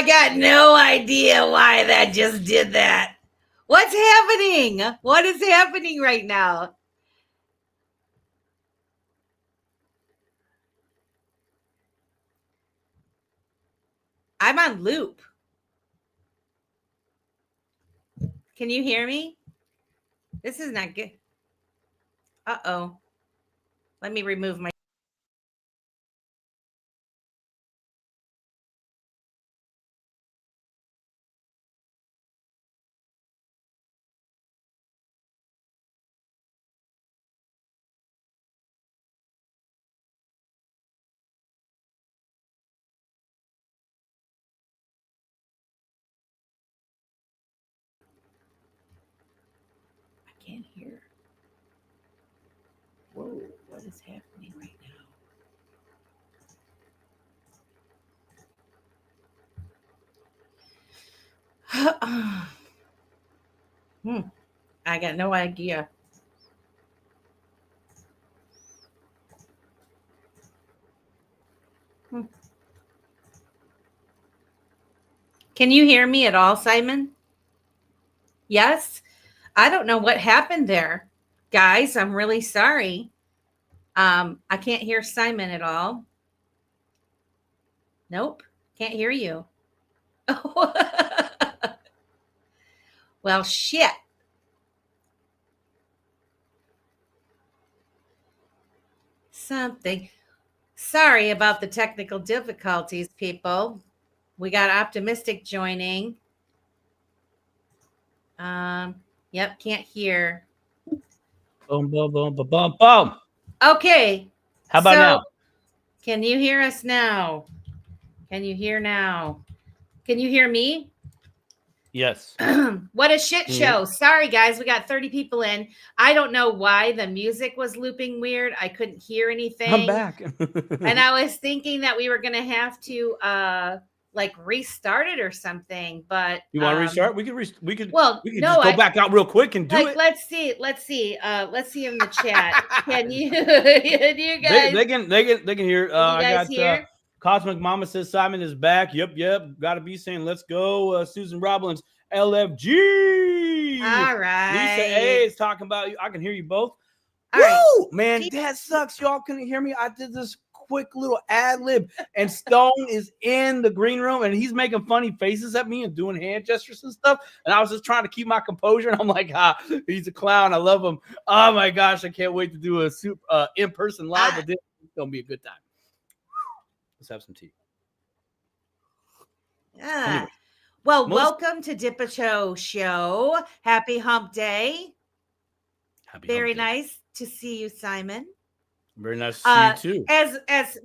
I got no idea why that just did that. What's happening? What is happening right now? I'm on loop. Can you hear me? This is not good. Uh-oh. Let me remove my... I can't hear. Whoa, what is happening right now? I got no idea. Can you hear me at all, Simon? Yes? I don't know what happened there. Guys, I'm really sorry. I can't hear Simon at all. Nope, can't hear you. Well, shit. Something. Sorry about the technical difficulties, people. We got Optimistic joining. Yep, can't hear. Boom, boom, boom, boom, boom, boom. Okay. How about now? Can you hear us now? Can you hear now? Can you hear me? Yes. What a shit show. Sorry, guys. We got 30 people in. I don't know why the music was looping weird. I couldn't hear anything. I'm back. And I was thinking that we were going to have to like restart it or something, but you want to restart? We could just go back out real quick and do it. Let's see in the chat. Can you guys? They can hear. I got hear? Cosmic Mama says Simon is back. Yep. Got to be saying let's go. Susan Robbins, LFG. All right. Lisa A is talking about you. I can hear you both. All right. Man, that sucks. Y'all couldn't hear me. I did this quick little ad lib, and Stone is in the green room, and he's making funny faces at me and doing hand gestures and stuff. And I was just trying to keep my composure, and I'm like, he's a clown. I love him. Oh my gosh, I can't wait to do a in-person live with this. It's gonna be a good time. Let's have some tea. Yeah. Anyway, well, welcome to Dipacho Show. Happy Hump Day. Very nice to see you, Simon. Very nice to see you too. As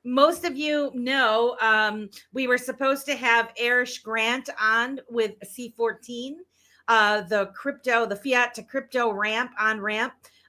most of you know, we were supposed to have Erish Grant on with C14, the fiat to crypto ramp,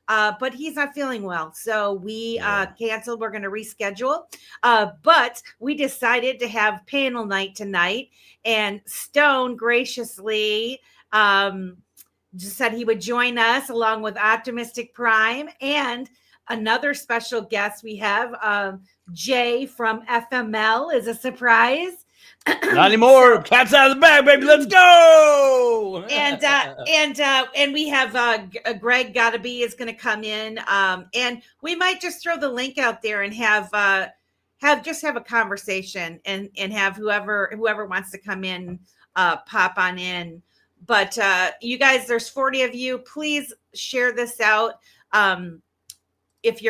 but he's not feeling well. So we canceled. We're going to reschedule. But we decided to have panel night tonight, and Stone graciously just said he would join us along with Optimistic Prime and another special guest we have, Jay from FML is a surprise. Not anymore. Cat's out of the bag, baby. Let's go. And we have Greg Gotta Be is going to come in, and we might just throw the link out there and have a conversation and have whoever wants to come in pop on in. But you guys, there's 40 of you. Please share this out. If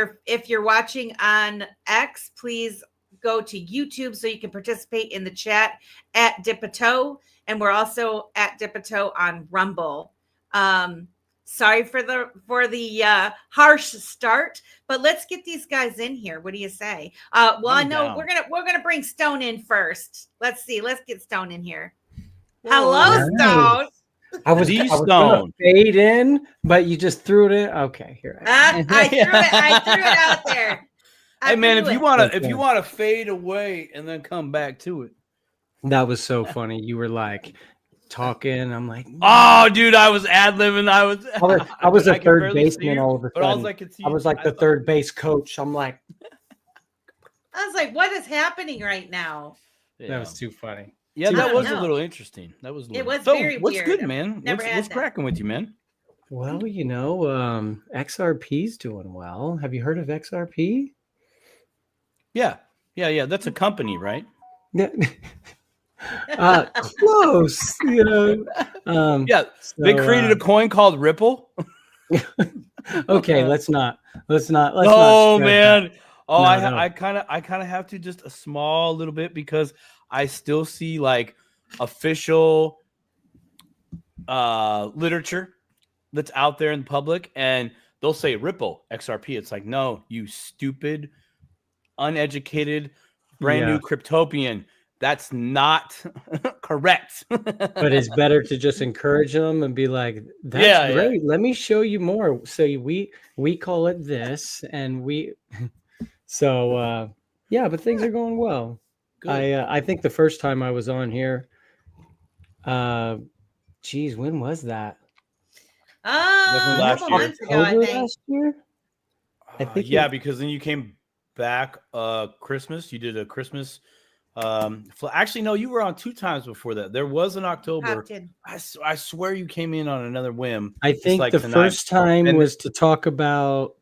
you're watching on X, please go to YouTube so you can participate in the chat at Dipato, and we're also at Dipato on Rumble. Sorry for the harsh start, but let's get these guys in here. What do you say? I know we're gonna bring Stone in first. Let's see. Let's get Stone in here. Hello, Stone. I was gonna fade in, but you just threw it in. Okay, here I threw it out there. Hey man, if you want to fade away and then come back to it. That was so funny. You were like talking. I'm like, oh, dude, I was ad-libbing. I was a third baseman all of a sudden. I was like the third base coach. I'm like, I was like, what is happening right now? That was too funny. Yeah, that was a little interesting. That was. It was so, very what's weird. good, man? Never What's cracking with you, man? Well, XRP's doing well. Have you heard of XRP? Yeah. That's a company, right? Yeah. Close. Yeah. So, they created a coin called Ripple. Okay, let's not. Oh man. That. Oh, no, I kind of have to just a small little bit because I still see like official literature that's out there in public, and they'll say Ripple XRP. It's like, no, you stupid, uneducated, brand new cryptopian. That's not correct. But it's better to just encourage them and be like, that's great. Yeah. Let me show you more. So we call it this, and but things are going well. Good. I think the first time I was on here, when was that? A couple months ago, I think. Last year? I think because then you came back Christmas. You did a Christmas. Actually, no, you were on 2 times before that. There was an October. I swear you came in on another whim. I think like the first time was to talk about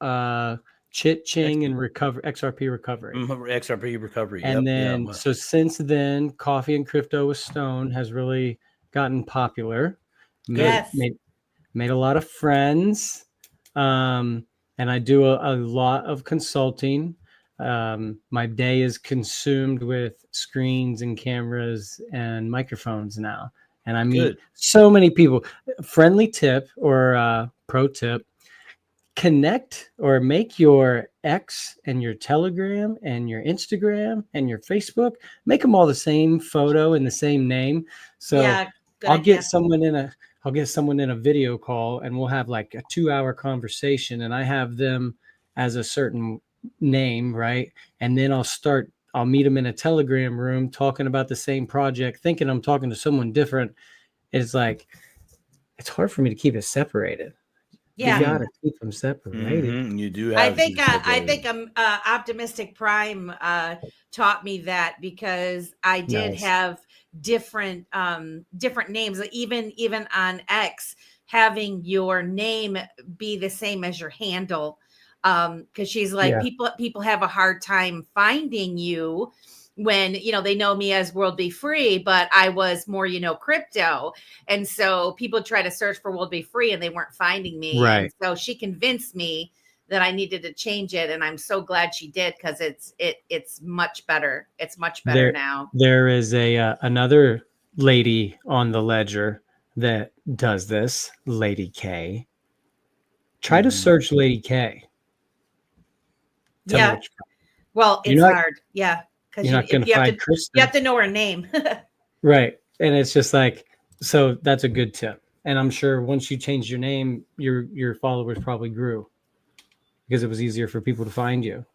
Chit-Ching and XRP recovery. XRP recovery. And then, so since then, Coffee and Crypto with Stone has really gotten popular. Made a lot of friends. And I do a lot of consulting. My day is consumed with screens and cameras and microphones now. And I meet so many people. Friendly tip or pro tip. Connect or make your X and your Telegram and your Instagram and your Facebook, make them all the same photo and the same name. So I'll get someone in a video call and we'll have like a 2-hour conversation, and I have them as a certain name, right? And then I'll meet them in a Telegram room talking about the same project, thinking I'm talking to someone different. It's like, it's hard for me to keep it separated. Yeah, you gotta keep them separated. Mm-hmm. You do. I think Optimistic Prime taught me that, because I did have different names, even on X, having your name be the same as your handle, because she's like, people have a hard time finding you when they know me as World Be Free, but I was more crypto, and so people try to search for World Be Free and they weren't finding me. Right. And so she convinced me that I needed to change it, and I'm so glad she did, because it's much better. It's much better now. There is another lady on the ledger that does this, Lady K. Try to search Lady K. Well, it's hard. Yeah. You're not going to find Kristen. You have to know her name. Right. And it's just like, so that's a good tip. And I'm sure once you changed your name, your followers probably grew because it was easier for people to find you.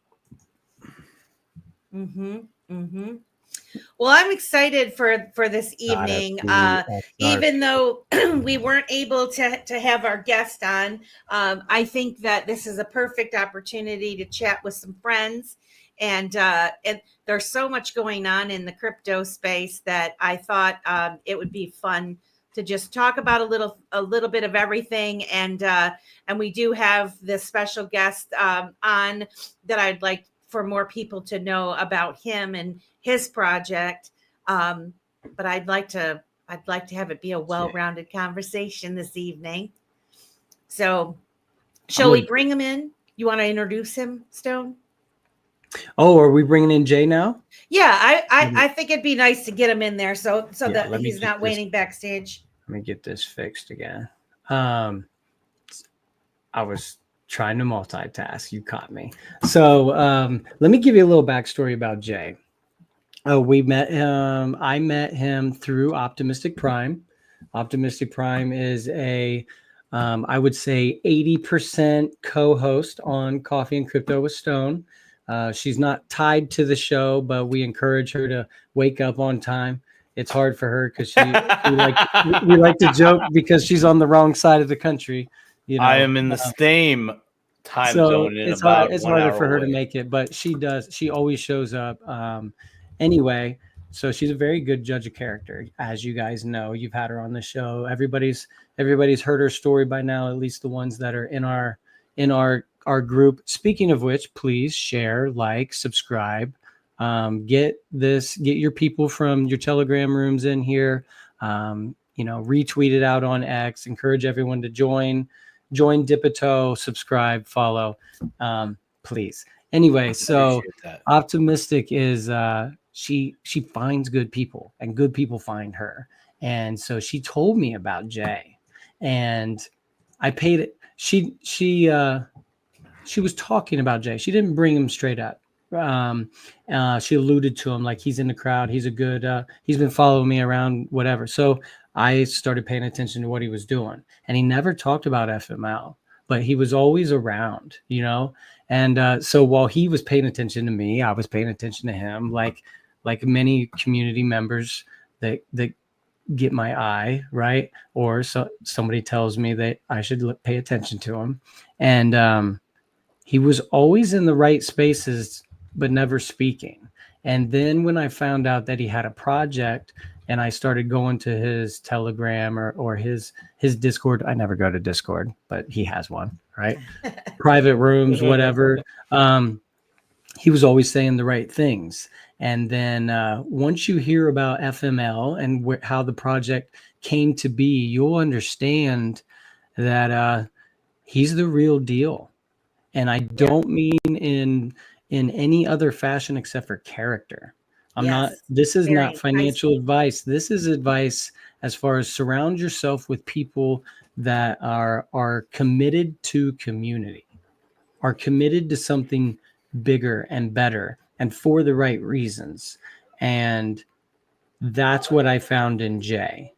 Mm-hmm. Mm-hmm. Well, I'm excited for this evening. Even though we weren't able to have our guest on, I think that this is a perfect opportunity to chat with some friends. And there's so much going on in the crypto space that I thought it would be fun to just talk about a little bit of everything. And we do have this special guest on that I'd like for more people to know about him and his project. But I'd like to have it be a well-rounded conversation this evening. So shall we bring him in? You want to introduce him, Stone? Oh, are we bringing in Jay now? Yeah, I think it'd be nice to get him in there so that he's not waiting backstage. Let me get this fixed again. I was trying to multitask. You caught me. So let me give you a little backstory about Jay. We met him. I met him through Optimistic Prime. Optimistic Prime is I would say 80% co-host on Coffee and Crypto with Stone. She's not tied to the show, but we encourage her to wake up on time. It's hard for her because we like to joke because she's on the wrong side of the country. I am in the same time zone. It's harder for her to make it, but she does. She always shows up. Anyway, So she's a very good judge of character, as you guys know. You've had her on the show. Everybody's heard her story by now, at least the ones that are in our group. Speaking of which, please share, like, subscribe. Get your people from your Telegram rooms in here. Retweet it out on X. Encourage everyone to join Dipito, subscribe, follow, please. Anyway, so Optimistic is she finds good people, and good people find her. And so she told me about Jay, and I paid it. She was talking about Jay. She didn't bring him straight up. She alluded to him like, he's in the crowd. He's a good, he's been following me around, whatever. So I started paying attention to what he was doing, and he never talked about FML, but he was always around, And so while he was paying attention to me, I was paying attention to him, like many community members that get my eye, right? Or so somebody tells me that I should pay attention to him. And he was always in the right spaces, but never speaking. And then when I found out that he had a project, and I started going to his Telegram or his Discord. I never go to Discord, but he has one, right? Private rooms, whatever. He was always saying the right things. And then once you hear about FML and how the project came to be, you'll understand that he's the real deal. And I don't mean in any other fashion except for character. This is not financial advice. This is advice as far as surround yourself with people that are committed to community, are committed to something bigger and better and for the right reasons. And that's what I found in Jay.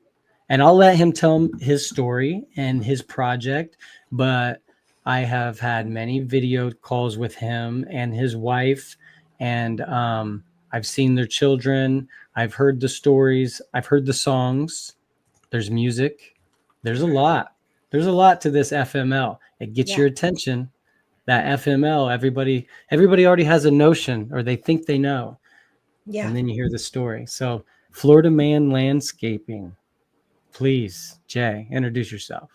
And I'll let him tell his story and his project, but I have had many video calls with him and his wife, and I've seen their children. I've heard the stories. I've heard the songs. There's music. There's a lot. There's a lot to this FML. It gets your attention. That FML, everybody already has a notion, or they think they know. Yeah. And then you hear the story. So Florida Man Landscaping. Please, Jay, introduce yourself.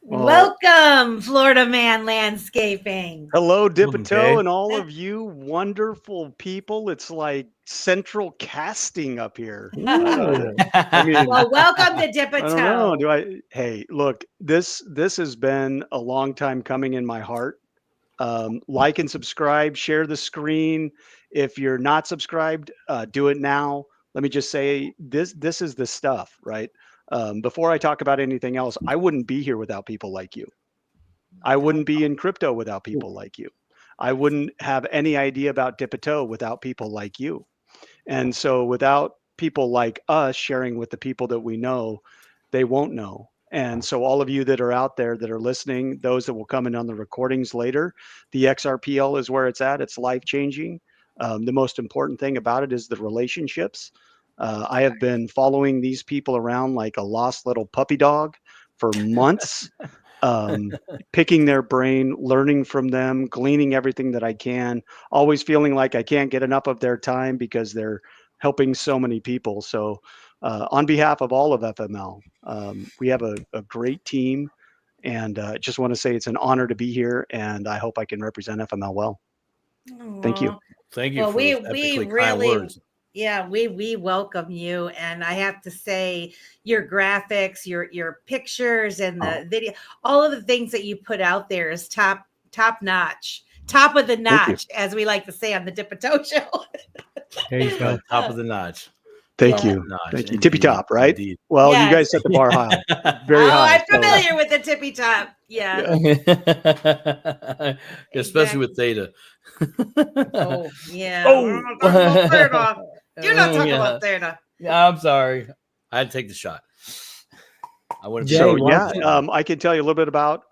Welcome, Florida Man Landscaping. Hello, Dipito, and all of you wonderful people. It's like central casting up here. I mean, well, welcome to Dipito. I don't know. Hey, look, this has been a long time coming in my heart. Like and subscribe, share the screen. If you're not subscribed, do it now. Let me just say this is the stuff, right? Before I talk about anything else, I wouldn't be here without people like you. I wouldn't be in crypto without people like you. I wouldn't have any idea about Dipito without people like you. And so without people like us sharing with the people that we know, they won't know. And so all of you that are out there that are listening, those that will come in on the recordings later, the XRPL is where it's at. It's life-changing. The most important thing about it is the relationships. I have been following these people around like a lost little puppy dog for months, picking their brain, learning from them, gleaning everything that I can, always feeling like I can't get enough of their time because they're helping so many people. So on behalf of all of FML, we have a great team, and just want to say it's an honor to be here, and I hope I can represent FML well. Thank you. Thank you. Well, for we really words. Yeah, we welcome you, and I have to say your graphics, your pictures, and the video, all of the things that you put out there is top notch, top of the notch, as we like to say on the Dipito Show. There you go, top of the notch. Thank you. Thank you. Tippy top, right? Indeed. Well, you guys set the bar high. Very high. I'm familiar with the tippy top. Yeah. Especially with Theta. Oh, yeah. You're not talking about Theta. Yeah, I'm sorry. I had to take the shot. I can tell you a little bit about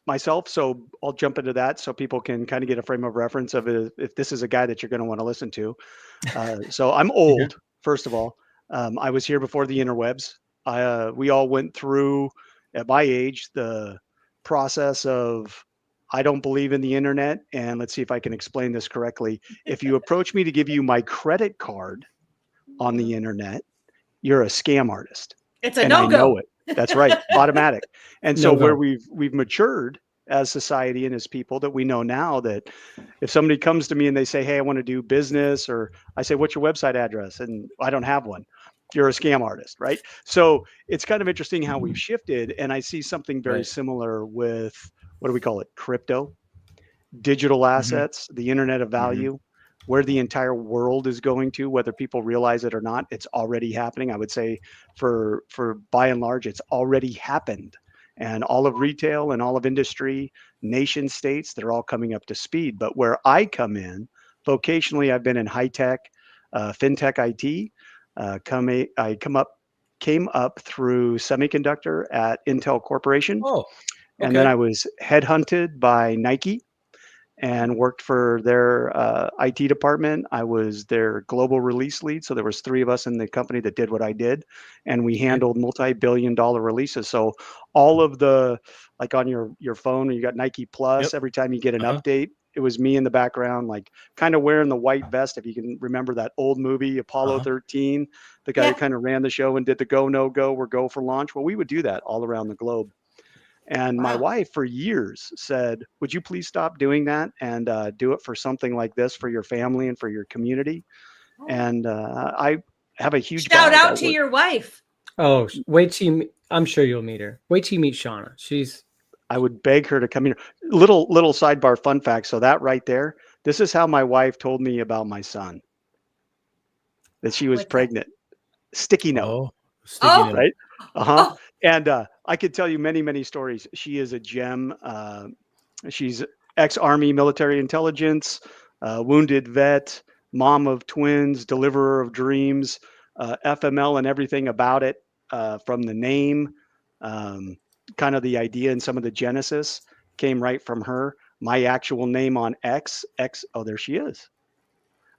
myself. So I'll jump into that so people can kind of get a frame of reference of if this is a guy that you're going to want to listen to. So I'm old. First of all, I was here before the interwebs. We all went through, at my age, the process of, I don't believe in the internet. And let's see if I can explain this correctly. If you approach me to give you my credit card, on the internet, you're a scam artist. It's a And I know no-go. it. That's right. Automatic. And so No where go. we've matured as society and as people, that we know now that if somebody comes to me and they say, "Hey, I want to do business," or I say, "What's your website address?" and I don't have one, you're a scam artist, right? So it's kind of interesting how we've shifted. And I see something very Right. similar with, what do we call it? Crypto, digital assets, the internet of value, where the entire world is going to, whether people realize it or not. It's already happening. I would say for by and large, it's already happened. And all of retail and all of industry, nation states, they're all coming up to speed. But where I come in, vocationally, I've been in high tech, fintech, IT. Came up through semiconductor at Intel Corporation, Oh, and then okay. I was headhunted by Nike and worked for their IT department. I was their global release lead. So there was 3 of us in the company that did what I did, and we handled multi-billion-dollar releases. So all of the, like on your phone, you got Nike Plus. Yep. Every time you get an Uh-huh. update, it was me in the background, like kind of wearing the white vest. If you can remember that old movie, Apollo Uh-huh. 13, the guy who Yeah. kind of ran the show and did the go, no go, or go for launch. Well, we would do that all around the globe. And my Wow. wife for years said, "Would you please stop doing that and do it for something like this for your family and for your community?" And I have a huge Shout bag. out to your wife. Oh, wait till I'm sure you'll meet her. Wait till you meet Shauna. I would beg her to come here. Little sidebar fun fact. So that right there, this is how my wife told me about my son, that she was What's that? pregnant. Sticky note. Oh, sticky Oh. note. Right? Uh-huh. Oh, And I could tell you many stories. She is a gem. She's ex-Army military intelligence, wounded vet, mom of twins, deliverer of dreams, FML and everything about it, from the name, um, kind of the idea and some of the genesis came right from her. My actual name on X. Oh, there she is.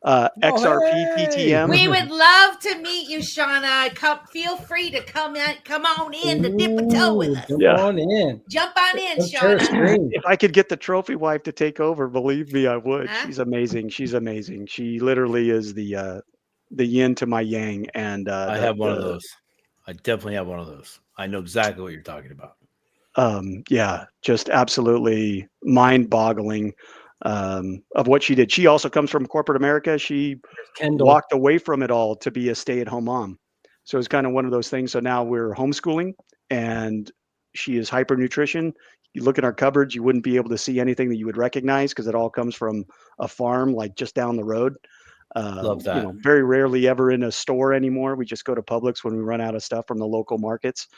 Oh, XRP hey. we would love to meet you, Shauna. Feel free to come on in to dip a toe with us. Jump Yeah. on in. Jump on in, Let's share a Shauna. screen. If I could get the trophy wife to take over, believe me, I would. Huh? She's amazing. She's amazing. She literally is the yin to my yang. And I have one of those. I definitely have one of those. I know exactly what you're talking about. yeah, just absolutely mind-boggling of what she did. She also comes from corporate America. She Kendall. walked away from it all to be a stay-at-home mom. So it's kind of one of those things. So now we're homeschooling, and she is hyper nutrition. You look at our cupboards, you wouldn't be able to see anything that you would recognize because it all comes from a farm like just down the road. Love that. Very rarely ever in a store anymore. We just go to Publix when we run out of stuff from the local markets.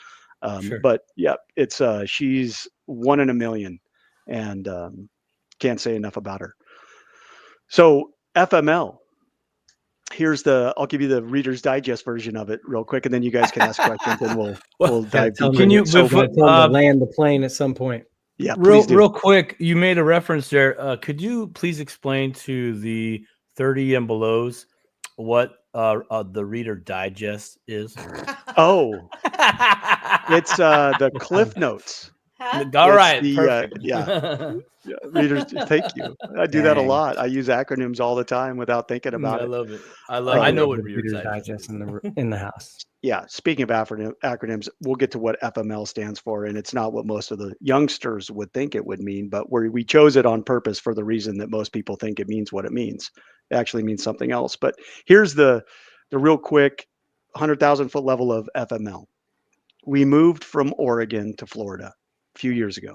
Sure. But yeah, it's she's 1 in a million, and can't say enough about her. So FML. I'll give you the Reader's Digest version of it real quick, and then you guys can ask questions, and we'll dive Tell deeper. me, you- so before- tell them to land the plane at some point. Yeah, please do. Real quick, you made a reference there. Could you please explain to the 30 and belows what the Reader Digest is? Oh, it's the Cliff Notes. Huh? All It's right, the, perfect. Yeah, Readers. Thank you. I do that a Dang. lot. I use acronyms all the time without thinking about I it. love it. I I know get what the Reader's Reader's Digest Digest in the house. Yeah, speaking of acronyms, we'll get to what FML stands for, and it's not what most of the youngsters would think it would mean, but we chose it on purpose for the reason that most people think it means what it means. It actually means something else. But here's the real quick 100,000-foot level of FML. We moved from Oregon to Florida a few years ago,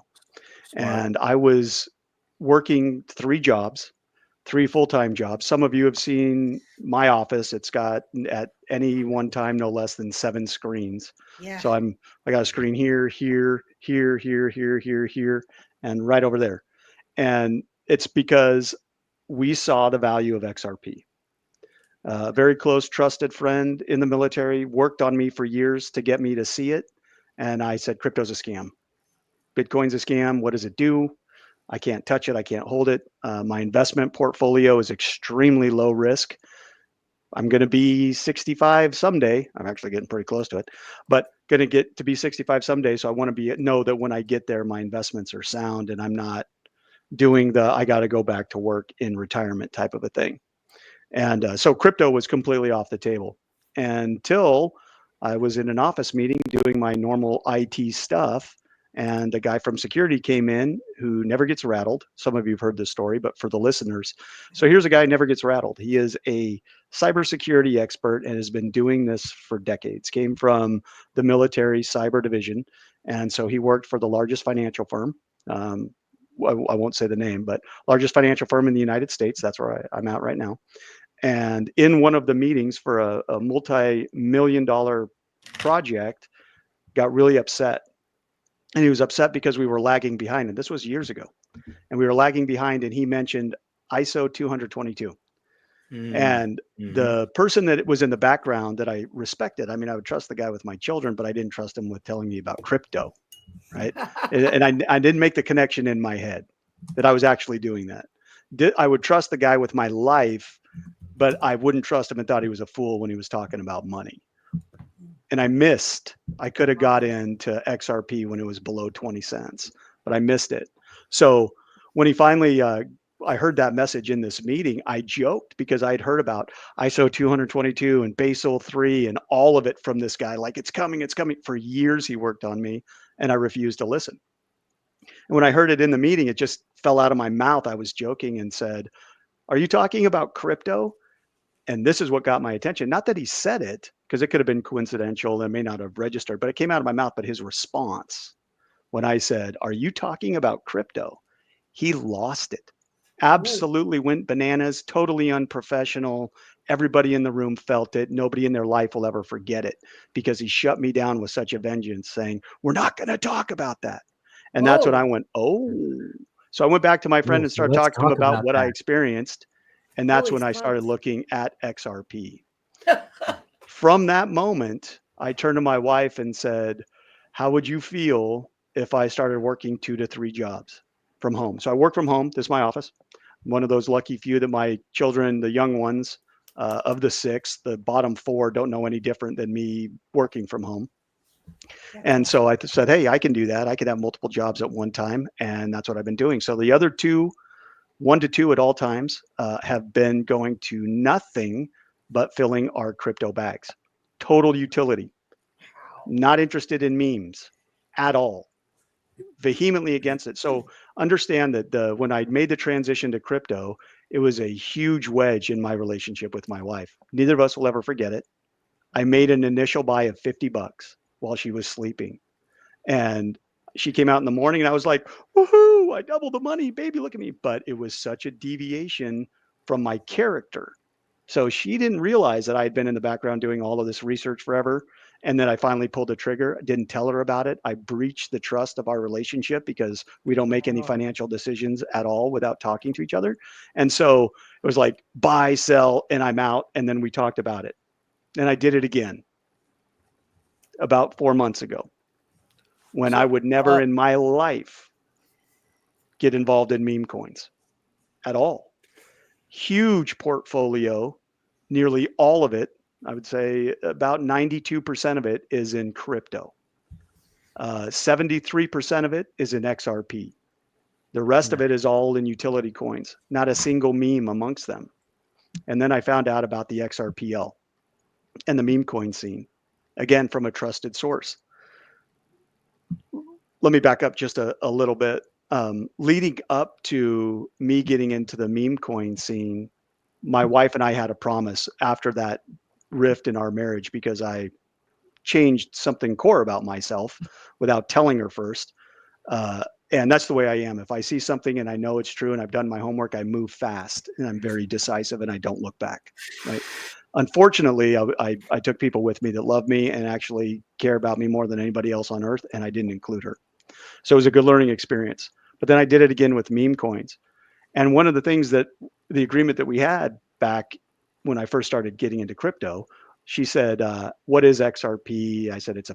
and I was working 3 jobs. 3 full-time jobs. Some of you have seen my office. It's got at any one time no less than 7 screens. Yeah. So I got a screen here, and right over there. And it's because we saw the value of XRP. Very close, trusted friend in the military worked on me for years to get me to see it. And I said, crypto's a scam. Bitcoin's a scam. What does it do? I can't touch it. I can't hold it. My investment portfolio is extremely low risk. I'm going to be 65 someday. I'm actually getting pretty close to it, but going to get to be 65 someday. So I want to know that when I get there, my investments are sound and I'm not doing I got to go back to work in retirement type of a thing. And so crypto was completely off the table. until I was in an office meeting doing my normal IT stuff. And a guy from security came in who never gets rattled. Some of you have heard this story, but for the listeners. So here's a guy who never gets rattled. He is a cybersecurity expert and has been doing this for decades. Came from the military cyber division. And so he worked for the largest financial firm. I won't say the name, but largest financial firm in the United States. That's where I'm at right now. And in one of the meetings for a multi-million-dollar project, got really upset. And he was upset because we were lagging behind. And this was years ago. And we were lagging behind. And he mentioned ISO 222. And the person that was in the background that I respected, I mean, I would trust the guy with my children, but I didn't trust him with telling me about crypto. Right. And I didn't make the connection in my head that I was actually doing that. I would trust the guy with my life, but I wouldn't trust him and thought he was a fool when he was talking about money. And I missed. I could have got into XRP when it was below 20 cents, but I missed it. So when he finally, I heard that message in this meeting, I joked because I'd heard about ISO 222 and Basel 3 and all of it from this guy. Like, it's coming. For years he worked on me, and I refused to listen. And when I heard it in the meeting, it just fell out of my mouth. I was joking and said, "Are you talking about crypto?" And this is what got my attention. Not that he said it, because it could have been coincidental and may not have registered, but it came out of my mouth. But his response when I said, "Are you talking about crypto?" He lost it. Absolutely went bananas, totally unprofessional. Everybody in the room felt it. Nobody in their life will ever forget it because he shut me down with such a vengeance, saying, "We're not going to talk about that." And that's when I went, oh. So I went back to my friend and started talking to him about what I experienced. And that's when I started looking at XRP. From that moment, I turned to my wife and said, "How would you feel if I started working 2 to 3 jobs from home?" So I work from home. This is my office. I'm one of those lucky few that my children, the young ones of the 6, the bottom 4 don't know any different than me working from home. And so I said, "Hey, I can do that. I can have multiple jobs at one time." And that's what I've been doing. So the other 2, 1 to 2 at all times, have been going to nothing but filling our crypto bags. Total utility. Not interested in memes at all. Vehemently against it. So understand that when I made the transition to crypto, it was a huge wedge in my relationship with my wife. Neither of us will ever forget it. I made an initial buy of $50 while she was sleeping. And she came out in the morning and I was like, "Woohoo, I doubled the money, baby, look at me." But it was such a deviation from my character. So she didn't realize that I had been in the background doing all of this research forever. And then I finally pulled the trigger. I didn't tell her about it. I breached the trust of our relationship because we don't make any financial decisions at all without talking to each other. And so it was like, buy, sell, and I'm out. And then we talked about it. And I did it again about 4 months ago, when I would never in my life get involved in meme coins at all. Huge portfolio, nearly all of it, I would say about 92% of it is in crypto. 73% of it is in XRP. The rest of it is all in utility coins, not a single meme amongst them. And then I found out about the XRPL and the meme coin scene, again, from a trusted source. Let me back up just a little bit. Leading up to me getting into the meme coin scene, my wife and I had a promise after that rift in our marriage, because I changed something core about myself without telling her first. And that's the way I am. If I see something and I know it's true and I've done my homework, I move fast and I'm very decisive and I don't look back. Right. Unfortunately, I took people with me that love me and actually care about me more than anybody else on earth, and I didn't include her. So it was a good learning experience. But then I did it again with meme coins. And one of the things that the agreement that we had back when I first started getting into crypto, she said, "What is XRP?" I said, "It's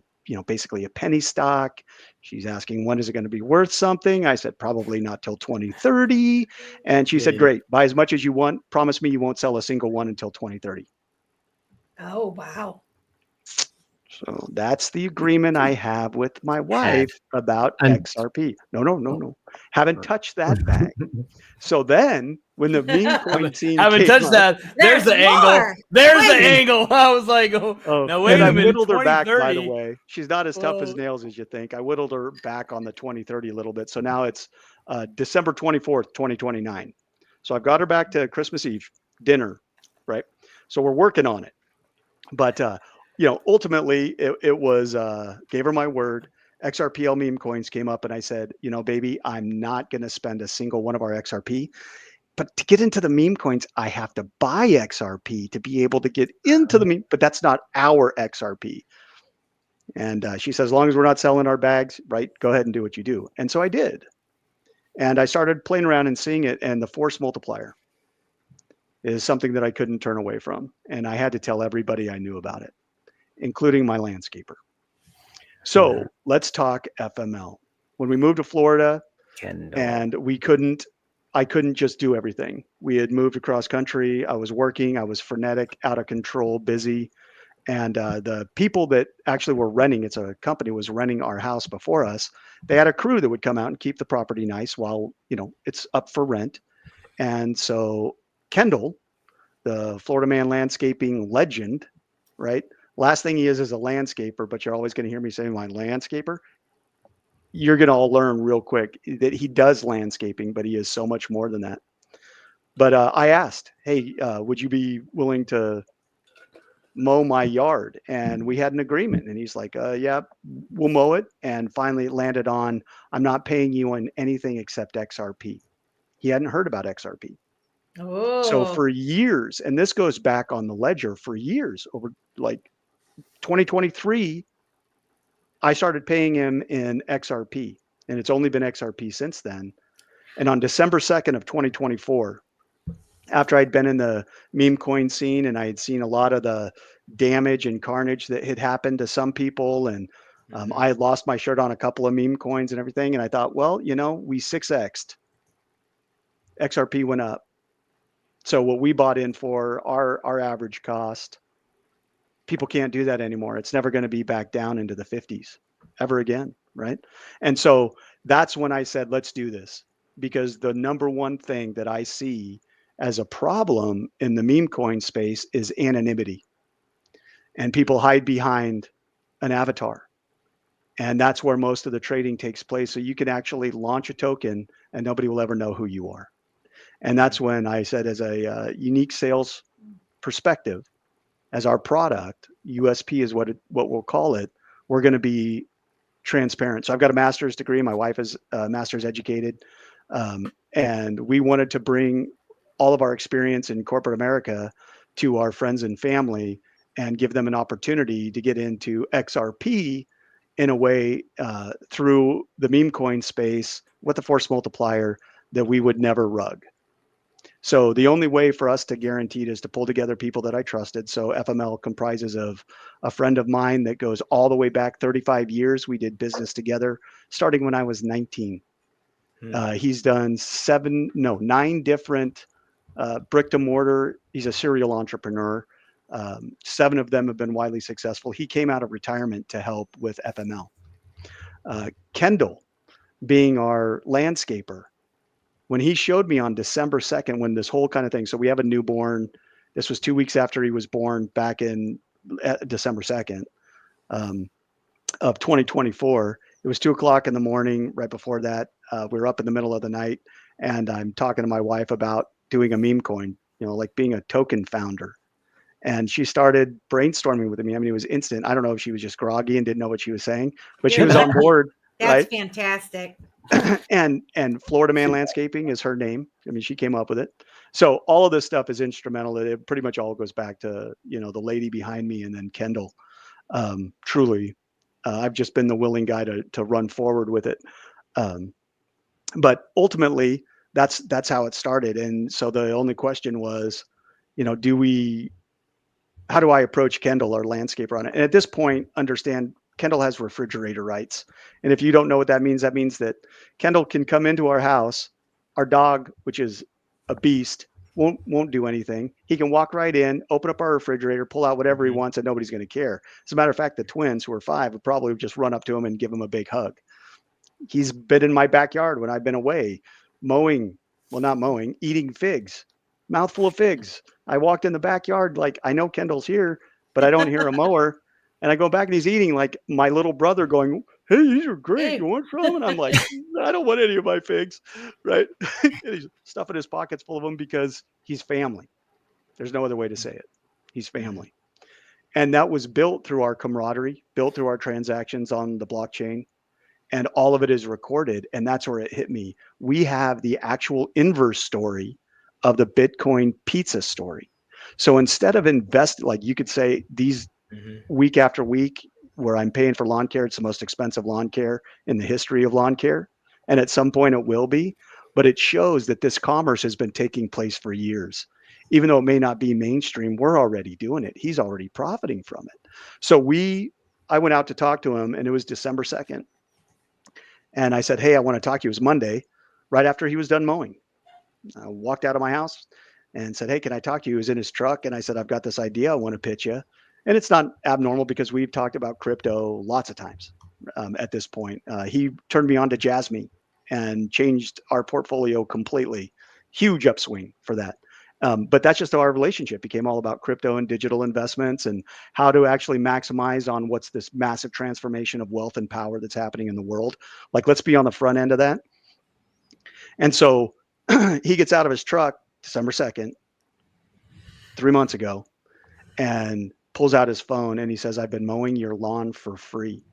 basically a penny stock." She's asking, "When is it going to be worth something?" I said, "Probably not till 2030. And she said, "Great, buy as much as you want. Promise me you won't sell a single one until 2030. Oh, wow. So that's the agreement I have with my wife about XRP. No. Haven't touched that bag. So then when the meme coin scene Haven't came touched up, that. There's the angle. more. There's the Wait. angle. I was like, oh, now wait and a I minute. whittled her back, by the 2030. way. She's not as tough as Whoa. nails as you think. I whittled her back on the 2030 a little bit. So now it's December 24th, 2029. So I've got her back to Christmas Eve dinner, right? So we're working on it. But, ultimately it was, gave her my word. XRPL meme coins came up and I said, baby, I'm not going to spend a single one of our XRP. But to get into the meme coins, I have to buy XRP to be able to get into the meme, but that's not our XRP. And she says, as long as we're not selling our bags, right, go ahead and do what you do. And so I did. And I started playing around and seeing it. And the force multiplier is something that I couldn't turn away from. And I had to tell everybody I knew about it, including my landscaper. So let's talk FML. When we moved to Florida, and I couldn't just do everything. We had moved across country. I was working. I was frenetic, out of control, busy. And the people that actually were renting, it's a company, was renting our house before us. They had a crew that would come out and keep the property nice while, it's up for rent. And so Kendall, the Florida Man landscaping legend, right? Last thing he is a landscaper, but you're always going to hear me saying my landscaper. You're going to all learn real quick that he does landscaping, but he is so much more than that. But I asked, hey, would you be willing to mow my yard? And we had an agreement. And he's like, yeah, we'll mow it. And finally it landed on, I'm not paying you on anything except XRP. He hadn't heard about XRP. Oh. So for years, and this goes back on the ledger for years, over like 2023, I started paying him in XRP, and it's only been XRP since then. And on December 2nd of 2024, after I'd been in the meme coin scene and I had seen a lot of the damage and carnage that had happened to some people, and I had lost my shirt on a couple of meme coins and everything, and I thought, well, we 6x'd. XRP went up. So what we bought in for our average cost, people can't do that anymore. It's never going to be back down into the 50s ever again, right? And so that's when I said, let's do this, because the number one thing that I see as a problem in the meme coin space is anonymity. And people hide behind an avatar. And that's where most of the trading takes place. So you can actually launch a token and nobody will ever know who you are. And that's when I said, as a unique sales perspective, as our product, USP is what we'll call it, we're going to be transparent. So I've got a master's degree. My wife is master's educated. And we wanted to bring all of our experience in corporate America to our friends and family and give them an opportunity to get into XRP in a way through the meme coin space with a force multiplier that we would never rug. So the only way for us to guarantee it is to pull together people that I trusted. So FML comprises of a friend of mine that goes all the way back 35 years. We did business together starting when I was 19. He's done 9 different brick to mortar. He's a serial entrepreneur. 7 of them have been widely successful. He came out of retirement to help with FML. Kendall, being our landscaper, when he showed me on December 2nd, when this whole kind of thing, so we have a newborn. This was 2 weeks after he was born, back in December 2nd of 2024. It was 2:00 in the morning. Right before that, we were up in the middle of the night, and I'm talking to my wife about doing a meme coin, like being a token founder. And she started brainstorming with me. I mean, it was instant. I don't know if she was just groggy and didn't know what she was saying, but she was on board. That's right? fantastic. and Florida Man Landscaping is her name. I mean, she came up with it. So all of this stuff is instrumental. It pretty much all goes back to, the lady behind me and then Kendall. Truly, I've just been the willing guy to run forward with it. But ultimately, that's how it started. And so the only question was, how do I approach Kendall, our landscaper, on it? And at this point, understand Kendall has refrigerator rights. And if you don't know what that means that Kendall can come into our house. Our dog, which is a beast, won't do anything. He can walk right in, open up our refrigerator, pull out whatever he wants, and nobody's going to care. As a matter of fact, the twins, who are 5, would probably just run up to him and give him a big hug. He's been in my backyard when I've been away, mowing well, not mowing, eating figs, mouthful of figs. I walked in the backyard, like, I know Kendall's here, but I don't hear a mower. And I go back and he's eating, like my little brother going, hey, these are great. Hey. You want some? And I'm like, I don't want any of my figs. Right. And he's stuffing his pockets full of them because he's family. There's no other way to say it. He's family. And that was built through our camaraderie, built through our transactions on the blockchain. And all of it is recorded. And that's where it hit me. We have the actual inverse story of the Bitcoin pizza story. So instead of invest, like you could say these week after week, where I'm paying for lawn care, it's the most expensive lawn care in the history of lawn care. And at some point it will be, but it shows that this commerce has been taking place for years. Even though it may not be mainstream, we're already doing it. He's already profiting from it. So I went out to talk to him, and it was December 2nd. And I said, hey, I want to talk to you. It was Monday, right after he was done mowing. I walked out of my house and said, hey, can I talk to you? He was in his truck. And I said, I've got this idea I want to pitch you. And it's not abnormal because we've talked about crypto lots of times at this point. He turned me on to Jasmine and changed our portfolio completely. Huge upswing for that. But that's just how our relationship became all about crypto and digital investments and how to actually maximize on what's this massive transformation of wealth and power that's happening in the world. Like, let's be on the front end of that. And so he gets out of his truck December 2nd, 3 months ago, and pulls out his phone and he says, I've been mowing your lawn for free.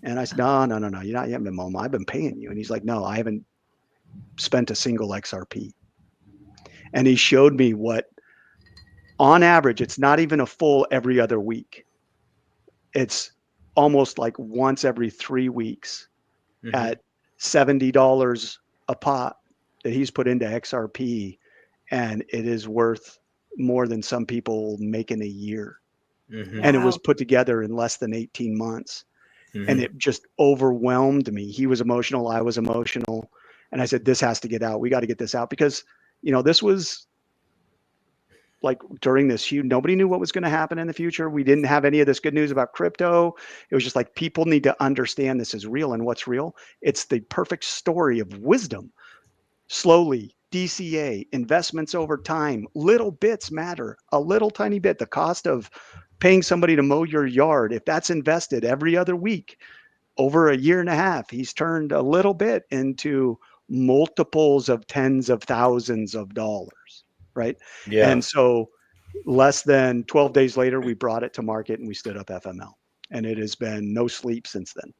And I said, no, you haven't been mowing. I've been paying you. And he's like, no, I haven't spent a single XRP. And he showed me what, on average, it's not even a full every other week. It's almost like once every 3 weeks at $70 a pop that he's put into XRP. And it is worth more than some people make in a year. And it was put together in less than 18 months. And it just overwhelmed me. He was emotional. I was emotional. And I said, this has to get out. We got to get this out because, this was like during this nobody knew what was going to happen in the future. We didn't have any of this good news about crypto. It was just like, people need to understand this is real. And what's real? It's the perfect story of wisdom. Slowly, DCA, investments over time, little bits matter, a little tiny bit. The cost of paying somebody to mow your yard, if that's invested every other week over a year and a half, he's turned a little bit into multiples of tens of thousands of dollars, right? Yeah. And so less than 12 days later, we brought it to market and we stood up FML. And it has been no sleep since then.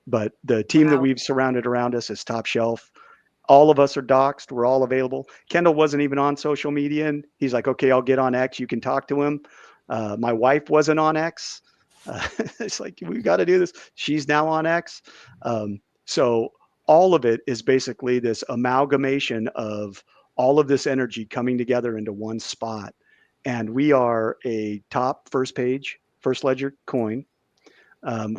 But the team that we've surrounded around us is top shelf. All of us are doxxed. We're all available. Kendall wasn't even on social media. And he's like, okay, I'll get on X. You can talk to him. My wife wasn't on X. It's like, we got to do this. She's now on X. So all of it is basically this amalgamation of all of this energy coming together into one spot. And we are a top first page, first ledger coin.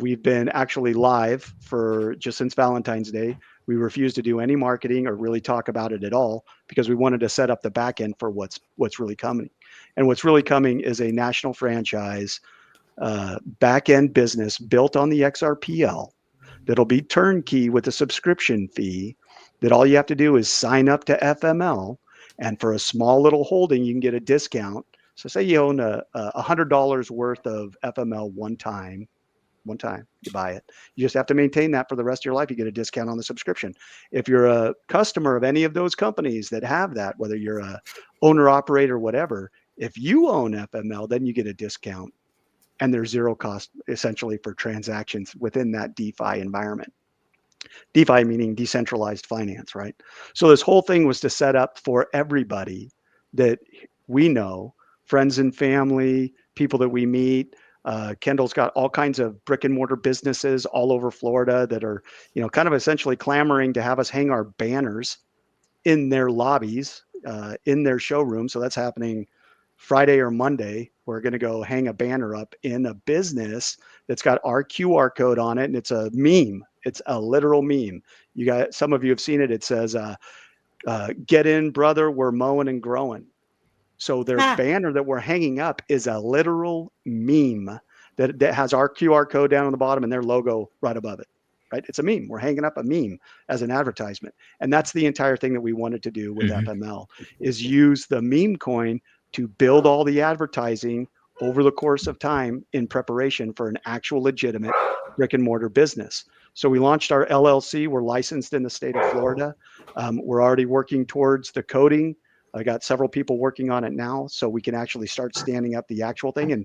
We've been actually live for just since Valentine's Day. We refused to do any marketing or really talk about it at all because we wanted to set up the back end for what's really coming. And what's really coming is a national franchise back end business built on the XRPL that'll be turnkey with a subscription fee that all you have to do is sign up to FML. And for a small little holding, you can get a discount. So say you own $100 worth of FML one time, you buy it. You just have to maintain that for the rest of your life. You get a discount on the subscription. If you're a customer of any of those companies that have that, whether you're a owner, operator, whatever, if you own FML, then you get a discount. And there's zero cost essentially for transactions within that DeFi environment. DeFi meaning decentralized finance, right? So this whole thing was to set up for everybody that we know, friends and family, people that we meet. Kendall's got all kinds of brick and mortar businesses all over Florida that are, kind of essentially clamoring to have us hang our banners in their lobbies, in their showroom. So that's happening Friday or Monday. We're going to go hang a banner up in a business that's got our QR code on it. And it's a meme. It's a literal meme. Some of you have seen it. It says, get in, brother, we're mowing and growing. So their banner that we're hanging up is a literal meme that has our QR code down on the bottom and their logo right above it. right? It's a meme. We're hanging up a meme as an advertisement. And that's the entire thing that we wanted to do with FML, is use the meme coin to build all the advertising over the course of time in preparation for an actual legitimate brick and mortar business. So we launched our LLC. We're licensed in the state of Florida. We're already working towards the coding. I got several people working on it now, so we can actually start standing up the actual thing and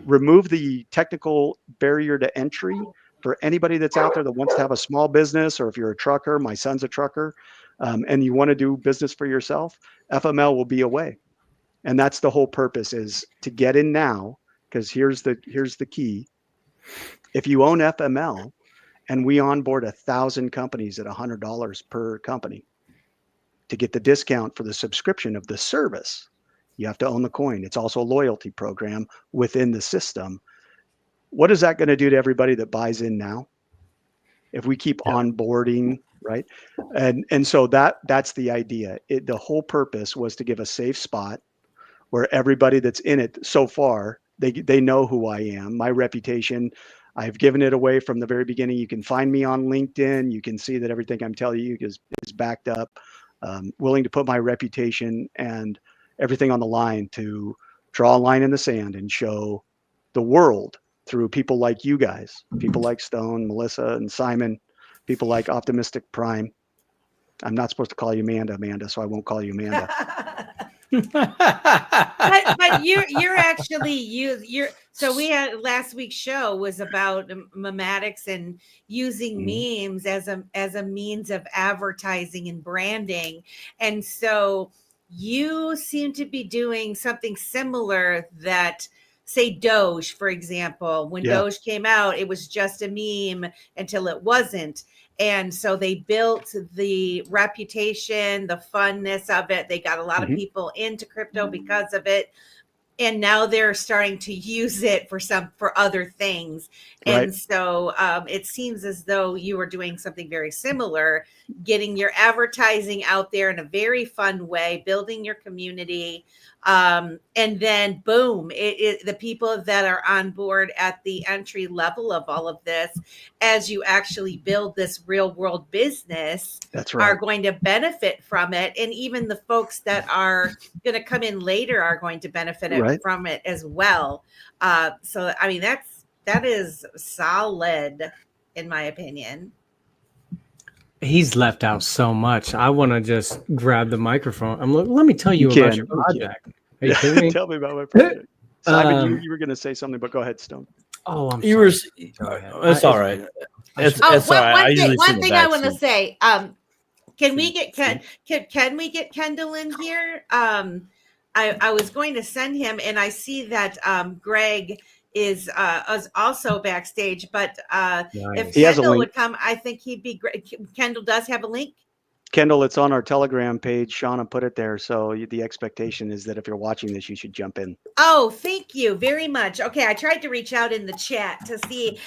remove the technical barrier to entry for anybody that's out there that wants to have a small business, or if you're a trucker, my son's a trucker, and you want to do business for yourself, FML will be a way. And that's the whole purpose, is to get in now, because here's the key. If you own FML and we onboard 1,000 companies at $100 per company, to get the discount for the subscription of the service, you have to own the coin. It's also a loyalty program within the system. What is that going to do to everybody that buys in now? If we keep onboarding, right? And so that's the idea. The whole purpose was to give a safe spot where everybody that's in it so far, they know who I am, my reputation. I've given it away from the very beginning. You can find me on LinkedIn. You can see that everything I'm telling you is backed up. Willing to put my reputation and everything on the line to draw a line in the sand and show the world through people like you guys, people like Stone, Melissa, and Simon, people like Optimistic Prime. I'm not supposed to call you Amanda, so I won't call you Amanda. but you're actually you're so we had last week's show was about mematics and using memes as a means of advertising and branding, and so you seem to be doing something similar. That, say, Doge, for example, when Doge came out, it was just a meme until it wasn't. And so they built the reputation, the funness of it. They got a lot of people into crypto because of it. And now they're starting to use it for other things. And so it seems as though you were doing something very similar, getting your advertising out there in a very fun way, building your community. And then boom, the people that are on board at the entry level of all of this, as you actually build this real world business, are going to benefit from it. And even the folks that are going to come in later are going to benefit from it as well. So, I mean, that is solid, in my opinion. He's left out so much. I want to just grab the microphone. Let me tell you about your project. Are you kidding me? Tell me about my project. Simon, you were going to say something, but go ahead, Stone. Oh, I'm sorry. It's all right. It's all right. One thing I want to say. Can we get can we get Kendall in here? I was going to send him, and I see that Greg is also backstage. But if Kendall would come, I think he'd be great. Kendall does have a link. Kendall, it's on our Telegram page. Shauna put it there. So the expectation is that if you're watching this, you should jump in. Oh, thank you very much. Okay, I tried to reach out in the chat to see.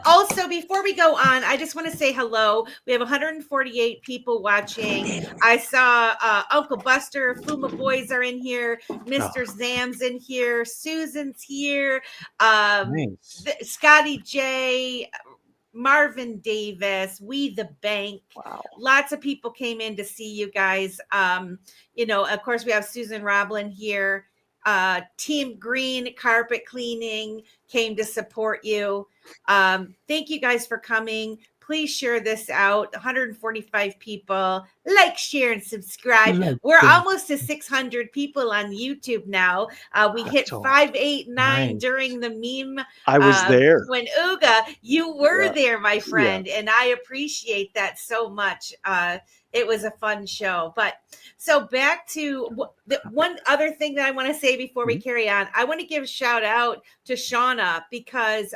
Also, before we go on, I just want to say hello. We have 148 people watching. I saw Uncle Buster, Fuma Boys are in here. Mr. Zam's in here. Susan's here. Scotty J. Marvin Davis, We the Bank. Wow. Lots of people came in to see you guys. Of course, we have Susan Roblin here. Team Green Carpet Cleaning came to support you. Thank you guys for coming. Please share this out. 145 people. Like, share, and subscribe. We're almost to 600 people on YouTube now. We hit 589 during the meme. I was there. When Uga, you were there, my friend. And I appreciate that so much. It was a fun show. But so back to one other thing that I want to say before we carry on. I want to give a shout out to Shauna, because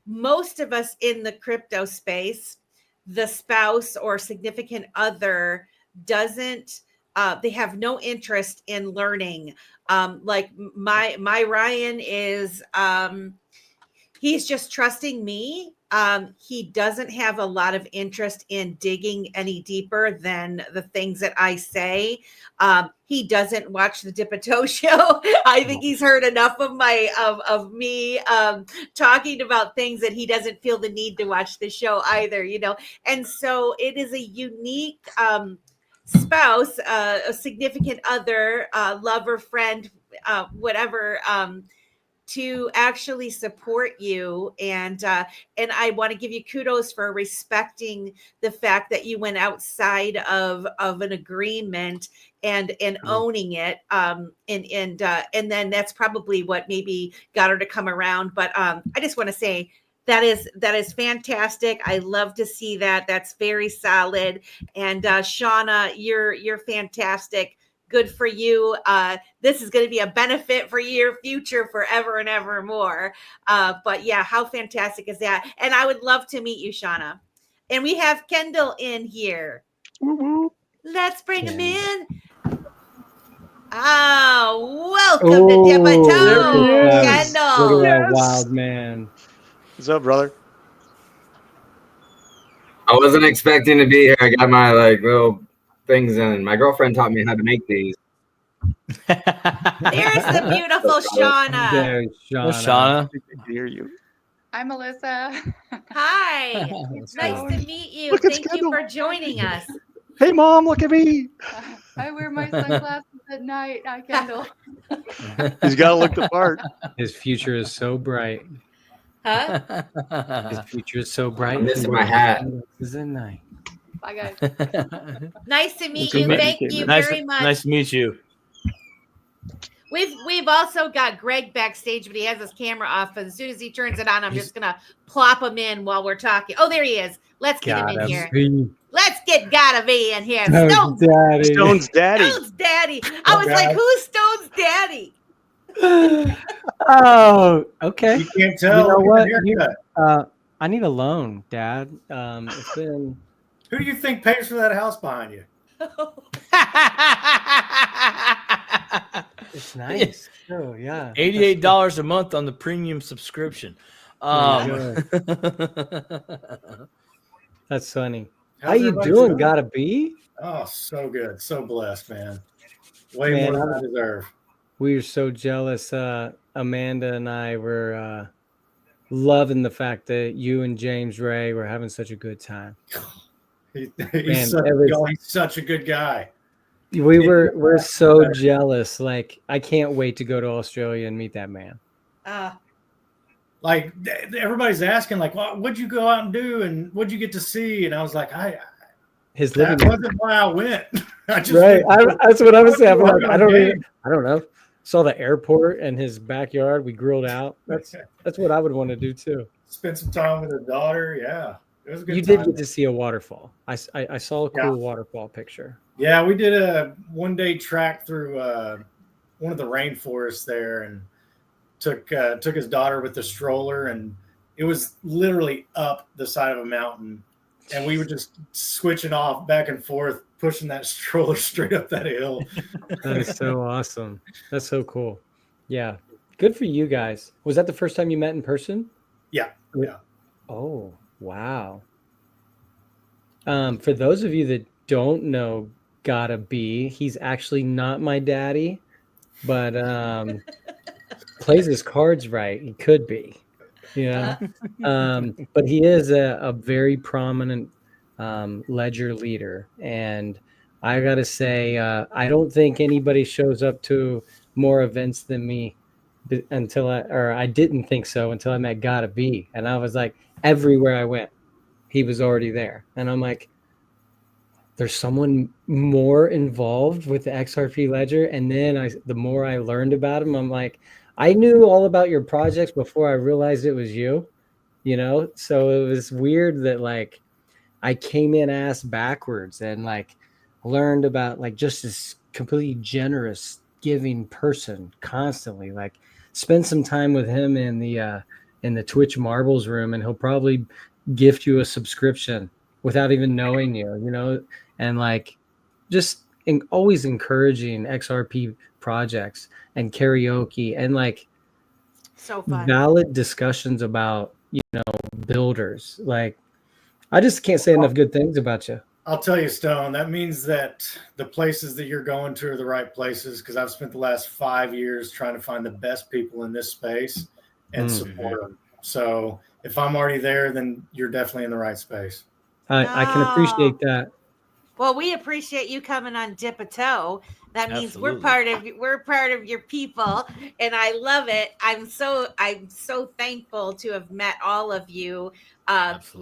most of us in the crypto space, the spouse or significant other doesn't, they have no interest in learning. Like my Ryan is, he's just trusting me He doesn't have a lot of interest in digging any deeper than the things that I say. He doesn't watch the Dip a Toe show. I think he's heard enough of of me talking about things that he doesn't feel the need to watch the show either, you know. And so it is a unique spouse, a significant other, lover, friend, whatever, to actually support you. And I want to give you kudos for respecting the fact that you went outside of an agreement and owning it. And then that's probably what maybe got her to come around. But I just want to say that is fantastic. I love to see that. That's very solid. And Shauna, you're fantastic. Good for you. This is going to be a benefit for your future forever and ever more. But yeah, how fantastic is that? And I would love to meet you, Shauna. And we have Kendall in here. Woo-woo. Let's bring him in. Welcome to Dip a Toe, Kendall. Look at that wild man. What's up, brother? I wasn't expecting to be here. I got my little things in. My girlfriend taught me how to make these. There's the beautiful Shauna. There's Shauna. Shauna. Good to hear you. I'm Melissa. Hi. Nice to meet you. Look, it's Thank you Kendall. for joining us. Hey, Mom, look at me. I wear my sunglasses at night. Hi, Kendall. He's got to look the part. His future is so bright. Huh? His future is so bright. I'm missing my hat. Is at night. Bye, guys. Nice to meet Good you. to meet Thank you. you Nice, very much. nice to meet you. We've also got Greg backstage, but he has his camera off. As soon as he turns it on, I'm just gonna plop him in while we're talking. Oh, there he is. Let's get him in here. Let's get Gotta Be in here. Stone's daddy. Stone's daddy. Stone's daddy. I was like, who's Stone's daddy? Oh, okay. You can't tell. You know Look at what? the haircut. I need a loan, Dad. It's been Who do you think pays for that house behind you? it's nice. Oh yeah. $88 a month on the premium subscription. That's funny. How How's you everybody doing? Gotta be. Oh, so good. So blessed, man. Way Man, more than I deserve. We were so jealous. Amanda and I were loving the fact that you and James Ray were having such a good time. He's Man, such a good guy. We're so jealous. Like, I can't wait to go to Australia and meet that man. Like everybody's asking, like, well, what'd you go out and do, and what'd you get to see? And I was like, that wasn't why I went. I just right. That's what I was saying. I'm like, Working I on don't game. know. Saw the airport and his backyard. We grilled out. That's what I would want to do too. Spent some time with his daughter. Yeah, it was a good. You time. did get to see a waterfall. I saw a cool waterfall picture. Yeah, we did a one-day track through one of the rainforests there, and took his daughter with the stroller, and it was literally up the side of a mountain, and we were just switching off back and forth, pushing that stroller straight up that hill. That is so awesome. That's so cool. Yeah, good for you guys. Was that the first time you met in person? Yeah. Oh, wow. For those of you that don't know Gotta Be, he's actually not my daddy, but plays his cards right. He could be, but he is a very prominent ledger leader. And I got to say, I don't think anybody shows up to more events than me I didn't think so until I met Gotta Be. And I was like, everywhere I went, he was already there. And I'm like, there's someone more involved with the XRP ledger. And then the more I learned about him, I'm like, I knew all about your projects before I realized it was you, So it was weird that like I came in ass backwards and like learned about like just this completely generous, giving person constantly. Like spend some time with him in the Twitch Marbles room, and he'll probably gift you a subscription without even knowing you, and like just always encouraging XRP projects and karaoke and like so fun. Valid discussions about builders. Like, I just can't say enough good things about you. I'll tell you, Stone, that means that the places that you're going to are the right places, because I've spent the last 5 years trying to find the best people in this space and support them. So if I'm already there, then you're definitely in the right space. I can appreciate that. Well, we appreciate you coming on Dip a Toe. That means Absolutely. we're part of your people, and I love it. I'm so thankful to have met all of you.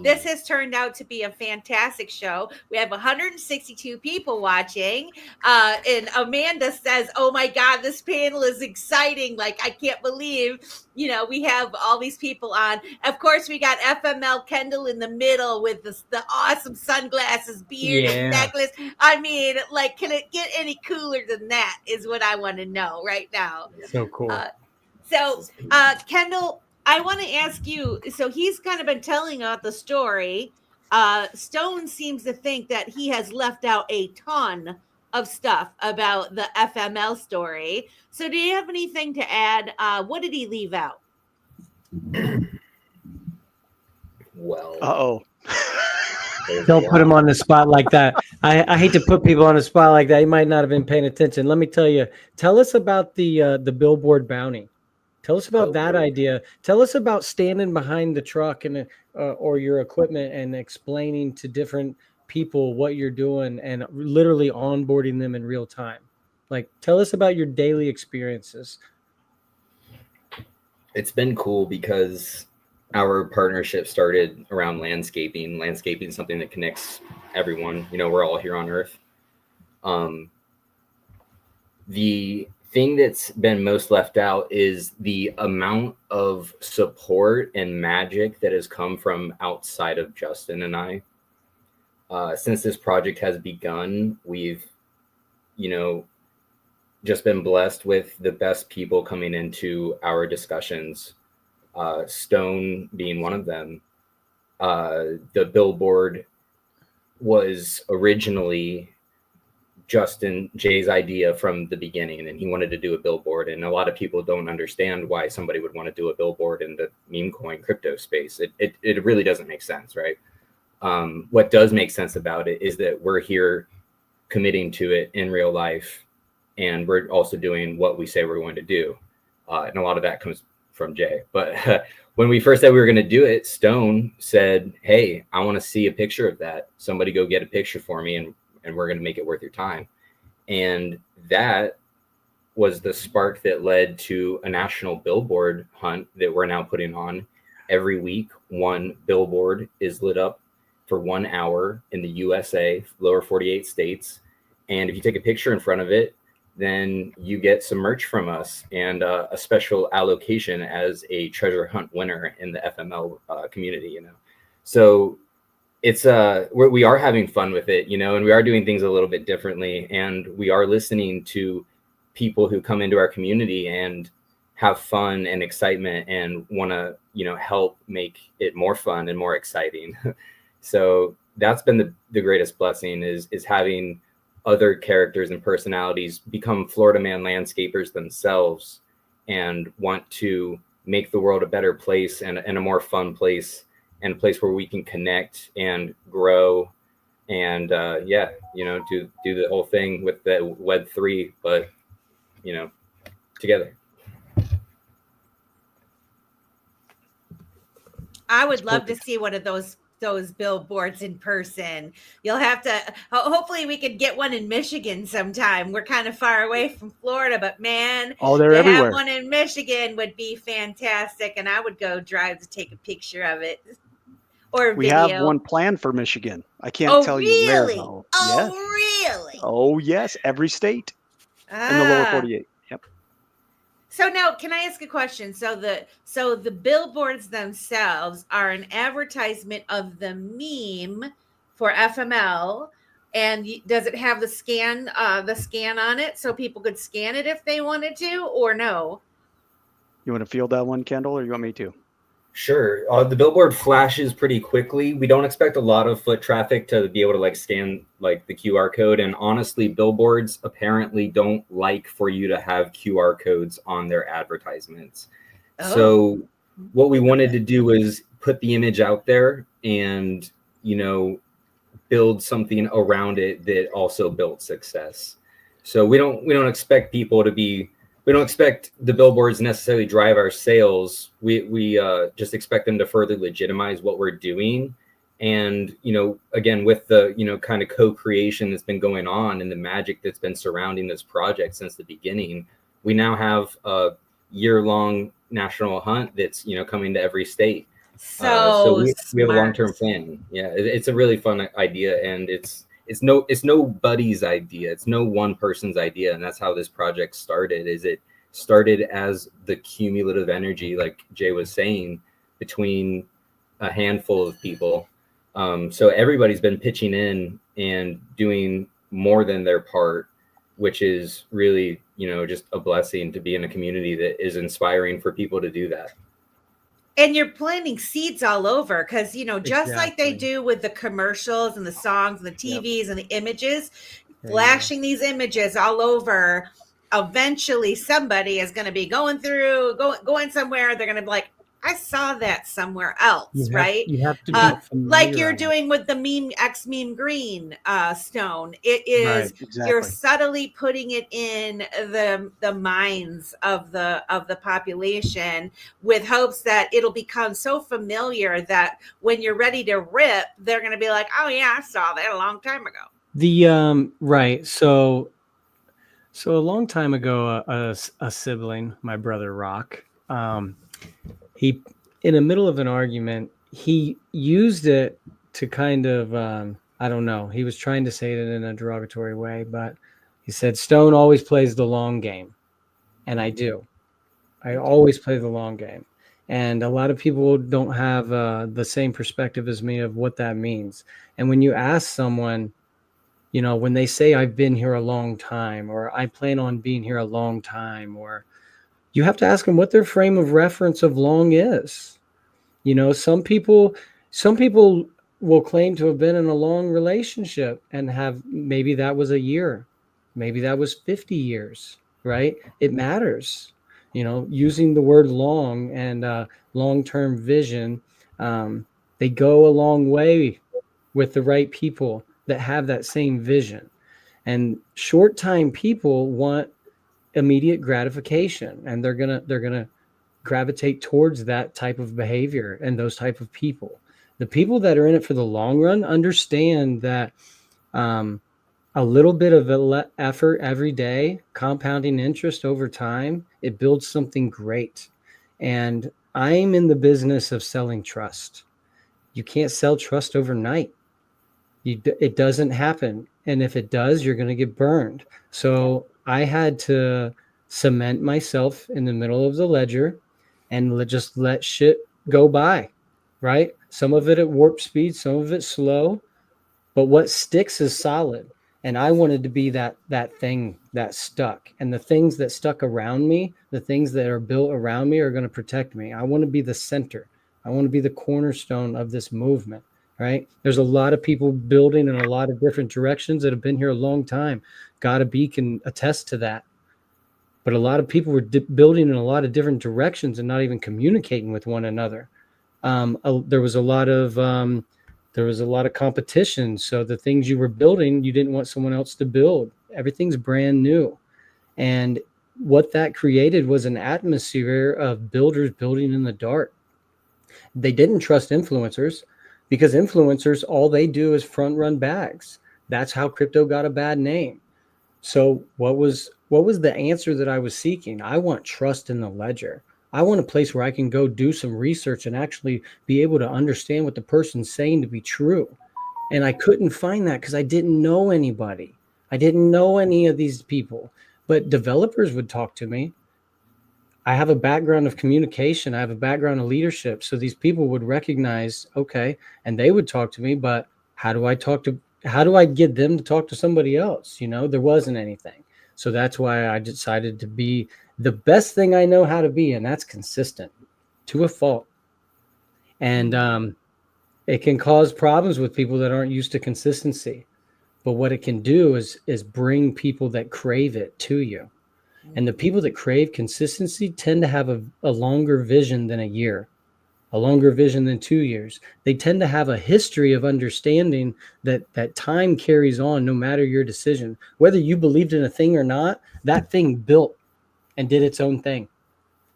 This has turned out to be a fantastic show. We have 162 people watching, and Amanda says, "Oh my God, this panel is exciting! Like, I can't believe we have all these people on." Of course, we got FML Kendall in the middle with the awesome sunglasses, beard, and necklace. I mean, like, can it get any cooler than that? Is what I want to know right now. So cool. Kendall, I want to ask you. So he's kind of been telling out the story. Stone seems to think that he has left out a ton of stuff about the FML story. So do you have anything to add? What did he leave out? Well, Don't put him on the spot like that. I hate to put people on the spot like that. He might not have been paying attention. Let me tell you. Tell us about the billboard bounty. Tell us about that idea. Tell us about standing behind the truck and or your equipment and explaining to different people what you're doing and literally onboarding them in real time. Like, tell us about your daily experiences. It's been cool because our partnership started around landscaping. Landscaping is something that connects everyone. We're all here on Earth. The thing that's been most left out is the amount of support and magic that has come from outside of Justin and I. Since this project has begun, we've, just been blessed with the best people coming into our discussions. Stone being one of them. The billboard was originally Justin Jay's idea from the beginning, and he wanted to do a billboard. And a lot of people don't understand why somebody would want to do a billboard in the meme coin crypto space. It really doesn't make sense, right? What does make sense about it is that we're here committing to it in real life, and we're also doing what we say we're going to do. And a lot of that comes from Jay. But when we first said we were going to do it, Stone said, "Hey, I want to see a picture of that. Somebody go get a picture for me, and we're going to make it worth your time." And that was the spark that led to a national billboard hunt that we're now putting on. Every week, one billboard is lit up for 1 hour in the USA, lower 48 states. And if you take a picture in front of it, then you get some merch from us and a special allocation as a treasure hunt winner in the FML community, So it's we are having fun with it, and we are doing things a little bit differently, and we are listening to people who come into our community and have fun and excitement and want to, help make it more fun and more exciting. So that's been the greatest blessing is having other characters and personalities become Florida Man landscapers themselves and want to make the world a better place and a more fun place, and a place where we can connect and grow and do the whole thing with the Web3, but together. I would love to see one of those billboards in person. You'll have to, hopefully we could get one in Michigan sometime. We're kind of far away from Florida, but man, they're to everywhere. have one in Michigan would be fantastic. And I would go drive to take a picture of it or a We video. have one planned for Michigan. I can't tell you where though. Oh, really? Oh, yes. Every state in the lower 48. Yep. So now, can I ask a question? So the billboards themselves are an advertisement of the meme for FML, and does it have the scan on it so people could scan it if they wanted to, or no? You want to field that one, Kendall, or you want me to? Sure. The billboard flashes pretty quickly. We don't expect a lot of foot traffic to be able to scan the QR code. And honestly, billboards apparently don't like for you to have QR codes on their advertisements. Oh. So what we wanted to do was put the image out there and, build something around it that also built success. So we don't expect people to be, we don't expect the billboards necessarily drive our sales. We just expect them to further legitimize what we're doing. And, again, with the, kind of co-creation that's been going on and the magic that's been surrounding this project since the beginning, we now have a year-long national hunt that's, coming to every state. So we have a long-term plan. Yeah, it's a really fun idea, and it's nobody's idea. It's no one person's idea, and that's how this project started. It started as the cumulative energy, like Jay was saying, between a handful of people. So everybody's been pitching in and doing more than their part, which is really, just a blessing to be in a community that is inspiring for people to do that. And you're planting seeds all over because, just like they Exactly. do with the commercials and the songs and the TVs and the images, flashing these images all over. Eventually, somebody is going to be going somewhere. They're going to be like, I saw that somewhere else, right? You have to be like you're doing with the meme green stone. It is Right, exactly. You're subtly putting it in the minds of the population with hopes that it'll become so familiar that when you're ready to rip, they're going to be like, oh yeah, I saw that a long time ago. Right. So a long time ago, a sibling, my brother Rock, he, in the middle of an argument, he used it to kind of, I don't know, he was trying to say it in a derogatory way, but he said, Stone always plays the long game. And I do. I always play the long game. And a lot of people don't have the same perspective as me of what that means. And when you ask someone, when they say I've been here a long time, or I plan on being here a long time, or you have to ask them what their frame of reference of long is. Some people will claim to have been in a long relationship and have, maybe that was a year, maybe that was 50 years, right? It matters. Using the word long and long-term vision, they go a long way with the right people that have that same vision. And short-time people want immediate gratification, and they're gonna gravitate towards that type of behavior and those type of people. The people that are in it for the long run understand that a little bit of effort every day, compounding interest over time, it builds something great. And I'm in the business of selling trust. You can't sell trust overnight. It doesn't happen. And if it does, you're going to get burned. So I had to cement myself in the middle of the ledger and just let shit go by, right? Some of it at warp speed, some of it slow, but what sticks is solid. And I wanted to be that thing that stuck. And the things that stuck around me, the things that are built around me are going to protect me. I want to be the center. I want to be the cornerstone of this movement. Right? There's a lot of people building in a lot of different directions that have been here a long time. Gotta Be can attest to that. But a lot of people were building in a lot of different directions and not even communicating with one another. There was a lot of competition. So the things you were building, you didn't want someone else to build. Everything's brand new. And what that created was an atmosphere of builders building in the dark. They didn't trust influencers, because influencers, all they do is front run bags. That's how crypto got a bad name. So what was the answer that I was seeking? I want trust in the ledger. I want a place where I can go do some research and actually be able to understand what the person's saying to be true. And I couldn't find that because I didn't know anybody. I didn't know any of these people, but developers would talk to me. I have a background of communication. I have a background of leadership. So these people would recognize, okay, and they would talk to me, but how do I get them to talk to somebody else? There wasn't anything. So that's why I decided to be the best thing I know how to be. And that's consistent to a fault. And it can cause problems with people that aren't used to consistency. But what it can do is bring people that crave it to you. And the people that crave consistency tend to have a longer vision than a year. a longer vision than 2 years. They tend to have a history of understanding that time carries on no matter your decision. Whether you believed in a thing or not, that thing built and did its own thing,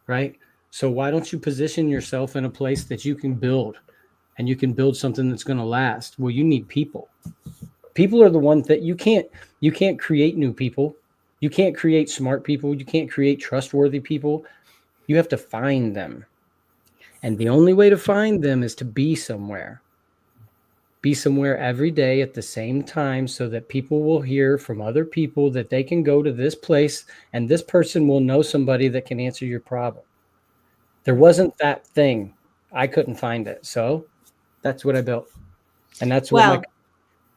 right? So why don't you position yourself in a place that you can build, and you can build something that's going to last? Well, you need people. People are the ones that you can't create new people. You can't create smart people. You can't create trustworthy people. You have to find them. And the only way to find them is to be somewhere. Be somewhere every day at the same time, so that people will hear from other people that they can go to this place and this person will know somebody that can answer your problem. There wasn't that thing. I couldn't find it. So that's what I built. And that's what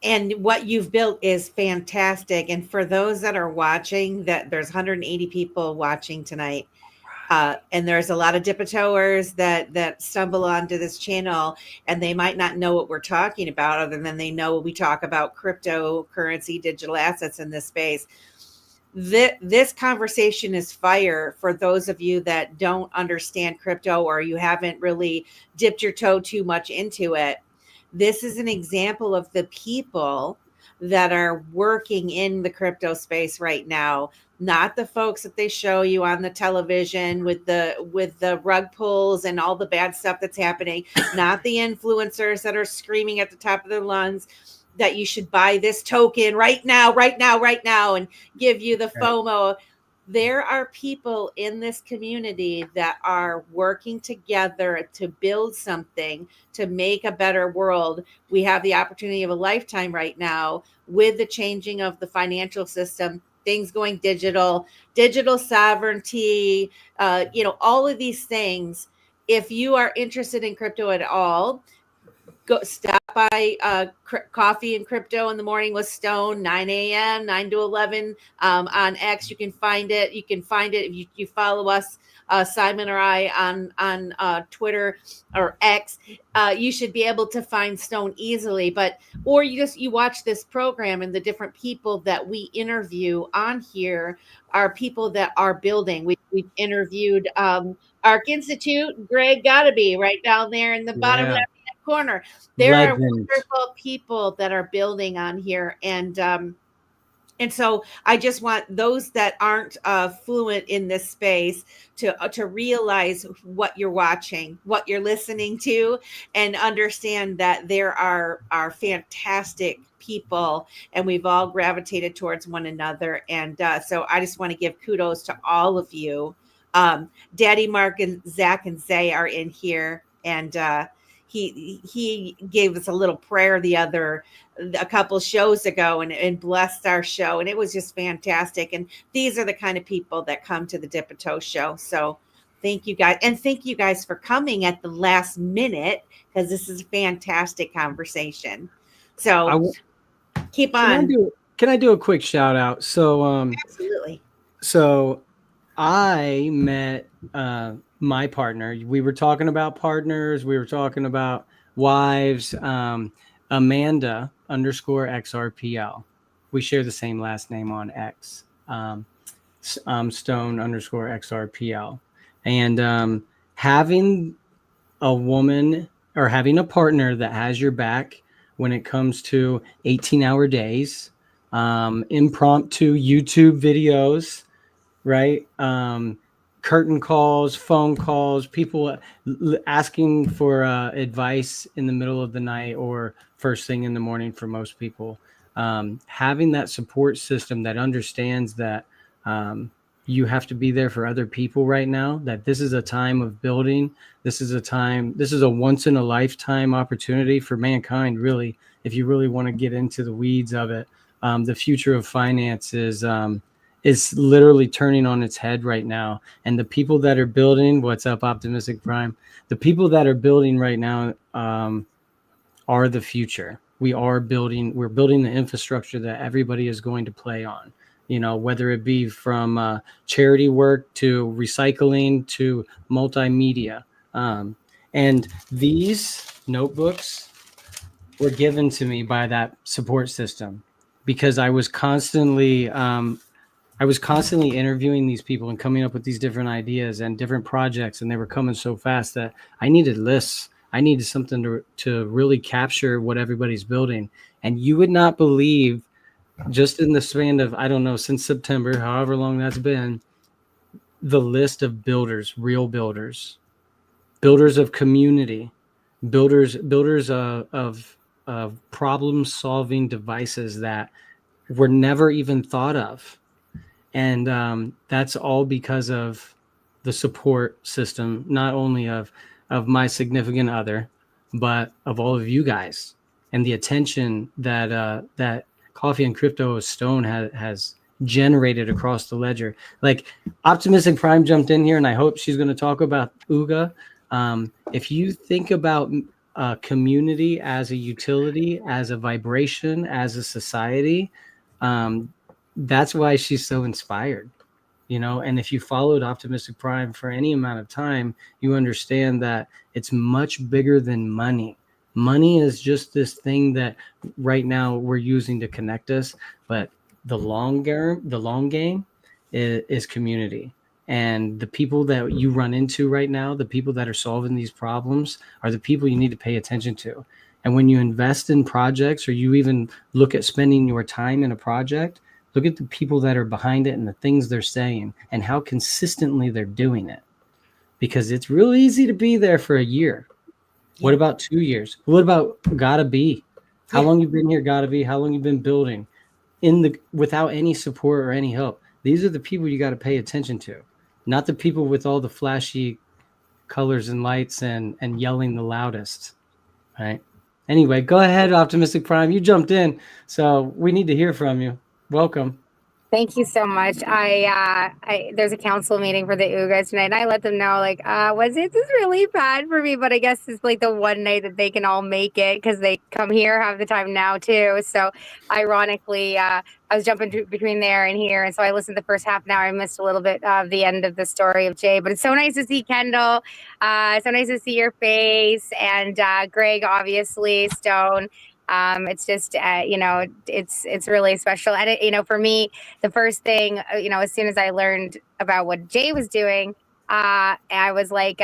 and what you've built is fantastic. And for those that are watching, that there's 180 people watching tonight. And there's a lot of dip-a-toers that stumble onto this channel, and they might not know what we're talking about, other than they know we talk about cryptocurrency, digital assets in this space. This conversation is fire for those of you that don't understand crypto, or you haven't really dipped your toe too much into it. This is an example of the people that are working in the crypto space right now, not the folks that they show you on the television with the rug pulls and all the bad stuff that's happening, not the influencers that are screaming at the top of their lungs that you should buy this token right now, and give you the FOMO. There are people in this community that are working together to build something, to make a better world. We have the opportunity of a lifetime right now with the changing of the financial system, things going digital sovereignty, all of these things. If you are interested in crypto at all, go stop by Coffee and Crypto in the Morning with Stone, 9 a.m., 9 to 11 on X. You can find it. If you follow us, Simon or I, on Twitter or X. You should be able to find Stone easily. Or you watch this program, and the different people that we interview on here are people that are building. We've interviewed Arc Institute, Greg Gottaby, right down there in the bottom left corner. There are wonderful people that are building on here, and so I just want those that aren't fluent in this space to realize what you're watching, what you're listening to, and understand that there are fantastic people, and we've all gravitated towards one another. And so I just want to give kudos to all of you. Daddy Mark and Zach and Zay are in here, and he gave us a little prayer a couple shows ago and blessed our show, and it was just fantastic. And these are the kind of people that come to the Dip a Toe show. So thank you guys, and thank you guys for coming at the last minute, because this is a fantastic conversation. So keep on. Can I do a quick shout out? So absolutely. So I met my partner. We were talking about partners. We were talking about wives. Amanda _XRPL. We share the same last name on X. Stone _XRPL. And having a woman or having a partner that has your back when it comes to 18-hour days, impromptu YouTube videos, right? Curtain calls, phone calls, people asking for advice in the middle of the night or first thing in the morning for most people. Having that support system that understands that you have to be there for other people right now, that this is a time of building. This is a once in a lifetime opportunity for mankind, really, if you really want to get into the weeds of it. The future of finance is literally turning on its head right now. And the people that are building, what's up, Optimistic Prime? The people that are building right now are the future. We're building the infrastructure that everybody is going to play on, whether it be from charity work to recycling to multimedia. And these notebooks were given to me by that support system, because I was constantly I was constantly interviewing these people and coming up with these different ideas and different projects, and they were coming so fast that I needed lists. I needed something to really capture what everybody's building. And you would not believe, just in the span of, I don't know, since September, however long that's been, the list of builders, real builders, builders of community, builders of problem solving devices that were never even thought of. And that's all because of the support system, not only of my significant other, but of all of you guys, and the attention that that Coffee and Crypto Stone has generated across the ledger. Like, Optimistic Prime jumped in here, and I hope she's going to talk about Uga. If you think about community as a utility, as a vibration, as a society, that's why she's so inspired, you know. And if you followed Optimistic Prime for any amount of time, you understand that it's much bigger than money. Money is just this thing that right now we're using to connect us, but the long game is community. And the people that you run into right now, the people that are solving these problems, are the people you need to pay attention to. And when you invest in projects, or you even look at spending your time in a project, look at the people that are behind it and the things they're saying and how consistently they're doing it. Because it's real easy to be there for a year. What about 2 years? What about Gotta Be? How long you been here, Gotta Be? How long you been building without any support or any help? These are the people you got to pay attention to, not the people with all the flashy colors and lights and yelling the loudest, right? Anyway, go ahead, Optimistic Prime. You jumped in, so we need to hear from you. Welcome. Thank you so much. There's a council meeting for the UGAs tonight, and I let them know, like, was it just really bad for me? But I guess it's like the one night that they can all make it, because they come here half the time now too. So ironically, I was jumping between there and here, and so I listened to the first half an hour. I missed a little bit of the end of the story of Jay, but it's so nice to see Kendall. So nice to see your face, and Greg, obviously, Stone. It's just, it's really special. And, for me, the first thing, as soon as I learned about what Jay was doing, I was like,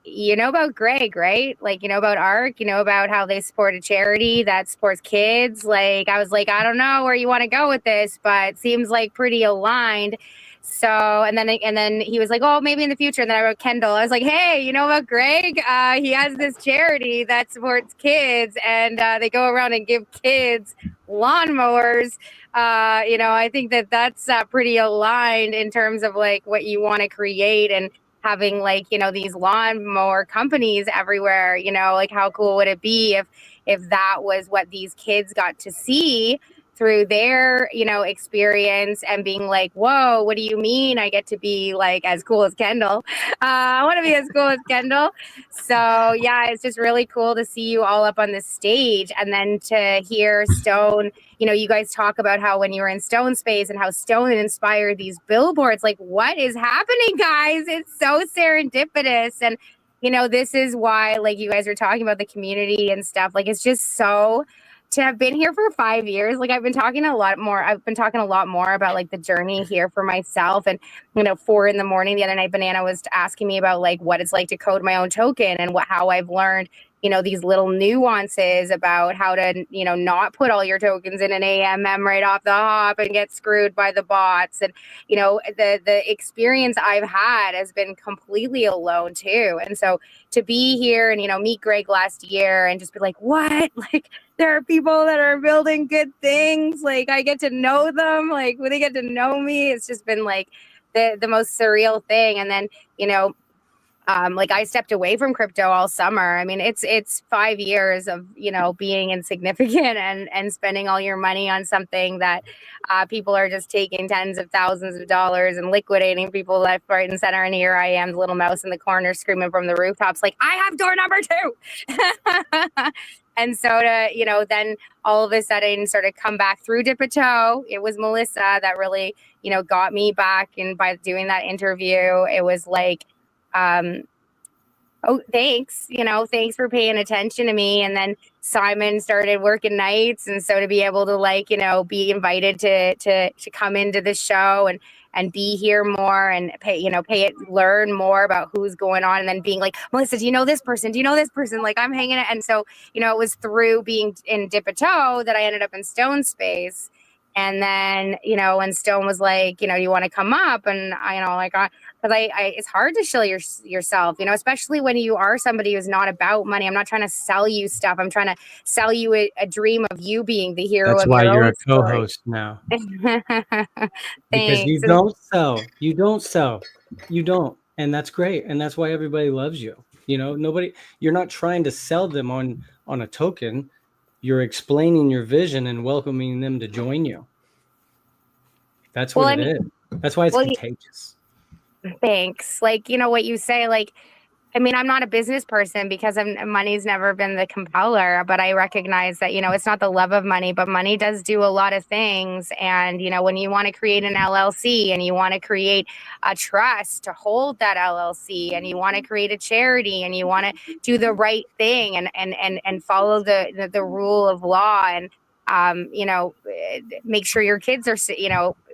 you know about Greg, right? Like, you know about ARC, you know about how they support a charity that supports kids. Like, I was like, I don't know where you want to go with this, but it seems like pretty aligned. So, and then he was like, oh, maybe in the future. And then I wrote Kendall. I was like, hey, you know about Greg? He has this charity that supports kids, and they go around and give kids lawnmowers. I think that's pretty aligned in terms of like what you want to create, and having like, these lawnmower companies everywhere. Like, how cool would it be if that was what these kids got to see through their, experience, and being like, whoa, what do you mean I get to be like as cool as Kendall? I want to be as cool as Kendall. So yeah, it's just really cool to see you all up on the stage, and then to hear Stone, you guys talk about how when you were in Stone Space and how Stone inspired these billboards. Like, what is happening, guys? It's so serendipitous. And this is why, like, you guys are talking about the community and stuff. Like, it's just so, to have been here for 5 years, like, I've been talking a lot more about like the journey here for myself. And 4 a.m. the other night, Banana was asking me about like what it's like to code my own token, and how I've learned these little nuances about how to not put all your tokens in an AMM right off the hop and get screwed by the bots. And the experience I've had has been completely alone too. And so to be here and meet Greg last year and just be like, what, like, there are people that are building good things, like I get to know them, like when they get to know me, it's just been like the most surreal thing. And then like, I stepped away from crypto all summer. I mean, it's 5 years of being insignificant and spending all your money on something that people are just taking tens of thousands of dollars and liquidating people left, right, and center. And here I am, the little mouse in the corner, screaming from the rooftops, like, I have door number 2. And so to then all of a sudden sort of come back through dip a toe. It was Melissa that really got me back, and by doing that interview, it was like, oh, thanks, thanks for paying attention to me. And then, Simon started working nights, and so to be able to like, be invited to come into the show and be here more and learn more about who's going on, and then being like, Melissa, do you know this person? Do you know this person? Like, I'm hanging it. And so, it was through being in Dip a Toe that I ended up in Stone Space. And then, when Stone was like, you want to come up? And because it's hard to show yourself, especially when you are somebody who's not about money. I'm not trying to sell you stuff. I'm trying to sell you a dream of you being the hero. That's of why your you're own a co-host now. Because you don't sell. You don't. And that's great. And that's why everybody loves you. You're not trying to sell them on a token. You're explaining your vision and welcoming them to join you. That's what it is. That's why it's contagious. Thanks. Like, what you say, like, I'm not a business person because money's never been the compeller, but I recognize that, it's not the love of money, but money does do a lot of things. And, when you want to create an LLC and you want to create a trust to hold that LLC, and you want to create a charity and you want to do the right thing and follow the rule of law and, make sure your kids are,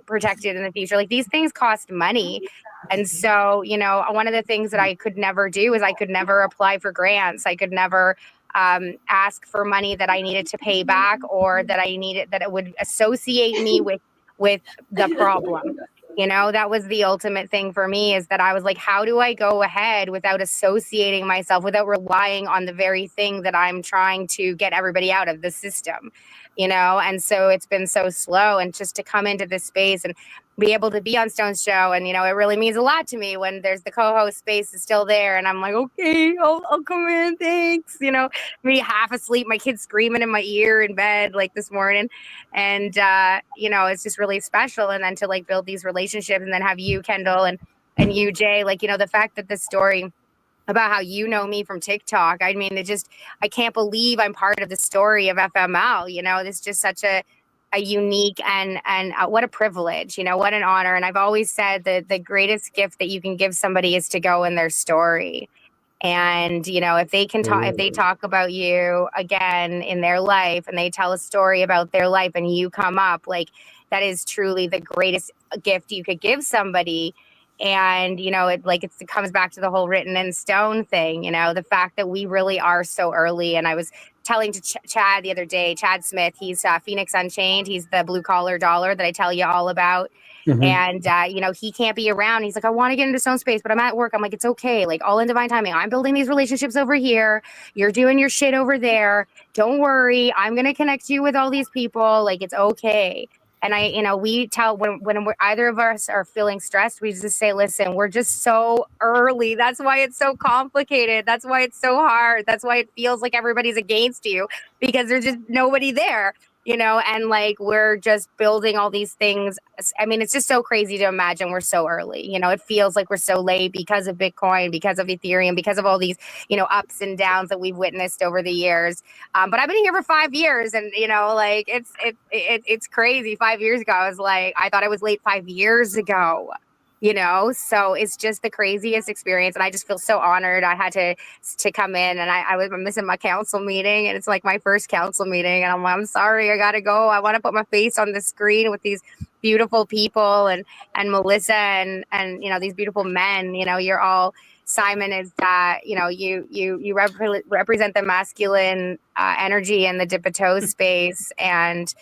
protected in the future. Like, these things cost money. And so, one of the things that I could never do is I could never apply for grants. I could never ask for money that I needed to pay back, or that it would associate me with the problem. That was the ultimate thing for me, is that I was like, how do I go ahead without associating myself, without relying on the very thing that I'm trying to get everybody out of the system, And so it's been so slow, and just to come into this space and be able to be on Stone's show. And, it really means a lot to me when there's the co-host space is still there. And I'm like, okay, I'll come in. Thanks. Me half asleep, my kids screaming in my ear in bed, like this morning. And, it's just really special. And then to like build these relationships, and then have you, Kendall, and you, Jay, like, the fact that this story about how me from TikTok. I can't believe I'm part of the story of FML. It's just such a unique and what a privilege, what an honor. And I've always said that the greatest gift that you can give somebody is to go in their story. And, if they can talk, if they talk about you again in their life, and they tell a story about their life, and you come up, like, that is truly the greatest gift you could give somebody. And, it comes back to the whole written in stone thing, the fact that we really are so early. And I was telling to Chad the other day, Chad Smith, he's Phoenix Unchained. He's the blue collar dollar that I tell you all about. Mm-hmm. And, he can't be around. He's like, I want to get into Stone Space, but I'm at work. I'm like, it's okay. Like, all in divine timing. I'm building these relationships over here. You're doing your shit over there. Don't worry. I'm going to connect you with all these people. Like, it's okay. And we tell when either of us are feeling stressed, we just say, listen, we're just so early. That's why it's so complicated. That's why it's so hard. That's why it feels like everybody's against you, because there's just nobody there, and like, we're just building all these things. It's just so crazy to imagine we're so early. It feels like we're so late because of Bitcoin, because of Ethereum, because of all these, ups and downs that we've witnessed over the years. But I've been here for 5 years, and, like, it's crazy. 5 years ago, I thought I was late 5 years ago. So it's just the craziest experience. And I just feel so honored. I had to come in, and I was missing my council meeting, and it's like my first council meeting. And I'm like, I'm sorry, I got to go. I want to put my face on the screen with these beautiful people and Melissa and, these beautiful men. You're all, Simon is that, you represent the masculine energy in the Dip a Toe space. And,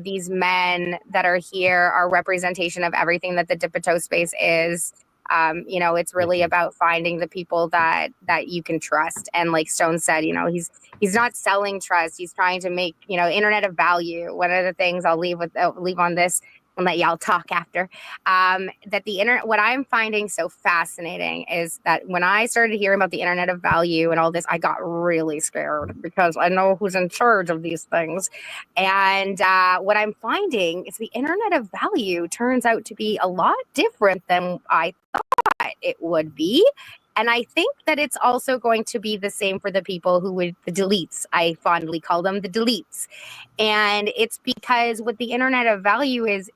these men that are here are representation of everything that the Dip a Toe space is. It's really about finding the people that you can trust. And like Stone said, he's not selling trust. He's trying to make, internet of value. One of the things I'll leave on this, and let y'all talk after, that the internet, what I'm finding so fascinating is that when I started hearing about the internet of value and all this, I got really scared, because I know who's in charge of these things. And what I'm finding is the internet of value turns out to be a lot different than I thought it would be. And I think that it's also going to be the same for the people who would, the deletes. I fondly call them the deletes. And it's because what the internet of value is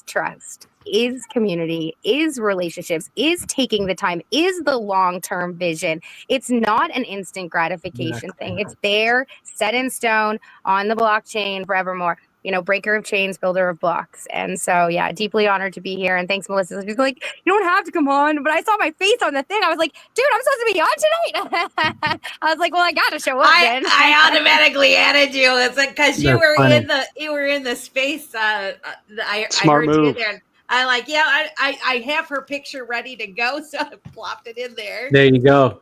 trust. is community, is relationships, is taking the time, is the long-term vision. It's not an instant gratification thing. It's there, set in stone on the blockchain forevermore. You know, breaker of chains, builder of blocks. And so, yeah, deeply honored to be here. And thanks, Melissa. She's like, you don't have to come on. But I saw my face on the thing. I was like, dude, I'm supposed to be on tonight. I was like, well, I got to show up then. I automatically added you. It's like, because you were in the space. I Smart heard you move. there. And I like, yeah, I have her picture ready to go. So I plopped it in there. There you go.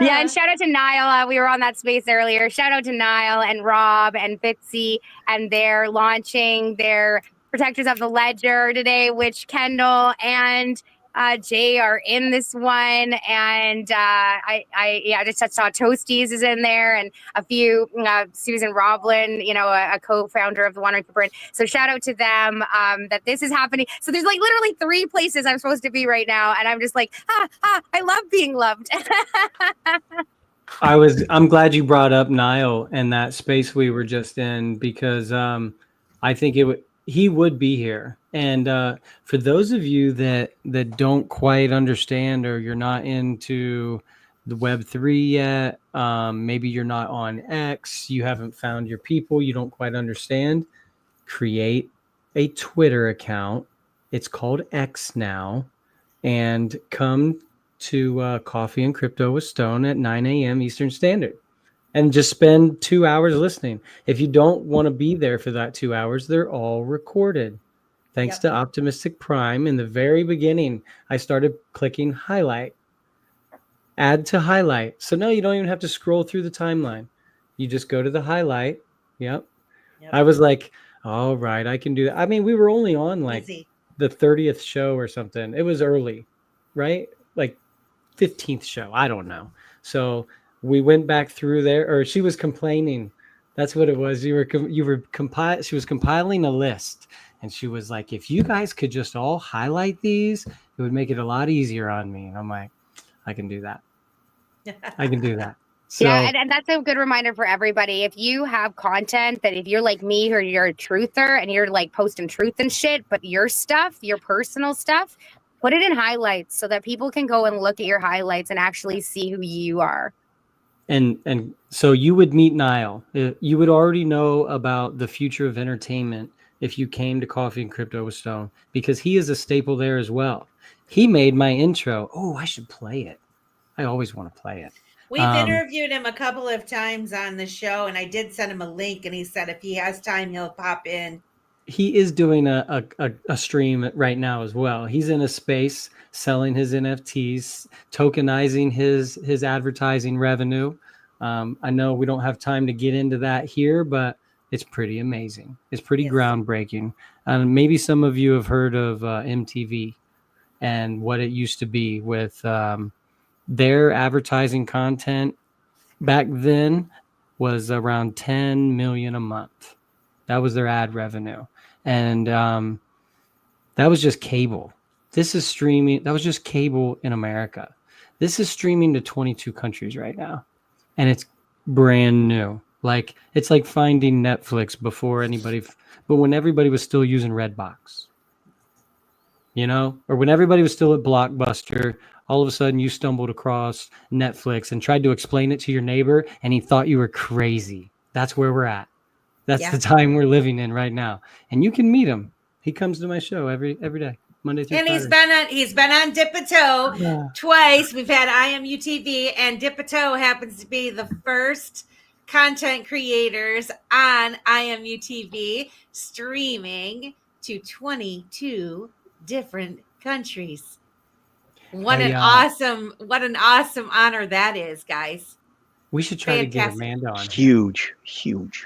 Yeah, and shout out to Niall. We were on that space earlier. Shout out to Niall and Rob and Bitsy, and they're launching their Protectors of the Ledger today, which Kendall and Jay are in this one. And I just saw Toasties is in there, and a few Susan Roblin, you know, a co-founder of the Wandering Footprint. So shout out to them that this is happening. So there's like literally 3 places I'm supposed to be right now, and I'm just like, I love being loved. I'm glad you brought up Niall and that space we were just in, because I think he would be here. And for those of you that don't quite understand, or you're not into the Web3 yet, maybe you're not on X, you haven't found your people, you don't quite understand, create a Twitter account. It's called X now, and come to Coffee and Crypto with Stone at 9 a.m. Eastern Standard, and just spend 2 hours listening. If you don't want to be there for that 2 hours, they're all recorded. Thanks to Optimistic Prime. In the very beginning, I started clicking highlight, add to highlight. So now you don't even have to scroll through the timeline. You just go to the highlight. Yep. I was like, all right, I can do that. I mean, we were only on like the 30th show or something. It was early, right? Like 15th show. I don't know. So we went back through there, or she was complaining. That's what it was. She was compiling a list, and she was like, if you guys could just all highlight these, it would make it a lot easier on me. And I'm like, I can do that. I can do that. So, yeah, and that's a good reminder for everybody. If you have content that, if you're like me, or you're a truther and you're like posting truth and shit, but your stuff, your personal stuff, put it in highlights so that people can go and look at your highlights and actually see who you are. And so you would meet Niall. You would already know about the future of entertainment if you came to Coffee and Crypto with Stone, because he is a staple there as well. He made my intro. Oh, I should play it. I always want to play it. We've interviewed him a couple of times on the show, and I did send him a link, and he said if he has time, he'll pop in. He is doing a stream right now as well. He's in a space selling his NFTs, tokenizing his advertising revenue. I know we don't have time to get into that here, but it's pretty amazing. It's pretty groundbreaking. And maybe some of you have heard of MTV and what it used to be with their advertising content back then was around 10 million a month. That was their ad revenue. And that was just cable. This is streaming. That was just cable in America. This is streaming to 22 countries right now. And it's brand new. Like, it's like finding Netflix before anybody, but when everybody was still using Redbox, you know, or when everybody was still at Blockbuster, all of a sudden you stumbled across Netflix and tried to explain it to your neighbor, and he thought you were crazy. That's where we're at. That's the time we're living in right now. And you can meet him. He comes to my show every day, Monday through Friday. And he's been on Dipito twice. We've had IMUTV, and Dipito happens to be the first content creators on IMUTV, streaming to 22 different countries. What an awesome honor that is, guys. We should try to get Amanda on. Huge.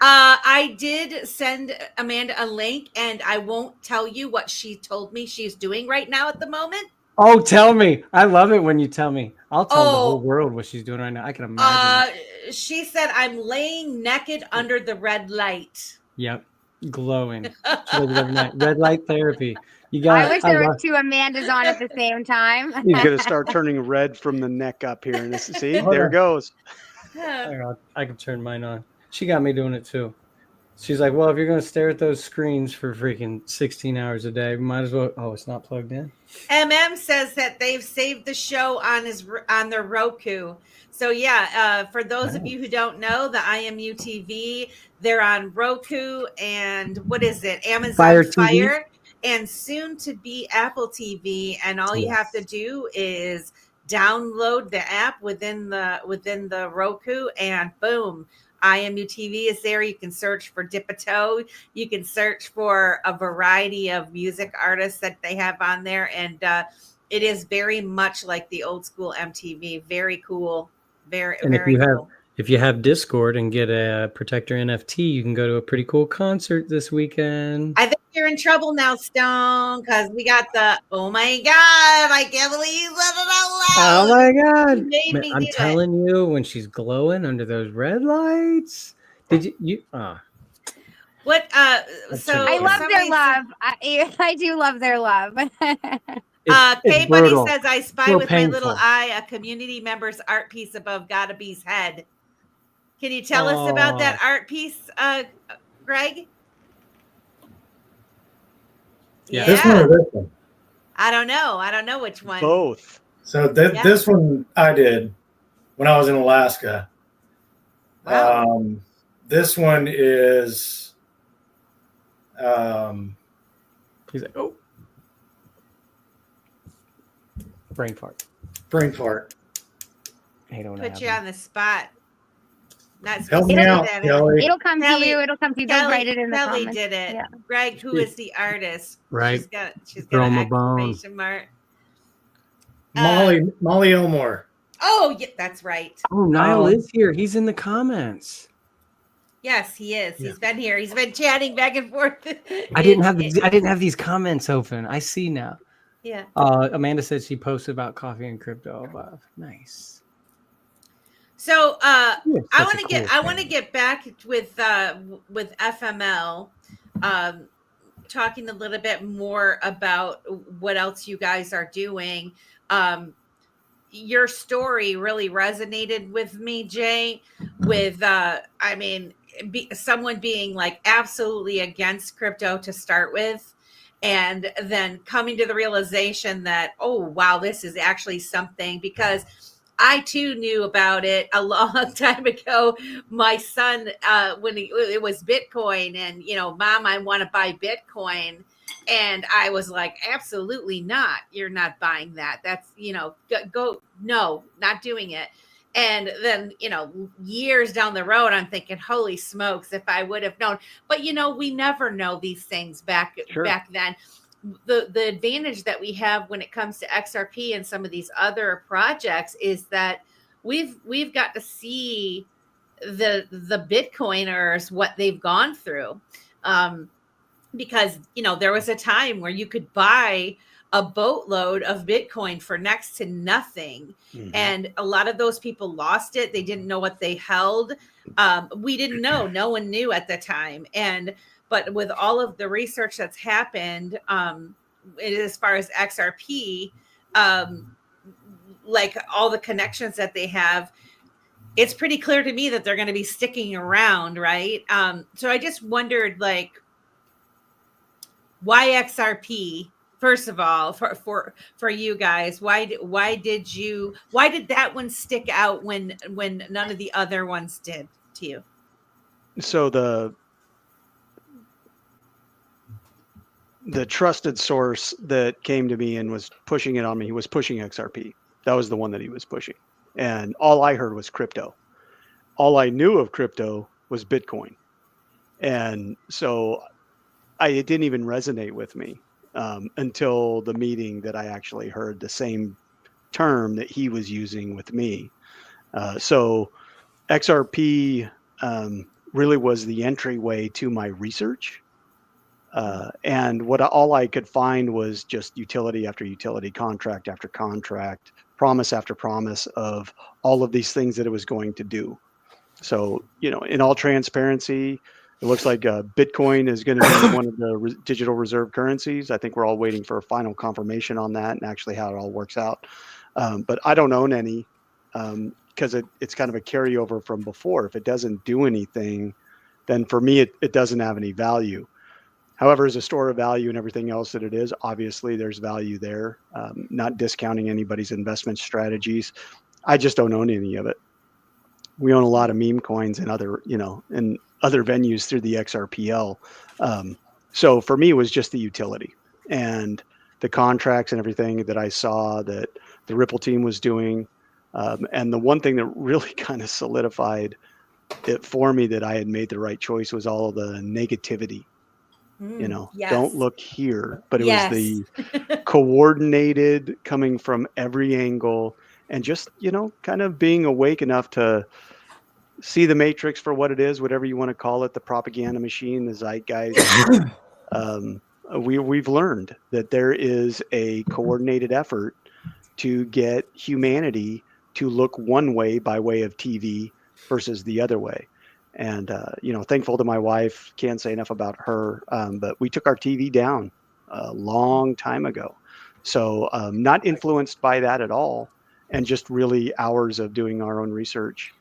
I did send Amanda a link, and I won't tell you what she told me she's doing right now at the moment. Oh, tell me. I love it when you tell me. I'll tell the whole world what she's doing right now. I can imagine. She said, I'm laying naked under the red light. Yep. Glowing. Red light therapy. I wish there were 2 Amandas on at the same time. He's going to start turning red from the neck up here. And see, there it goes. I can turn mine on. She got me doing it too. She's like, well, if you're going to stare at those screens for freaking 16 hours a day, might as well. Oh, it's not plugged in. Says that they've saved the show on their Roku. So yeah, for those of you who don't know, the IMU TV, they're on Roku and what is it? Amazon Fire and soon to be Apple TV. And all you have to do is download the app within the Roku, and boom, IMU TV is there. You can search for Dip a Toe. You can search for a variety of music artists that they have on there. And it is very much like the old school MTV. Very cool. Very cool. If you have Discord and get a Protector NFT, you can go to a pretty cool concert this weekend. I think you're in trouble now, Stone, because we got the, oh my God, I can't believe you said it out loud. Oh my God. Man, I'm telling you, when she's glowing under those red lights, what? So I love their love. I do love their love. K Buddy says, I spy with my little eye a community member's art piece above Gotta Be's head. Can you tell us about that art piece, Greg? Yeah. This one or this one? I don't know which one. Both. So this one I did when I was in Alaska. Wow. This one is he's like, oh. Brain fart. I don't put you on the spot. Help me out, Kelly. It'll come to you. It'll come to you. Don't write it in the Kelly comments. did it. Yeah. Greg, who is the artist? Right. She's got an exclamation mark. Molly Elmore. Oh, yeah, that's right. Oh, Niall is here. He's in the comments. Yes, he is. Yeah. He's been here. He's been chatting back and forth. I didn't have these comments open. I see now. Yeah. Amanda said she posted about coffee and crypto above. Nice. So I want to get back with FML, talking a little bit more about what else you guys are doing. Your story really resonated with me, Jay, with someone being like absolutely against crypto to start with, and then coming to the realization that, oh wow, this is actually something, because I too knew about it a long time ago. My son, when it was Bitcoin, and Mom, I want to buy Bitcoin, and I was like, absolutely not. You're not buying that. That's go no, not doing it. And then years down the road, I'm thinking, holy smokes, if I would have known. But we never know these things back then. The advantage that we have when it comes to XRP and some of these other projects is that we've got to see the Bitcoiners, what they've gone through, because there was a time where you could buy a boatload of Bitcoin for next to nothing, and a lot of those people lost it. They didn't know what they held. We didn't know. No one knew at the time, But with all of the research that's happened, as far as XRP, like all the connections that they have, it's pretty clear to me that they're going to be sticking around, right? So I just wondered, like, why XRP? First of all, for you guys, why did that one stick out when none of the other ones did to you? So the trusted source that came to me and was pushing it on me, he was pushing XRP. That was the one that he was pushing. And all I heard was crypto. All I knew of crypto was Bitcoin. And so it didn't even resonate with me until the meeting that I actually heard the same term that he was using with me. So XRP really was the entryway to my research. And all I could find was just utility after utility, contract after contract, promise after promise of all of these things that it was going to do. So, in all transparency, it looks like Bitcoin is going to be one of the digital reserve currencies. I think we're all waiting for a final confirmation on that and actually how it all works out. But I don't own any because it's kind of a carryover from before. If it doesn't do anything, then for me, it doesn't have any value. However, as a store of value and everything else that it is, obviously there's value there. Not discounting anybody's investment strategies. I just don't own any of it. We own a lot of meme coins and other, and other venues through the XRPL. So for me, it was just the utility and the contracts and everything that I saw that the Ripple team was doing. And the one thing that really kind of solidified it for me that I had made the right choice was all of the negativity. Yes. Don't look here, but it Yes. was the coordinated coming from every angle and just, kind of being awake enough to see the matrix for what it is, whatever you want to call it, the propaganda machine, the zeitgeist. We've learned that there is a coordinated effort to get humanity to look one way by way of TV versus the other way. And, thankful to my wife, can't say enough about her, but we took our TV down a long time ago. So not influenced by that at all. And just really hours of doing our own research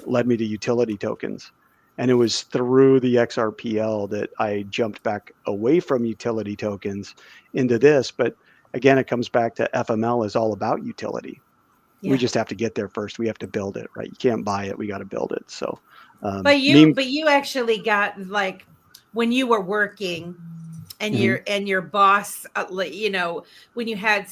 led me to utility tokens. And it was through the XRPL that I jumped back away from utility tokens into this. But again, it comes back to FML is all about utility. Yeah. We just have to get there first. We have to build it, right? You can't buy it. We got to build it. So, but you actually got, like, when you were working and your boss, when you had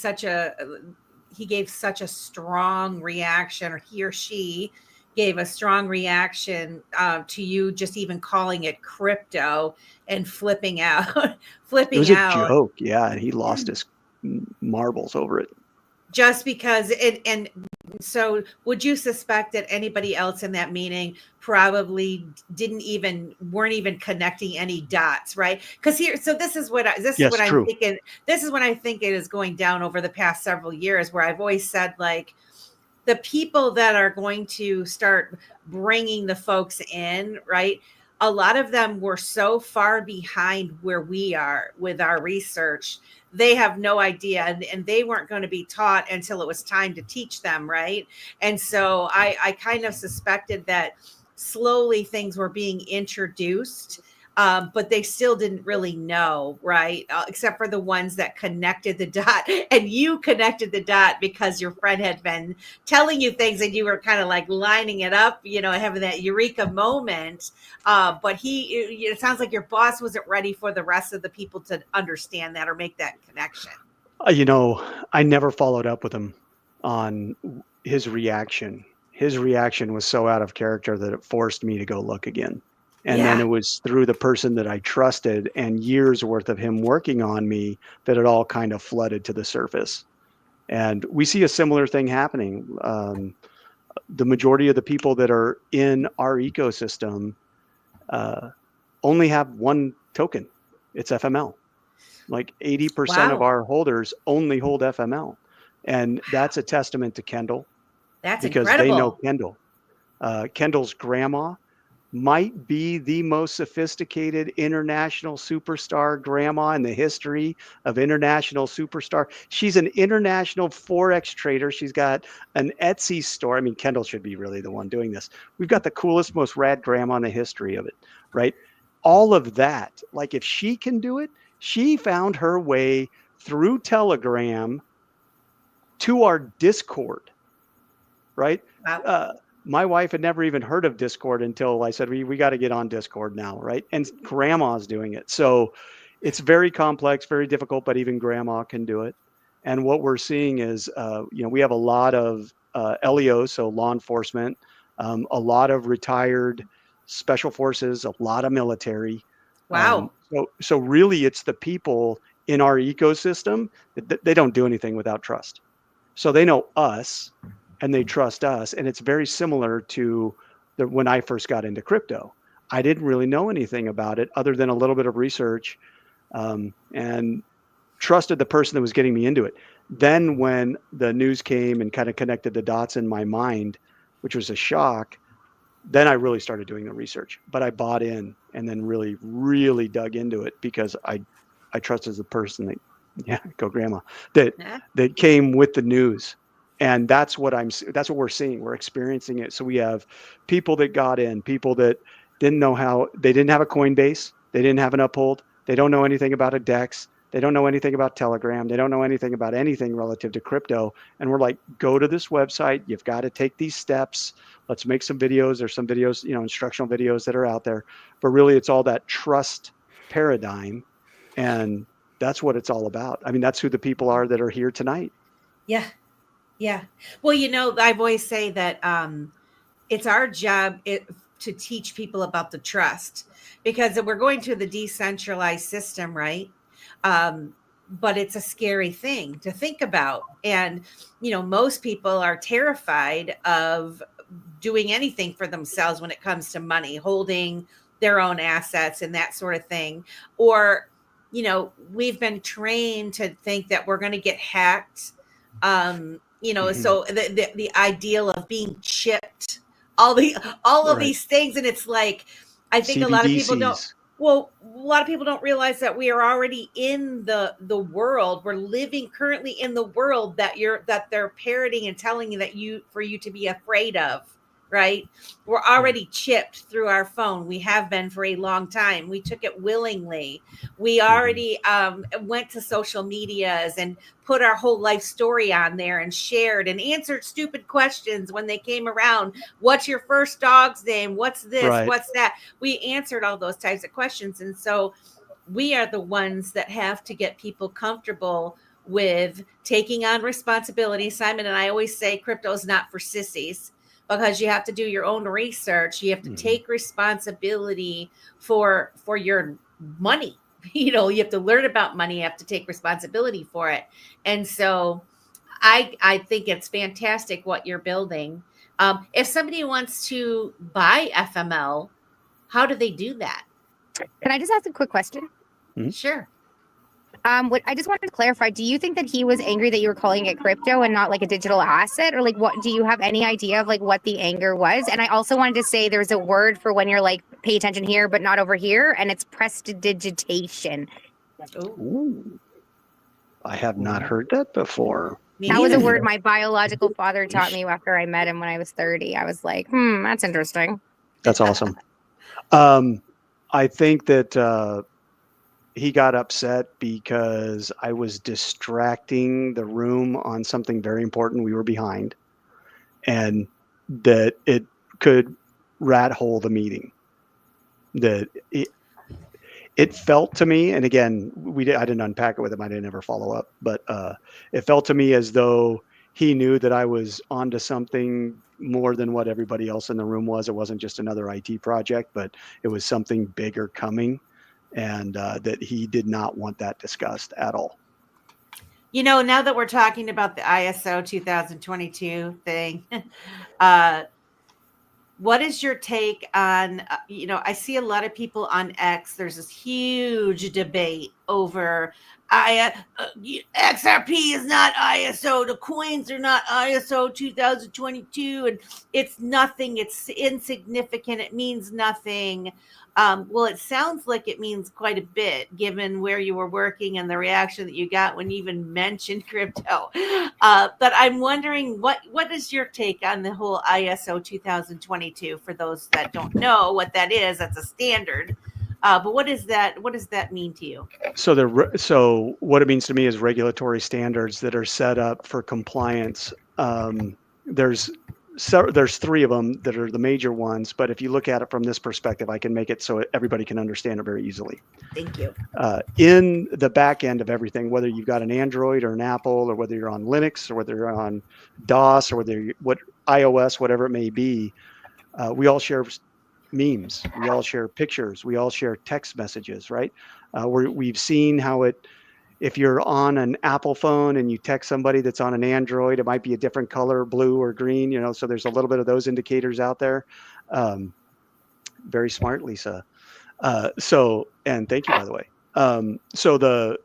he gave such a strong reaction, or he or she gave a strong reaction to you just even calling it crypto and flipping out. It was a joke. Yeah. And he lost his marbles over it. Just because so would you suspect that anybody else in that meeting probably weren't even connecting any dots, right? Because this is what I'm thinking. This is what I think it is going down over the past several years, where I've always said, like, the people that are going to start bringing the folks in, right? A lot of them were so far behind where we are with our research. They have no idea, and they weren't going to be taught until it was time to teach them, right? And so I kind of suspected that slowly things were being introduced, but they still didn't really know, right? Except for the ones that connected the dot. And you connected the dot because your friend had been telling you things and you were kind of like lining it up, having that eureka moment. But it sounds like your boss wasn't ready for the rest of the people to understand that or make that connection. I never followed up with him on his reaction. His reaction was so out of character that it forced me to go look again. And then it was through the person that I trusted and years worth of him working on me that it all kind of flooded to the surface. And we see a similar thing happening. The majority of the people that are in our ecosystem only have one token. It's FML. Like 80% of our holders only hold FML. And that's a testament to Kendall. That's because incredible. They know Kendall. Kendall's grandma might be the most sophisticated international superstar grandma in the history of international superstar. She's an international Forex trader. She's got an Etsy store. I mean, Kendall should be really the one doing this. We've got the coolest, most rad grandma in the history of it, right? All of that, like if she can do it, she found her way through Telegram to our Discord, right? Wow. My wife had never even heard of Discord until I said, we got to get on Discord now, right? And grandma's doing it. So it's very complex, very difficult, but even grandma can do it. And what we're seeing is, we have a lot of LEOs, so law enforcement, a lot of retired special forces, a lot of military. Wow. So really it's the people in our ecosystem that they don't do anything without trust. So they know us and they trust us. And it's very similar to when I first got into crypto. I didn't really know anything about it other than a little bit of research, and trusted the person that was getting me into it. Then when the news came and kind of connected the dots in my mind, which was a shock, then I really started doing the research. But I bought in and then really, really dug into it because I trusted the person go grandma, that came with the news. And that's what we're seeing. We're experiencing it. So we have people that got in, people that didn't know how, they didn't have a Coinbase. They didn't have an Uphold. They don't know anything about a DEX. They don't know anything about Telegram. They don't know anything about anything relative to crypto. And we're like, go to this website. You've got to take these steps. Let's make some videos. There's some videos, instructional videos that are out there. But really, it's all that trust paradigm. And that's what it's all about. I mean, that's who the people are that are here tonight. Yeah. Yeah. Well, I always say that it's our job to teach people about the trust, because we're going to the decentralized system, right? But it's a scary thing to think about. And, most people are terrified of doing anything for themselves when it comes to money, holding their own assets and that sort of thing. Or, we've been trained to think that we're going to get hacked. So the ideal of being chipped, all of these things. And it's like, I think a lot of people don't realize that we are already in the world. We're living currently in the world that they're parroting and telling you for you to be afraid of, right? We're already chipped through our phone. We have been for a long time. We took it willingly. We already went to social medias and put our whole life story on there and shared and answered stupid questions when they came around. What's your first dog's name? What's this? Right. What's that? We answered all those types of questions. And so we are the ones that have to get people comfortable with taking on responsibility. Simon and I always say crypto is not for sissies, because you have to do your own research. You have to take responsibility for your money. You have to learn about money. You have to take responsibility for it. And so I think it's fantastic what you're building. If somebody wants to buy FML, how do they do that? Can I just ask a quick question? Sure. I just wanted to clarify, do you think that he was angry that you were calling it crypto and not like a digital asset? Or like, what, do you have any idea of like what the anger was? And I also wanted to say there's a word for when you're like, pay attention here, but not over here. And it's prestidigitation. Ooh. I have not heard that before. That was a word my biological father taught me after I met him when I was 30. I was like, that's interesting. That's awesome. I think that he got upset because I was distracting the room on something very important. We were behind, and that it could rat hole the meeting. That it felt to me, and again, I didn't unpack it with him. I didn't ever follow up, but it felt to me as though he knew that I was onto something more than what everybody else in the room was. It wasn't just another IT project, but it was something bigger coming. And that he did not want that discussed at all. Now that we're talking about the ISO 2022 thing, what is your take on, I see a lot of people on X. There's this huge debate over XRP is not ISO. The coins are not ISO 2022. And it's nothing. It's insignificant. It means nothing. Well, it sounds like it means quite a bit, given where you were working and the reaction that you got when you even mentioned crypto. But I'm wondering, what is your take on the whole ISO 2022? For those that don't know what that is, that's a standard. But what is that? What does that mean to you? So what it means to me is regulatory standards that are set up for compliance. There's three of them that are the major ones, but if you look at it from this perspective, I can make it so everybody can understand it very easily. Thank you. In the back end of everything, whether you've got an Android or an Apple, or whether you're on Linux, or whether you're on DOS, or whether iOS, whatever it may be, we all share memes, we all share pictures, we all share text messages, right? We've seen how if you're on an Apple phone and you text somebody that's on an Android, it might be a different color, blue or green, so there's a little bit of those indicators out there. Very smart, Lisa. And thank you, by the way. So the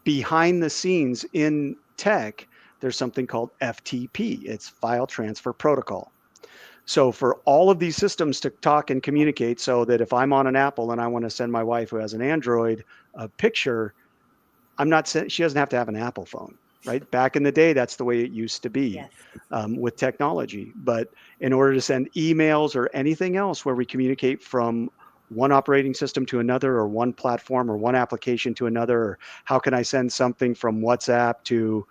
behind the scenes in tech, there's something called FTP. It's File Transfer Protocol. So for all of these systems to talk and communicate, so that if I'm on an Apple and I want to send my wife who has an Android a picture, she doesn't have to have an Apple phone. right? Back in the day, that's the way it used to be. Yes. With technology. But in order to send emails or anything else where we communicate from one operating system to another, or one platform or one application to another, or how can I send something from WhatsApp to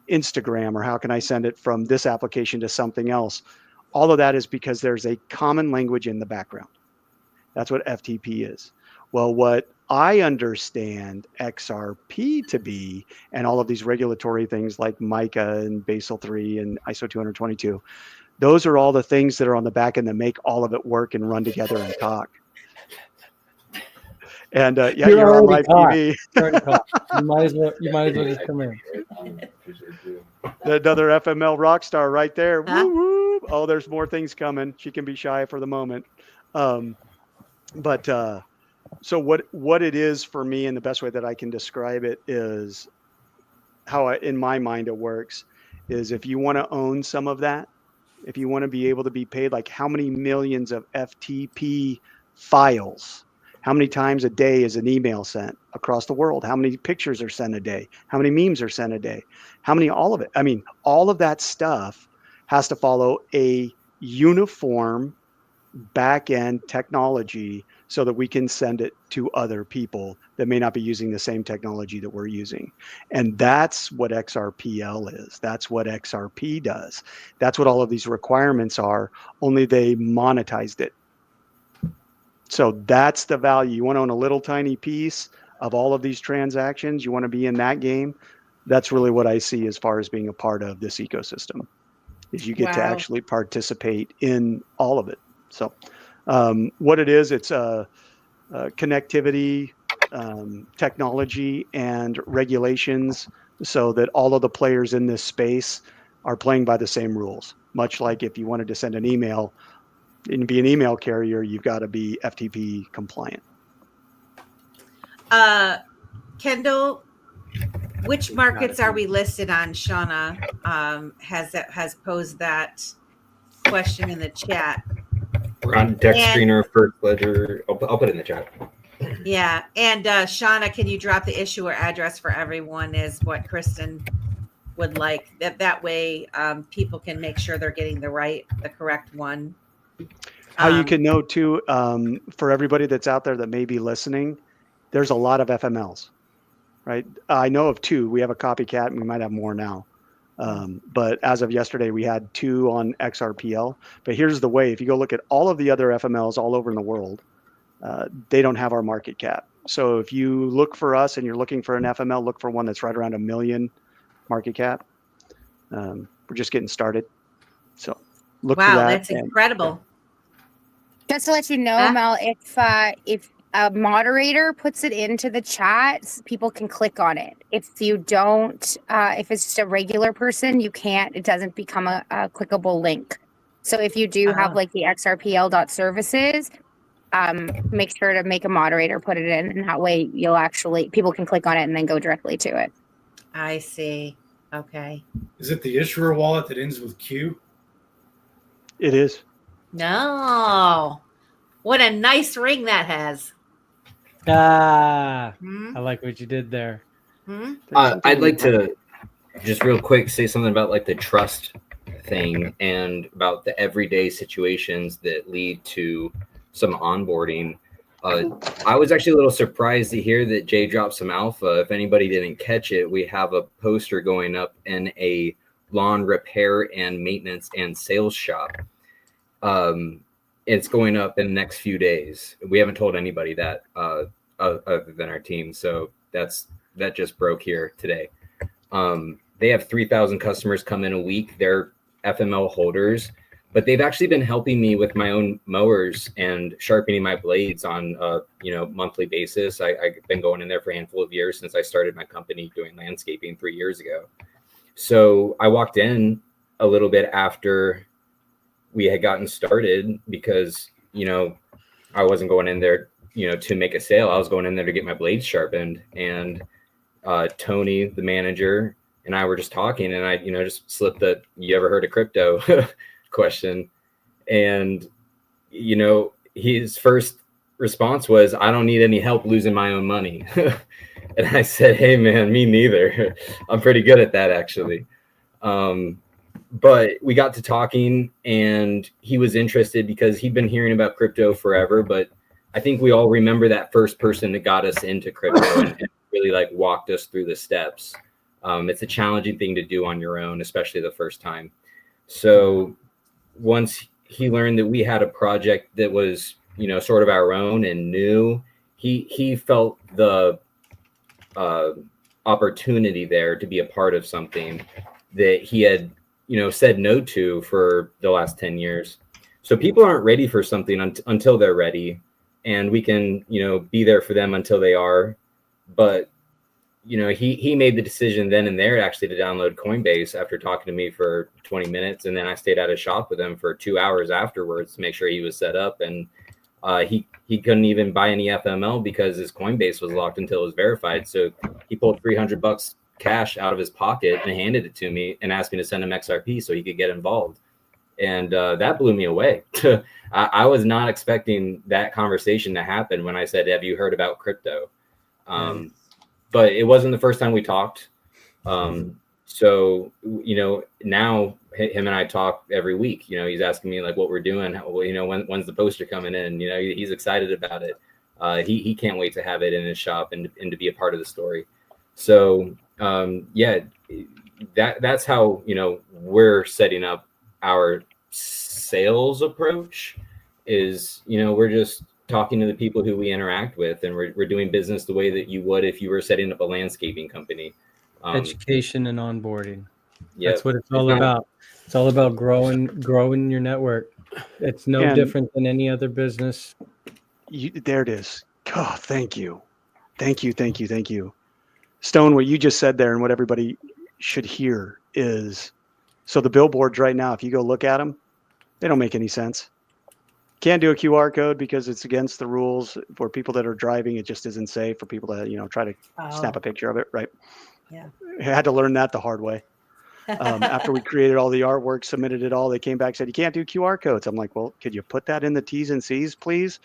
Instagram, or how can I send it from this application to something else? All of that is because there's a common language in the background. That's what FTP is. Well, what I understand XRP to be, and all of these regulatory things like MICA and Basel III and ISO 222, those are all the things that are on the back end that make all of it work and run together and talk. And yeah, you're on live TV. You might as well just come in. Another FML rock star right there. Huh? Woo woo. Oh, there's more things coming. She can be shy for the moment. So what it is for me, and the best way that I can describe it is how in my mind it works is, if you want to own some of that, if you want to be able to be paid, like how many millions of FTP files, how many times a day is an email sent across the world? How many pictures are sent a day? How many memes are sent a day? How many, all of it. I mean, all of that stuff has to follow a uniform back-end technology so that we can send it to other people that may not be using the same technology that we're using. And that's what XRPL is. That's what XRP does. That's what all of these requirements are, only they monetized it. So that's the value. You want to own a little tiny piece of all of these transactions. You want to be in that game. That's really what I see as far as being a part of this ecosystem, is you get to actually participate in all of it. So what it is, it's connectivity, technology, and regulations, so that all of the players in this space are playing by the same rules. Much like if you wanted to send an email and be an email carrier, you've got to be FTP compliant. Kendall, which markets are we listed on? Shauna has posed that question in the chat. We're on Deck Screener, First Ledger. I'll put it in the chat. Yeah. And Shauna, can you drop the issuer address for everyone, is what Kristen would like. That way people can make sure they're getting the correct one. How you can know too, for everybody that's out there that may be listening, there's a lot of FMLs, right? I know of 2. We have a copycat, and we might have more now. But as of yesterday, we had 2 on XRPL. But here's the way: if you go look at all of the other FMLs all over in the world, they don't have our market cap. So if you look for us and you're looking for an FML, look for one that's right around $1 million market cap. We're just getting started. So look for that. Wow, that's incredible. Just to let you know, Mel, if a moderator puts it into the chat, people can click on it. If you don't, if it's just a regular person, you can't. It doesn't become a clickable link. So if you do have like the xrpl.services, make sure to make a moderator put it in, and that way people can click on it and then go directly to it. I see. Okay. Is it the issuer wallet that ends with Q? It is. No. What a nice ring that has. I like what you did there. I'd like to just real quick say something about like the trust thing and about the everyday situations that lead to some onboarding. I was actually a little surprised to hear that Jay dropped some alpha. If anybody didn't catch it, we have a poster going up in a lawn repair and maintenance and sales shop. It's going up in the next few days. We haven't told anybody that other than our team. So that just broke here today. They have 3,000 customers come in a week. They're FML holders, but they've actually been helping me with my own mowers and sharpening my blades on a monthly basis. I've been going in there for a handful of years since I started my company doing landscaping 3 years ago. So I walked in a little bit after we had gotten started because, I wasn't going in there, to make a sale. I was going in there to get my blades sharpened. And Tony, the manager, and I were just talking, and I, just slipped the, you ever heard of crypto question. And, his first response was, I don't need any help losing my own money. And I said, hey, man, me neither. I'm pretty good at that, actually. But we got to talking, and he was interested because he'd been hearing about crypto forever. But I think we all remember that first person that got us into crypto and really like walked us through the steps. It's a challenging thing to do on your own, especially the first time. So once he learned that we had a project that was, you know, sort of our own and new, he felt the opportunity there to be a part of something that he had, you know, said no to for the last 10 years. So people aren't ready for something until they're ready, and we can, you know, be there for them until they are. But, you know, he made the decision then and there actually to download Coinbase after talking to me for 20 minutes. And then I stayed at his shop with him for 2 hours afterwards to make sure he was set up. And he couldn't even buy any FML because his Coinbase was locked until it was verified. So he pulled $300 cash out of his pocket and handed it to me and asked me to send him XRP so he could get involved. And that blew me away. I was not expecting that conversation to happen when I said, have you heard about crypto? But it wasn't the first time we talked. So, you know, now him and I talk every week. You know, he's asking me like what we're doing. You know, when's the poster coming in? You know, he's excited about it. He can't wait to have it in his shop and to be a part of the story. So, yeah, that's how, you know, we're setting up our sales approach is, you know, we're just talking to the people who we interact with, and we're doing business the way that you would if you were setting up a landscaping company. Education and onboarding. Yeah, that's what it's all about. It's all about growing your network. It's no different than any other business. There it is. Oh, thank you. Stone, what you just said there and what everybody should hear is, so the billboards right now, if you go look at them, they don't make any sense. Can't do a QR code because it's against the rules for people that are driving. It just isn't safe for people to, you know, try to snap a picture of it. Right. Yeah. I had to learn that the hard way. After we created all the artwork, submitted it all, they came back, said, you can't do QR codes. I'm like, well, could you put that in the T's and C's, please?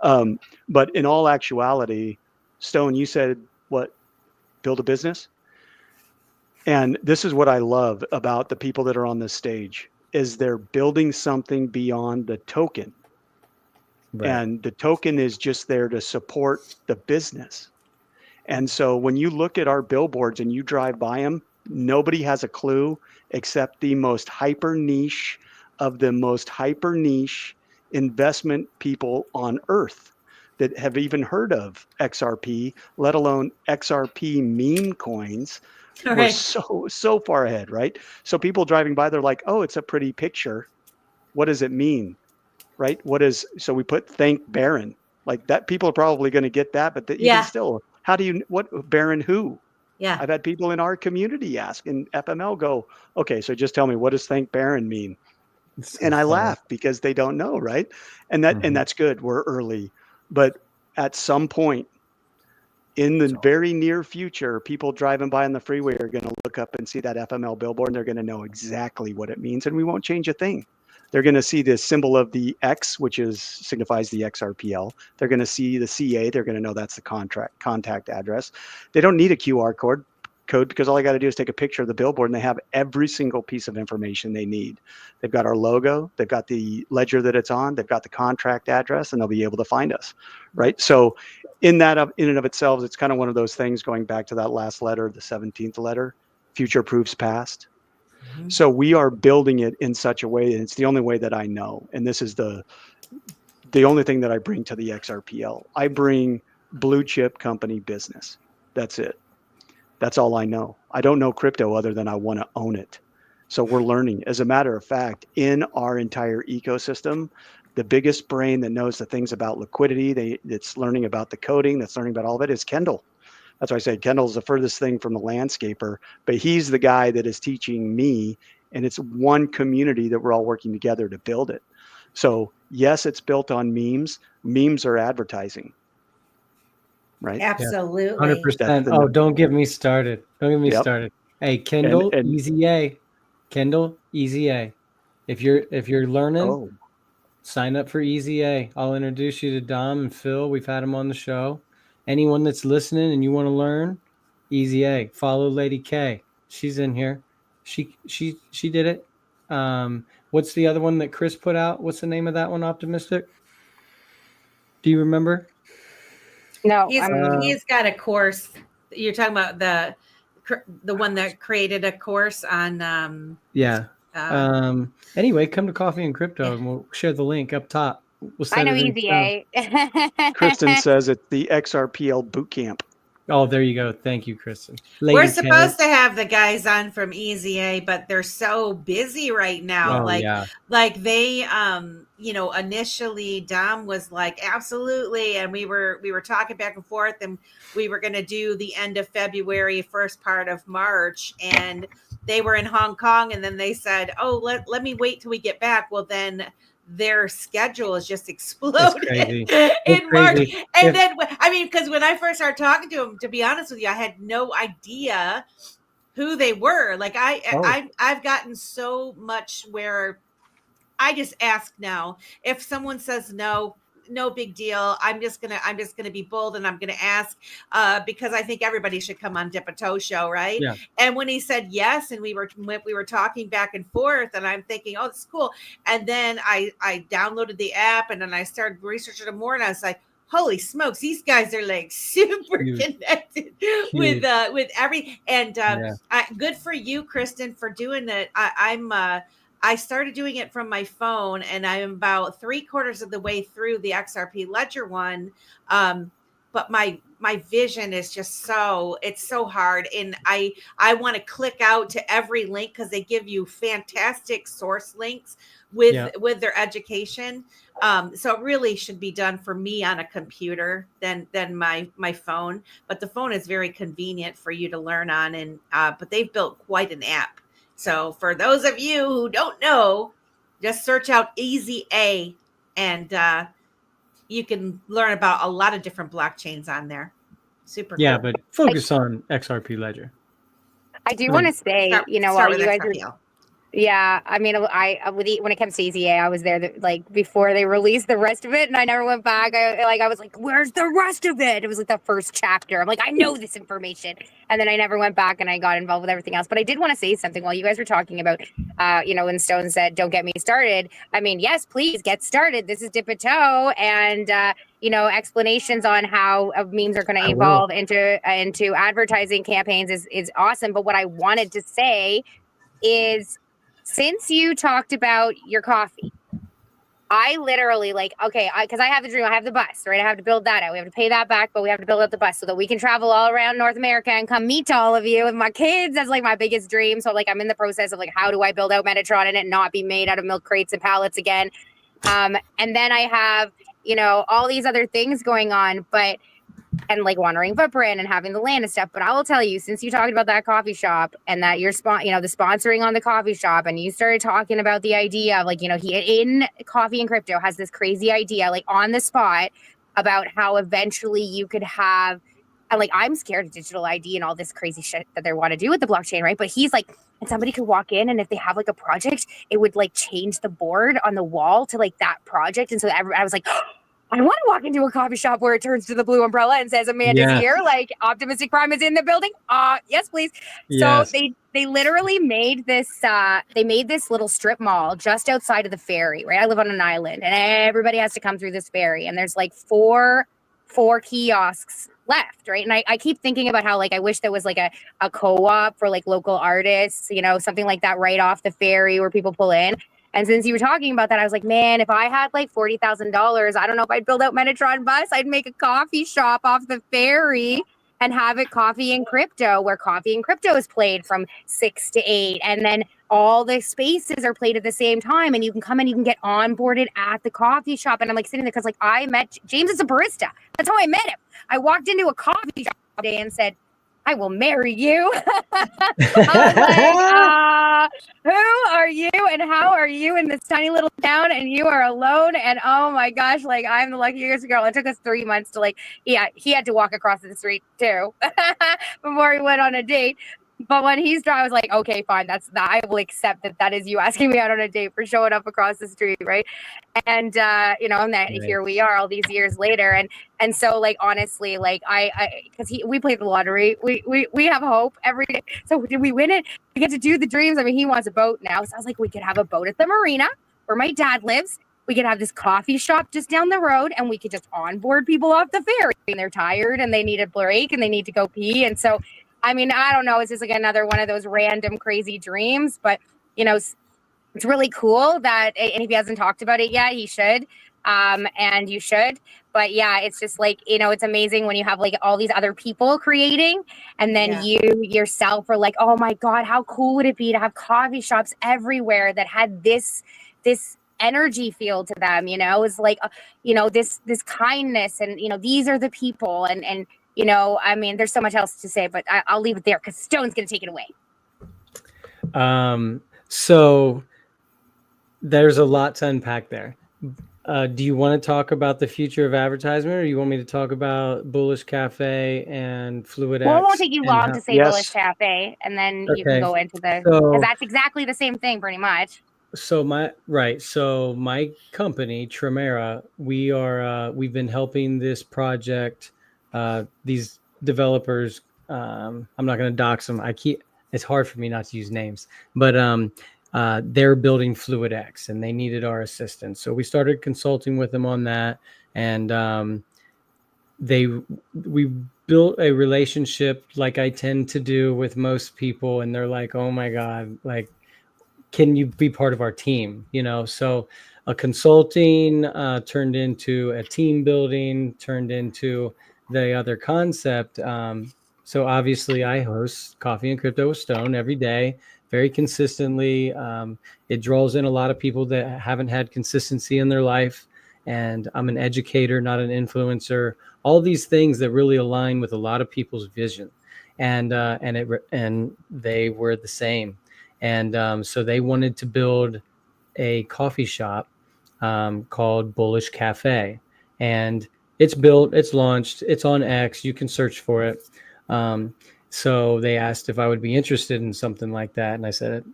But in all actuality, Stone, you said what? Build a business. And this is what I love about the people that are on this stage is they're building something beyond the token. Right. And the token is just there to support the business. And so when you look at our billboards and you drive by them, nobody has a clue except the most hyper niche of the most hyper niche investment people on earth that have even heard of XRP, let alone XRP meme coins. Right. We're so far ahead, right? So people driving by, they're like, oh, it's a pretty picture. What does it mean? Right? So we put thank Baron, like that. People are probably going to get that, but even still, how do you, what Baron who? Yeah. I've had people in our community ask and FML go, okay, so just tell me, what does thank Baron mean? And I laugh because they don't know. Right. And that's good. We're early, but at some point in the very near future, people driving by on the freeway are going to look up and see that FML billboard and they're going to know exactly what it means. And we won't change a thing. They're going to see the symbol of the X, which signifies the XRPL. They're going to see the CA. They're going to know that's the contact address. They don't need a QR code because all I got to do is take a picture of the billboard and they have every single piece of information they need. They've got our logo. They've got the ledger that it's on. They've got the contract address, and they'll be able to find us. Right. So in and of itself, it's kind of one of those things going back to that last letter, the 17th letter, future proofs past. Mm-hmm. So we are building it in such a way, and it's the only way that I know. And this is the only thing that I bring to the XRPL. I bring blue chip company business. That's it. That's all I know. I don't know crypto other than I want to own it. So we're learning. As a matter of fact, in our entire ecosystem, the biggest brain that knows the things about liquidity, that's learning about the coding, that's learning about all of it, is Kendall. That's why I say Kendall's the furthest thing from the landscaper, but he's the guy that is teaching me, and it's one community that we're all working together to build it. So yes, it's built on memes. Memes are advertising. Right? Absolutely. 100%. Oh, don't get me started. Don't get me started. Hey, Kendall, Easy A. Kendall, Easy A. If you're learning, sign up for Easy A. I'll introduce you to Dom and Phil. We've had them on the show. anyone that's listening and you want to learn, Easy A. Follow Lady K. She's in here. She did it. What's the other one that Chris put out? What's the name of that one? Optimistic. Do you remember? No, He's got a course. You're talking about the one that created a course on. Yeah. Anyway, come to Coffee and Crypto, and we'll share the link up top. We'll I set know it in Easy stone. A. Kristen says it's the XRPL boot camp. Oh, there you go. Thank you, Kristen. We're supposed to have the guys on from Easy A, but they're so busy right now. Like they, initially Dom was like, absolutely. And we were talking back and forth, and we were going to do the end of February, first part of March. And they were in Hong Kong. And then they said, oh, let me wait till we get back. Well, then their schedule is just exploded in March. And then, because when I first started talking to them, to be honest with you, I had no idea who they were. Like I've gotten so much where I just ask now. If someone says no big deal. I'm just gonna be bold, and I'm gonna ask because I think everybody should come on Dip a Toe Show, right? Yeah. And when he said yes, and we were talking back and forth, and I'm thinking, oh, this is cool. And then I downloaded the app, and then I started researching it more, and I was like, holy smokes, these guys are like super connected with every and good for you, Kristen, for doing that. I started doing it from my phone, and I'm about 3/4 of the way through the XRP Ledger one. But my vision is just it's so hard. And I want to click out to every link because they give you fantastic source links with their education. So it really should be done for me on a computer than my phone. But the phone is very convenient for you to learn on. And but they've built quite an app. So for those of you who don't know, just search out Easy A, and you can learn about a lot of different blockchains on there. Super cool. Yeah, but focus on XRP Ledger. I do want to say, start while you guys are... Yeah, I mean, when it comes to Easy A, I was there before they released the rest of it, and I never went back. I was like, "Where's the rest of it?" It was like the first chapter. I'm like, I know this information, and then I never went back, and I got involved with everything else. But I did want to say something while you guys were talking about, when Stone said, "Don't get me started." I mean, yes, please get started. This is Dip a Toe, and explanations on how memes are going to evolve into advertising campaigns is awesome. But what I wanted to say is, since you talked about your coffee, I literally because I have the dream, I have the bus, right? I have to build that out. We have to pay that back, but we have to build out the bus so that we can travel all around North America and come meet all of you with my kids. That's like my biggest dream. So I'm in the process of how do I build out Metatron and it not be made out of milk crates and pallets again. And then I have, all these other things going on, and wandering footprint and having the land and stuff. But I will tell you, since you talked about that coffee shop and that you're the sponsoring on the coffee shop, and you started talking about the idea of he in Coffee and Crypto has this crazy idea on the spot about how eventually you could have, and I'm scared of digital ID and all this crazy shit that they want to do with the blockchain, right? But he's like, and somebody could walk in, and if they have a project, it would change the board on the wall to that project. And so I was like, I want to walk into a coffee shop where it turns to the blue umbrella and says Amanda's here, Optimistic Prime is in the building. Yes, please. Yes. So they literally made this little strip mall just outside of the ferry, right? I live on an island, and everybody has to come through this ferry, and there's four kiosks left, right? And I keep thinking about how I wish there was a co-op for local artists, something like that right off the ferry where people pull in. And since you were talking about that, I was like, man, if I had $40,000, I don't know if I'd build out Metatron Bus. I'd make a coffee shop off the ferry and have it Coffee and Crypto, where Coffee and Crypto is played from 6 to 8. And then all the spaces are played at the same time. And you can come and you can get onboarded at the coffee shop. And I'm sitting there because I met James as a barista. That's how I met him. I walked into a coffee shop today and said, I will marry you. I was like, who are you and how are you in this tiny little town and you are alone? And oh my gosh, I'm the luckiest girl. It took us 3 months to he had to walk across the street too before he went on a date. But when he's drunk, I was like, okay, fine, that's that. I will accept that is you asking me out on a date for showing up across the street, right? And and then here we are all these years later, and so like honestly, like I because we play the lottery, we have hope every day. So did we win it? We get to do the dreams. I mean, he wants a boat now, so I was like, we could have a boat at the marina where my dad lives. We could have this coffee shop just down the road, and we could just onboard people off the ferry. And they're tired and they need a break and they need to go pee, and so. I mean, I don't know. It's just like another one of those random crazy dreams, but it's really cool that, and if he hasn't talked about it yet, he should. And you should. But yeah, it's just like, it's amazing when you have like all these other people creating, and then you yourself are like, oh my God, how cool would it be to have coffee shops everywhere that had this energy feel to them, it's like, this kindness, and these are the people, and I mean, there's so much else to say, but I'll leave it there because Stone's going to take it away. So there's a lot to unpack there. Do you want to talk about the future of advertisement, or you want me to talk about Bullish Cafe and FluidX? Well, it won't take you long to say Bullish Cafe, and then you can go into because that's exactly the same thing, pretty much. So my company, Tremera, we've been helping this project. These developers, I'm not going to dox them. It's hard for me not to use names, but they're building FluidX and they needed our assistance. So we started consulting with them on that, and we built a relationship like I tend to do with most people, and they're like, oh my God, like, can you be part of our team? So a consulting turned into a team building, turned into the other concept. So obviously I host Coffee and Crypto with Stone every day, very consistently. It draws in a lot of people that haven't had consistency in their life. And I'm an educator, not an influencer. All these things that really align with a lot of people's vision. And they were the same. And so they wanted to build a coffee shop called Bullish Cafe. And it's built, it's launched, it's on X. You can search for it. So they asked if I would be interested in something like that. And I said,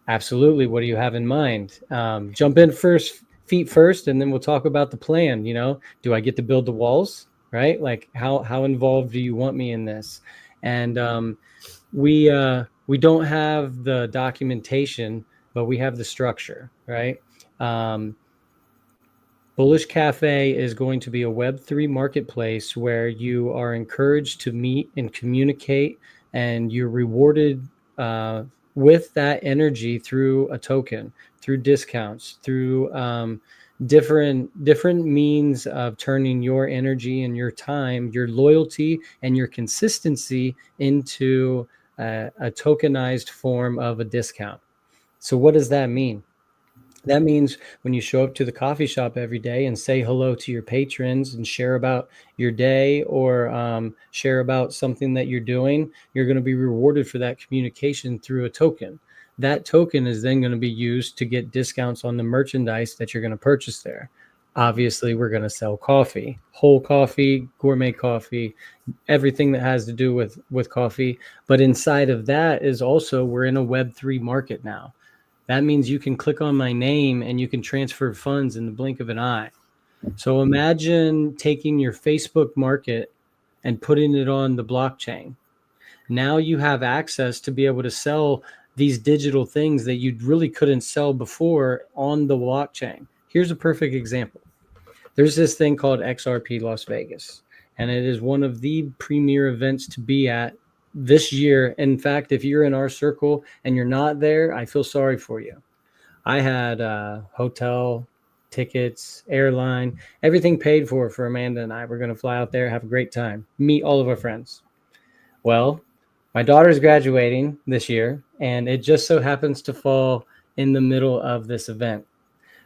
absolutely. What do you have in mind? Jump in feet first, and then we'll talk about the plan. Do I get to build the walls, right? Like how involved do you want me in this? And we don't have the documentation, but we have the structure, right? Bullish Cafe is going to be a Web3 marketplace where you are encouraged to meet and communicate, and you're rewarded with that energy through a token, through discounts, through different means of turning your energy and your time, your loyalty and your consistency into a tokenized form of a discount. So what does that mean? That means when you show up to the coffee shop every day and say hello to your patrons and share about your day, or share about something that you're doing, you're going to be rewarded for that communication through a token. That token is then going to be used to get discounts on the merchandise that you're going to purchase there. Obviously, we're going to sell coffee, whole coffee, gourmet coffee, everything that has to do with coffee. But inside of that is also, we're in a Web3 market now. That means you can click on my name and you can transfer funds in the blink of an eye. So imagine taking your Facebook market and putting it on the blockchain. Now you have access to be able to sell these digital things that you really couldn't sell before on the blockchain. Here's a perfect example. There's this thing called XRP Las Vegas, and it is one of the premier events to be at this year. In fact, if you're in our circle and you're not there, I feel sorry for you. I had hotel, tickets, airline, everything paid for Amanda and I. We're going to fly out there, have a great time, meet all of our friends. Well, my daughter's graduating this year, and it just so happens to fall in the middle of this event.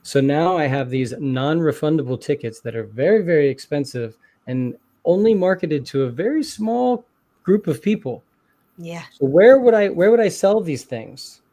So now I have these non-refundable tickets that are very, very expensive and only marketed to a very small group of people. Yeah. So where would I sell these things?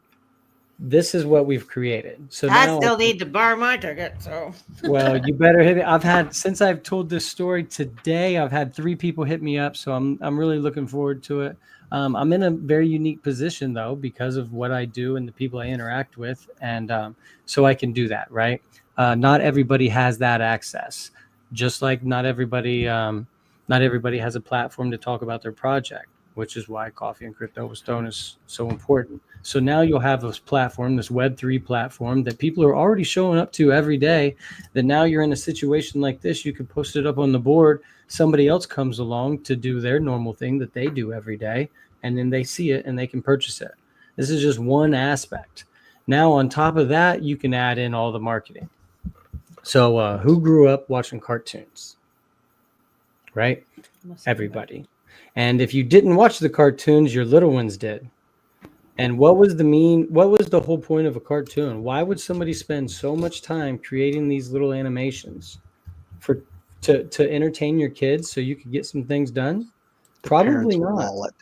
this is what we've created. So I now, still need to borrow my ticket. So well, you better hit it. Since I've told this story today, I've had 3 people hit me up. So I'm really looking forward to it. I'm in a very unique position though, because of what I do and the people I interact with. And so I can do that, right? Not everybody has that access, just like not everybody has a platform to talk about their project, which is why Coffee and Crypto with Stone is so important. So now you'll have this platform, this Web3 platform that people are already showing up to every day, that now you're in a situation like this, you can post it up on the board. Somebody else comes along to do their normal thing that they do every day, and then they see it and they can purchase it. This is just one aspect. Now, on top of that, you can add in all the marketing. So who grew up watching cartoons? Right? Everybody. And if you didn't watch the cartoons, your little ones did. And what was the whole point of a cartoon? Why would somebody spend so much time creating these little animations to entertain your kids so you could get some things done? Probably not. Wallet.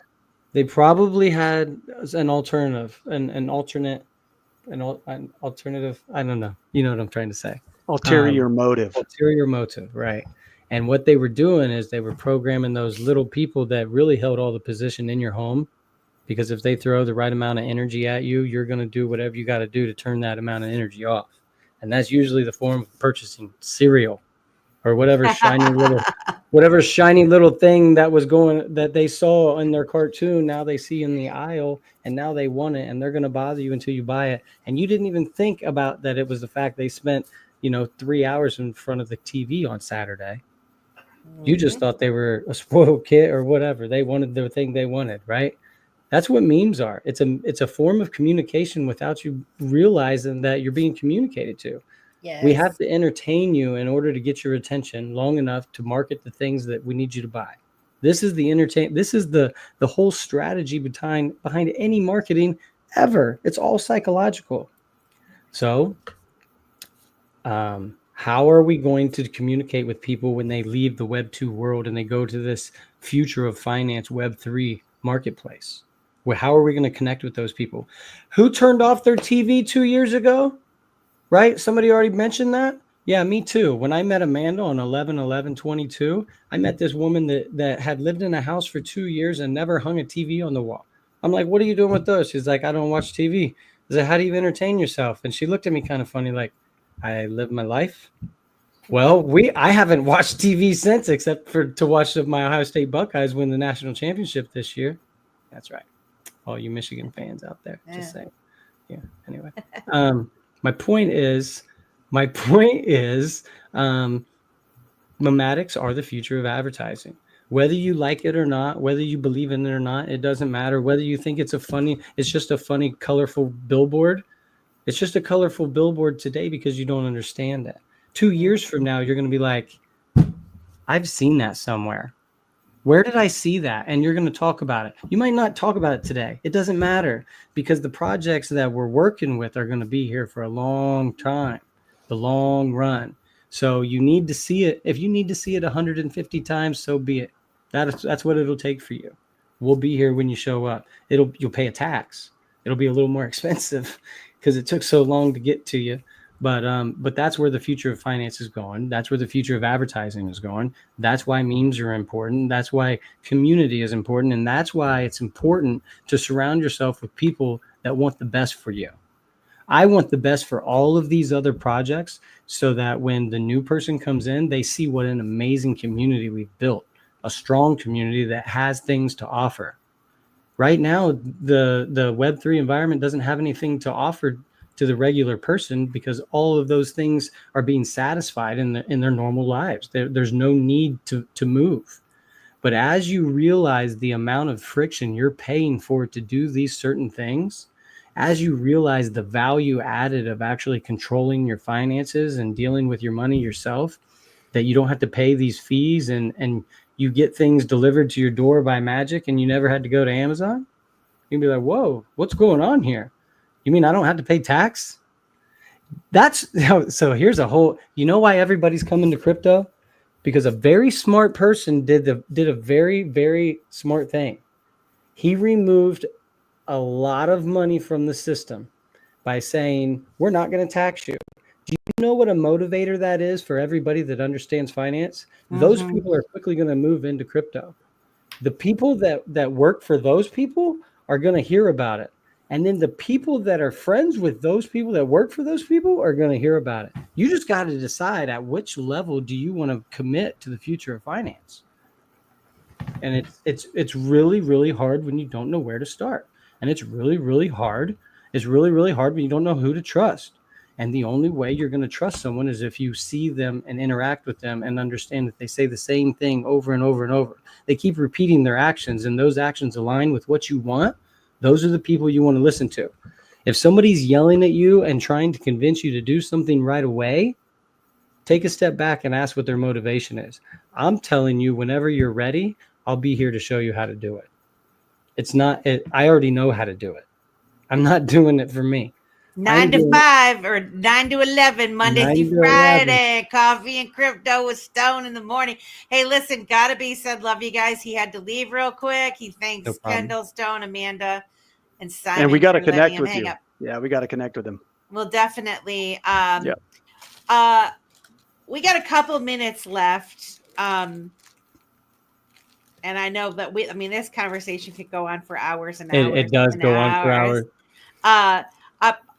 They probably had an alternative, an alternative. I don't know. You know what I'm trying to say. Ulterior motive. Ulterior motive, right. And what they were doing is they were programming those little people that really held all the position in your home, because if they throw the right amount of energy at you, you're going to do whatever you got to do to turn that amount of energy off. And that's usually the form of purchasing cereal or whatever shiny little thing that they saw in their cartoon. Now they see in the aisle and now they want it, and they're going to bother you until you buy it. And you didn't even think about that. It was the fact they spent, 3 hours in front of the TV on Saturday. You just thought they were a spoiled kid or whatever. They wanted the thing they wanted, right? That's what memes are. It's a form of communication without you realizing that you're being communicated to. Yes. We have to entertain you in order to get your attention long enough to market the things that we need you to buy. This is the whole strategy behind any marketing ever. It's all psychological. So, how are we going to communicate with people when they leave the Web 2 world and they go to this future of finance Web 3 marketplace? How are we going to connect with those people? Who turned off their TV 2 years ago? Right? Somebody already mentioned that. Yeah, me too. When I met Amanda on 11/11/22, I met this woman that had lived in a house for 2 years and never hung a TV on the wall. I'm like, what are you doing with those? She's like, I don't watch TV. I said, how do you entertain yourself? And she looked at me kind of funny, like, I live my life. Well, I haven't watched TV since, except to watch my Ohio State Buckeyes win the national championship this year. That's right. All you Michigan fans out there, just saying. Yeah. Anyway, my point is, mematics are the future of advertising. Whether you like it or not, whether you believe in it or not, it doesn't matter. Whether you think it's just a funny, colorful billboard. It's just a colorful billboard today because you don't understand it. 2 years from now, you're going to be like, I've seen that somewhere. Where did I see that? And you're going to talk about it. You might not talk about it today. It doesn't matter, because the projects that we're working with are going to be here for a long time, the long run. So you need to see it. If you need to see it 150 times, so be it. That's what it'll take for you. We'll be here when you show up. You'll pay a tax. It'll be a little more expensive because it took so long to get to you. But that's where the future of finance is going. That's where the future of advertising is going. That's why memes are important. That's why community is important. And that's why it's important to surround yourself with people that want the best for you. I want the best for all of these other projects, so that when the new person comes in, they see what an amazing community we've built, a strong community that has things to offer. Right now, the Web3 environment doesn't have anything to offer to the regular person, because all of those things are being satisfied in their normal lives. There's no need to move. But as you realize the amount of friction you're paying for to do these certain things, as you realize the value added of actually controlling your finances and dealing with your money yourself, that you don't have to pay these fees and you get things delivered to your door by magic and you never had to go to Amazon, you'd be like, whoa, what's going on here? You mean I don't have to pay tax? So here's why everybody's coming to crypto? Because a very smart person did a very, very smart thing. He removed a lot of money from the system by saying, we're not going to tax you. Do you know what a motivator that is for everybody that understands finance? Those people are quickly going to move into crypto. The people that work for those people are going to hear about it. And then the people that are friends with those people that work for those people are going to hear about it. You just got to decide at which level do you want to commit to the future of finance. And it's really, really hard when you don't know where to start. And it's really, really hard. It's really, really hard when you don't know who to trust. And the only way you're going to trust someone is if you see them and interact with them and understand that they say the same thing over and over and over. They keep repeating their actions, and those actions align with what you want. Those are the people you want to listen to. If somebody's yelling at you and trying to convince you to do something right away, take a step back and ask what their motivation is. I'm telling you, whenever you're ready, I'll be here to show you how to do it. I already know how to do it. I'm not doing it for me. 9 to 5 or 9 to 11, Monday through Friday. Coffee and crypto with Stone in the morning. Hey, listen, Gotta Be said, love you guys. He had to leave real quick. He thanks Kendall, Stone, Amanda, and Simon. And we got to connect with you. Yeah, we got to connect with him. Well, definitely. We got a couple minutes left. And I know that this conversation could go on for hours and hours. It does go on for hours.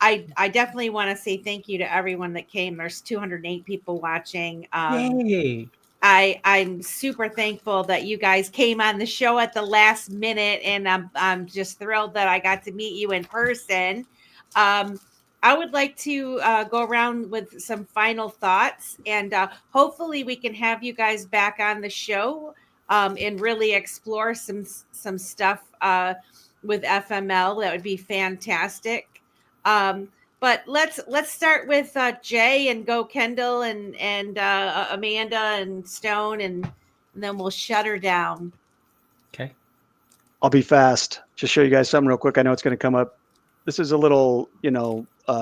I definitely want to say thank you to everyone that came. There's 208 people watching. Yay. I'm super thankful that you guys came on the show at the last minute, and I'm just thrilled that I got to meet you in person. I would like to go around with some final thoughts, and hopefully we can have you guys back on the show and really explore some stuff with FML. That would be fantastic. But let's start with Jay and go Kendall and Amanda and Stone, and then we'll shut her down. Okay. I'll be fast. Just show you guys something real quick. I know it's going to come up. This is a little,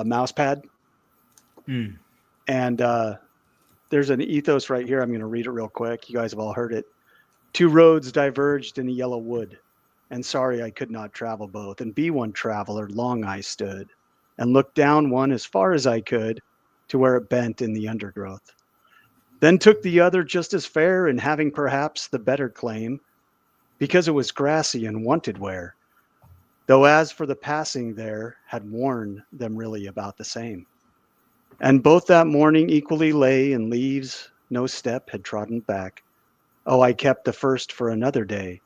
mouse pad. And there's an ethos right here. I'm going to read it real quick. You guys have all heard it. 2 roads diverged in a yellow wood, and sorry I could not travel both. And be one traveler, long I stood, and looked down one as far as I could to where it bent in the undergrowth. Then took the other just as fair, and having perhaps the better claim, because it was grassy and wanted wear, though as for the passing there, had worn them really about the same. And both that morning equally lay in leaves, no step had trodden back. Oh, I kept the first for another day,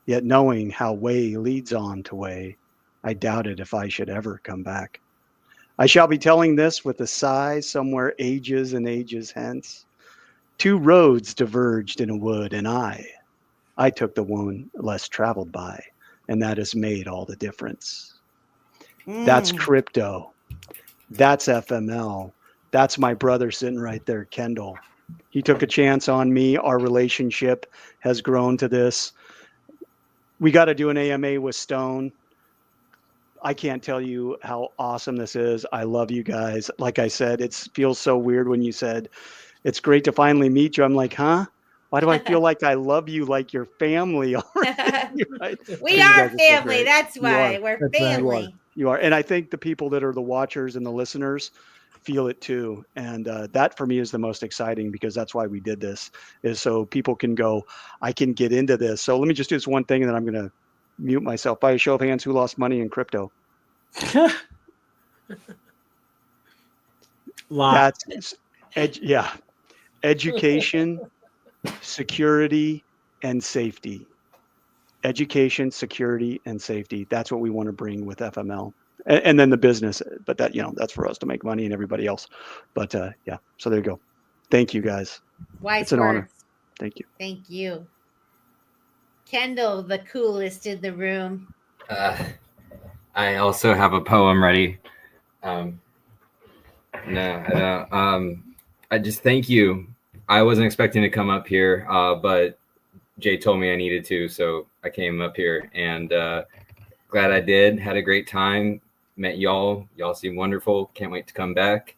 yet knowing how way leads on to way, I doubted if I should ever come back. I shall be telling this with a sigh somewhere ages and ages hence. 2 roads diverged in a wood, and I took the one less traveled by, and that has made all the difference. That's crypto. That's FML. That's my brother sitting right there, Kendall. He took a chance on me. Our relationship has grown to this. We got to do an AMA with Stone. I can't tell you how awesome this is. I love you guys. Like I said, it feels so weird when you said, it's great to finally meet you. I'm like, huh? Why do I feel like I love you like your family already? Right? We are family. So that's why we're family. Right. You are. And I think the people that are the watchers and the listeners feel it too. And that for me is the most exciting, because that's why we did this, is so people can go, I can get into this. So let me just do this one thing, and then I'm going to mute myself. By a show of hands, who lost money in crypto? That's education, security, and safety. Education, security, and safety. That's what we want to bring with FML. And then the business, but that, that's for us to make money and everybody else. But so there you go. Thank you guys. It's an honor. Thank you. Thank you. Kendall, the coolest in the room. I also have a poem ready. No, I don't. I just thank you. I wasn't expecting to come up here, but Jay told me I needed to, so I came up here, and glad I did. Had a great time. Met y'all. Y'all seem wonderful. Can't wait to come back.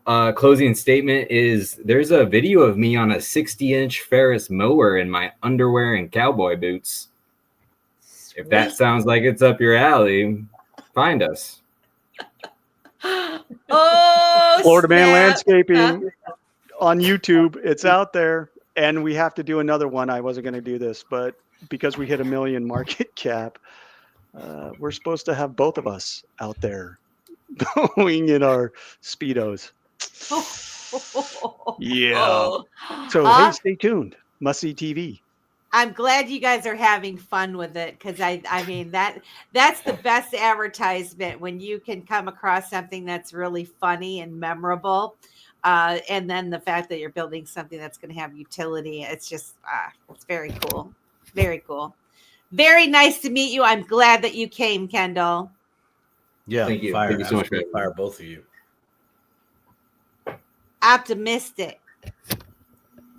Closing statement is, there's a video of me on a 60-inch Ferris mower in my underwear and cowboy boots. If that sounds like it's up your alley, find us. Oh, Florida Man snap. Landscaping on YouTube. It's out there. And we have to do another one. I wasn't going to do this, but because we hit 1 million market cap, we're supposed to have both of us out there going in our Speedos. Yeah. So, hey, stay tuned. Must See TV. I'm glad you guys are having fun with it, because I mean that's the best advertisement, when you can come across something that's really funny and memorable, and then the fact that you're building something that's going to have utility. It's just it's very cool, very cool, very nice to meet you. I'm glad that you came, Kendall. Yeah, Thank you. fire, Thank you so much for absolutely fire, both of you. Optimistic.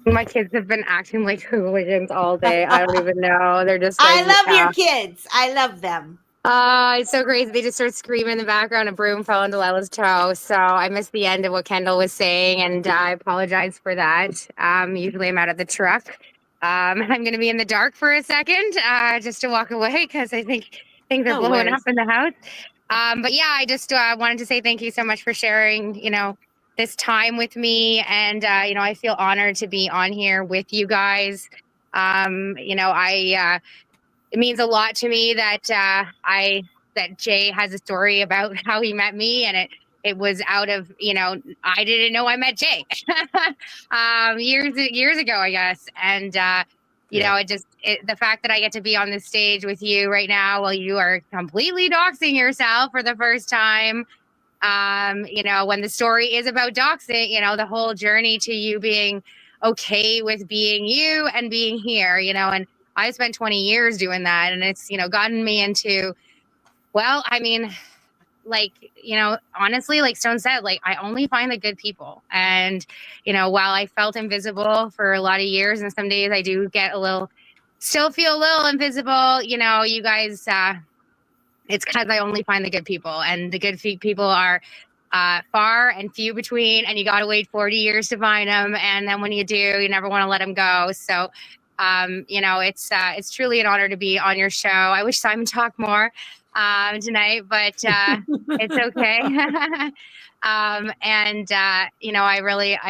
My kids have been acting like hooligans all day. I don't even know. They're just I like, love your kids. I love them. it's so crazy. They just start screaming in the background. A broom fell on Delilah's toe. So I missed the end of what Kendall was saying, and I apologize for that. Usually I'm out of the truck. I'm going to be in the dark for a second, just to walk away, because I think things are No blowing worries. up in the house. But yeah, I just wanted to say thank you so much for sharing, this time with me. And, I feel honored to be on here with you guys. It means a lot to me that that Jay has a story about how he met me, and it was out of, I didn't know I met Jay years ago, I guess. And the fact that I get to be on this stage with you right now while you are completely doxing yourself for the first time, when the story is about doxing, the whole journey to you being okay with being you and being here, and I spent 20 years doing that, and it's, gotten me into, well, I mean, honestly, like Stone said, like, I only find the good people. And, while I felt invisible for a lot of years, and some days I do get still feel a little invisible, you guys, it's because I only find the good people, and the good people are far and few between, and you got to wait 40 years to find them. And then when you do, you never want to let them go. So, it's truly an honor to be on your show. I wish Simon talked more tonight, but it's okay. I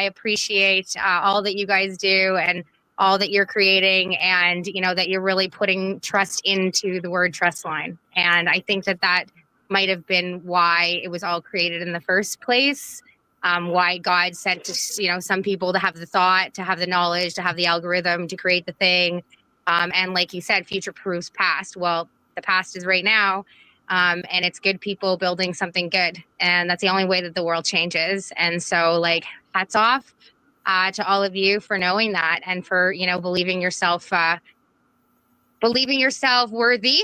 appreciate all that you guys do, and all that you're creating, and that you're really putting trust into the word trust line. And I think that might have been why it was all created in the first place. Why God sent some people to have the thought, to have the knowledge, to have the algorithm, to create the thing. And like you said, future proofs past. Well, the past is right now. And it's good people building something good. And that's the only way that the world changes. And so, like, hats off to all of you for knowing that, and for, believing yourself worthy.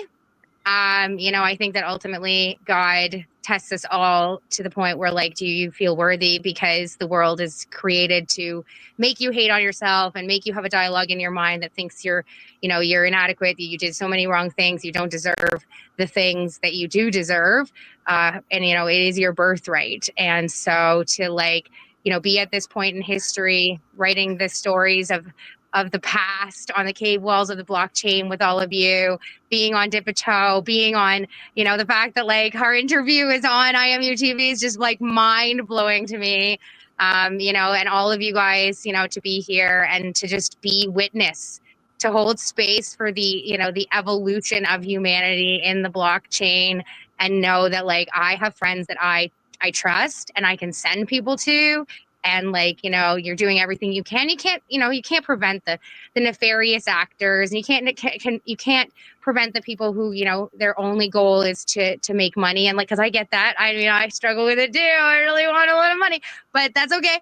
I think that ultimately God tests us all to the point where, like, do you feel worthy? Because the world is created to make you hate on yourself, and make you have a dialogue in your mind that thinks you're inadequate, that you did so many wrong things, you don't deserve the things that you do deserve. And, it is your birthright. And so to, be at this point in history, writing the stories of the past on the cave walls of the blockchain with all of you, being on Dip a Toe, being on, the fact that, like, our interview is on IMU TV is just, like, mind blowing to me. And all of you guys, to be here and to just be witness, to hold space for the, the evolution of humanity in the blockchain, and know that, like, I have friends that I trust and I can send people to. And, like, you're doing everything you can. You can't prevent the nefarious actors, and you can't prevent the people who, their only goal is to make money. And, like, because I get that. I struggle with it too. I really want a lot of money, but that's okay.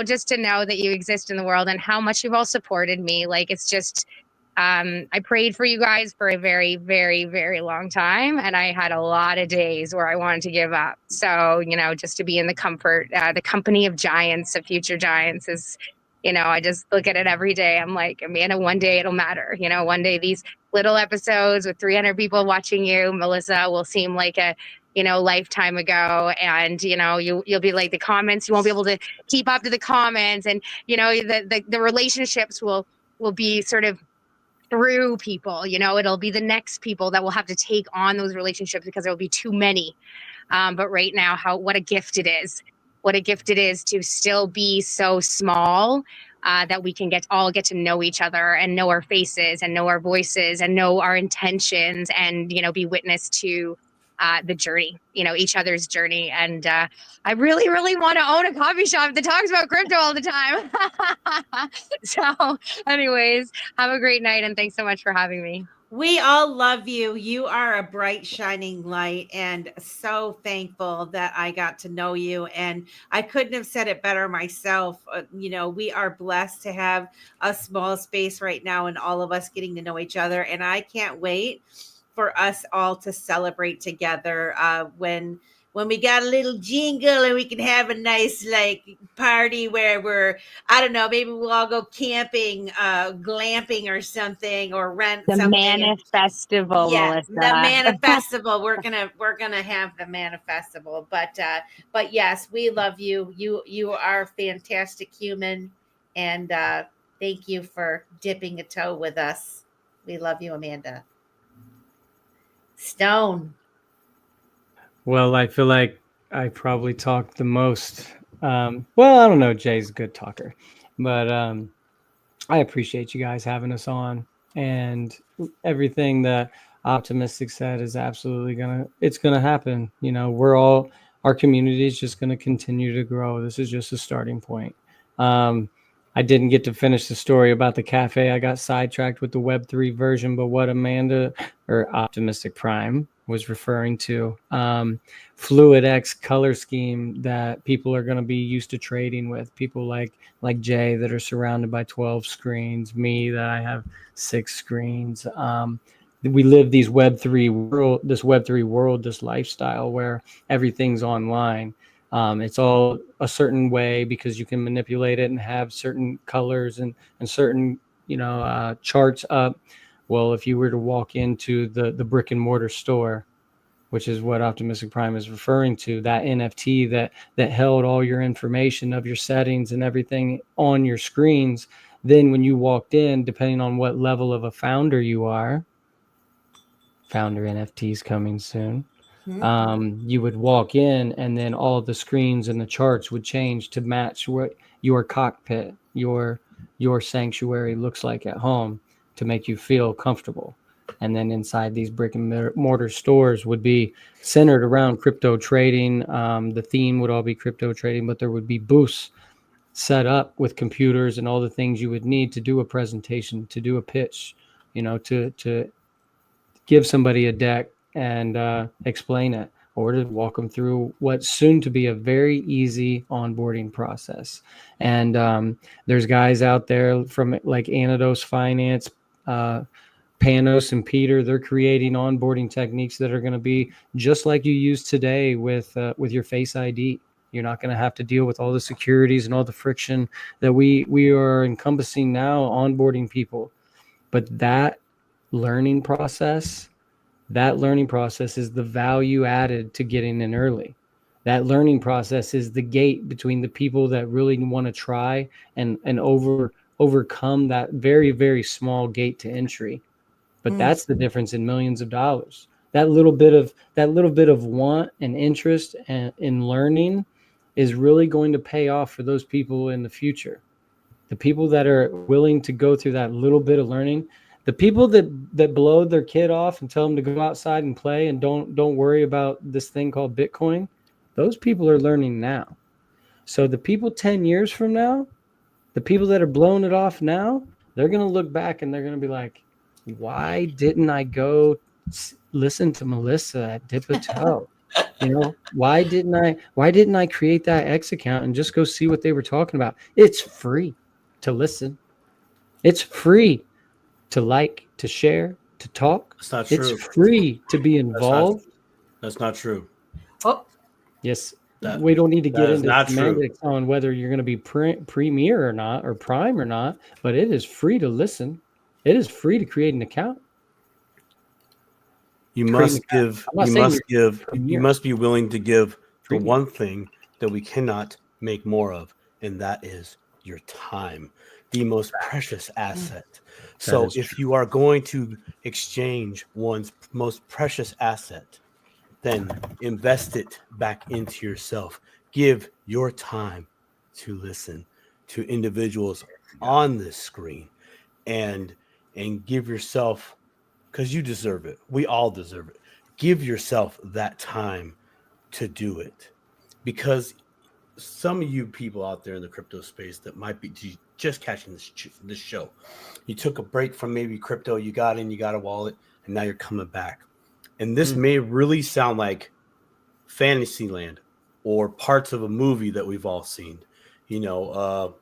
Just to know that you exist in the world, and how much you've all supported me. Like, it's just, I prayed for you guys for a very, very, very long time, and I had a lot of days where I wanted to give up. So, just to be in the company of giants, of future giants, is, I just look at it every day. I'm like, Amanda, one day it'll matter. One day these little episodes with 300 people watching you, Melissa, will seem like a, lifetime ago. And, you'll be like, the comments, you won't be able to keep up to the comments, and, the relationships will be sort of through people. It'll be the next people that will have to take on those relationships because there'll be too many. But right now, what a gift it is. What a gift it is to still be so small that we can all get to know each other and know our faces and know our voices and know our intentions and, be witness to the journey, each other's journey. And I really, really want to own a coffee shop that talks about crypto all the time. So anyways, have a great night. And thanks so much for having me. We all love you. You are a bright, shining light, and so thankful that I got to know you. And I couldn't have said it better myself. We are blessed to have a small space right now and all of us getting to know each other. And I can't wait for us all to celebrate together when we got a little jingle and we can have a nice party where I don't know, maybe we'll all go camping, glamping or something, or rent the something. Manifestival, Yeah, Melissa. the Manifestival. We're gonna have the Manifestival. But yes, we love you. You are a fantastic human, and thank you for dipping a toe with us. We love you, Amanda. Stone. Well, I feel like I probably talked the most. Well, I don't know. Jay's a good talker, but I appreciate you guys having us on, and everything that Optimistic said is absolutely it's gonna happen. Our community is just gonna continue to grow. This is just a starting point. I didn't get to finish the story about the cafe. I got sidetracked with the Web3 version, but what Amanda or Optimistic Prime was referring to, Fluid X color scheme that people are going to be used to trading with. People like Jay that are surrounded by 12 screens, me that I have 6 screens. We live this Web3 world, this lifestyle where everything's online. It's all a certain way because you can manipulate it and have certain colors and certain, charts up. Well, if you were to walk into the brick and mortar store, which is what Optimistic Prime is referring to, that NFT that held all your information of your settings and everything on your screens, then when you walked in, depending on what level of a founder you are, founder NFTs coming soon. You would walk in and then all the screens and the charts would change to match what your cockpit, your sanctuary looks like at home to make you feel comfortable. And then inside these brick and mortar stores would be centered around crypto trading. The theme would all be crypto trading, but there would be booths set up with computers and all the things you would need to do a presentation, to do a pitch, to give somebody a deck and explain it, or to walk them through what's soon to be a very easy onboarding process. And there's guys out there from like Anados Finance, Panos and Peter. They're creating onboarding techniques that are going to be just like you use today with your Face ID. You're not going to have to deal with all the securities and all the friction that we are encompassing now onboarding people. But that learning process is the value added to getting in early. That learning process is the gate between the people that really want to try and overcome that very, very small gate to entry. But that's the difference in millions of dollars. That little bit of want and interest in learning is really going to pay off for those people in the future. The people that are willing to go through that little bit of learning, the people that blow their kid off and tell them to go outside and play and don't worry about this thing called Bitcoin, those people are learning now. So the people 10 years from now, the people that are blowing it off now, they're going to look back and they're going to be like, why didn't I go listen to Melissa at Dip a Toe? Why didn't I create that X account and just go see what they were talking about? It's free to listen. It's free to like, to share, to talk. That's not true. It's free to be involved. That's not true. Oh, yes. We don't need to get into semantics true. On whether you're going to be premier or not, or prime or not, but it is free to listen. It is free to create an account. You must be willing to give the one thing that we cannot make more of, and that is your time. the most precious asset. So if you are going to exchange one's most precious asset, then invest it back into yourself. Give your time to listen to individuals on this screen, and give yourself, because you deserve it. We all deserve it. Give yourself that time to do it, because some of you people out there in the crypto space that might be just catching this show, you took a break from maybe crypto, you got a wallet, and now you're coming back. And this may really sound like Fantasyland or parts of a movie that we've all seen,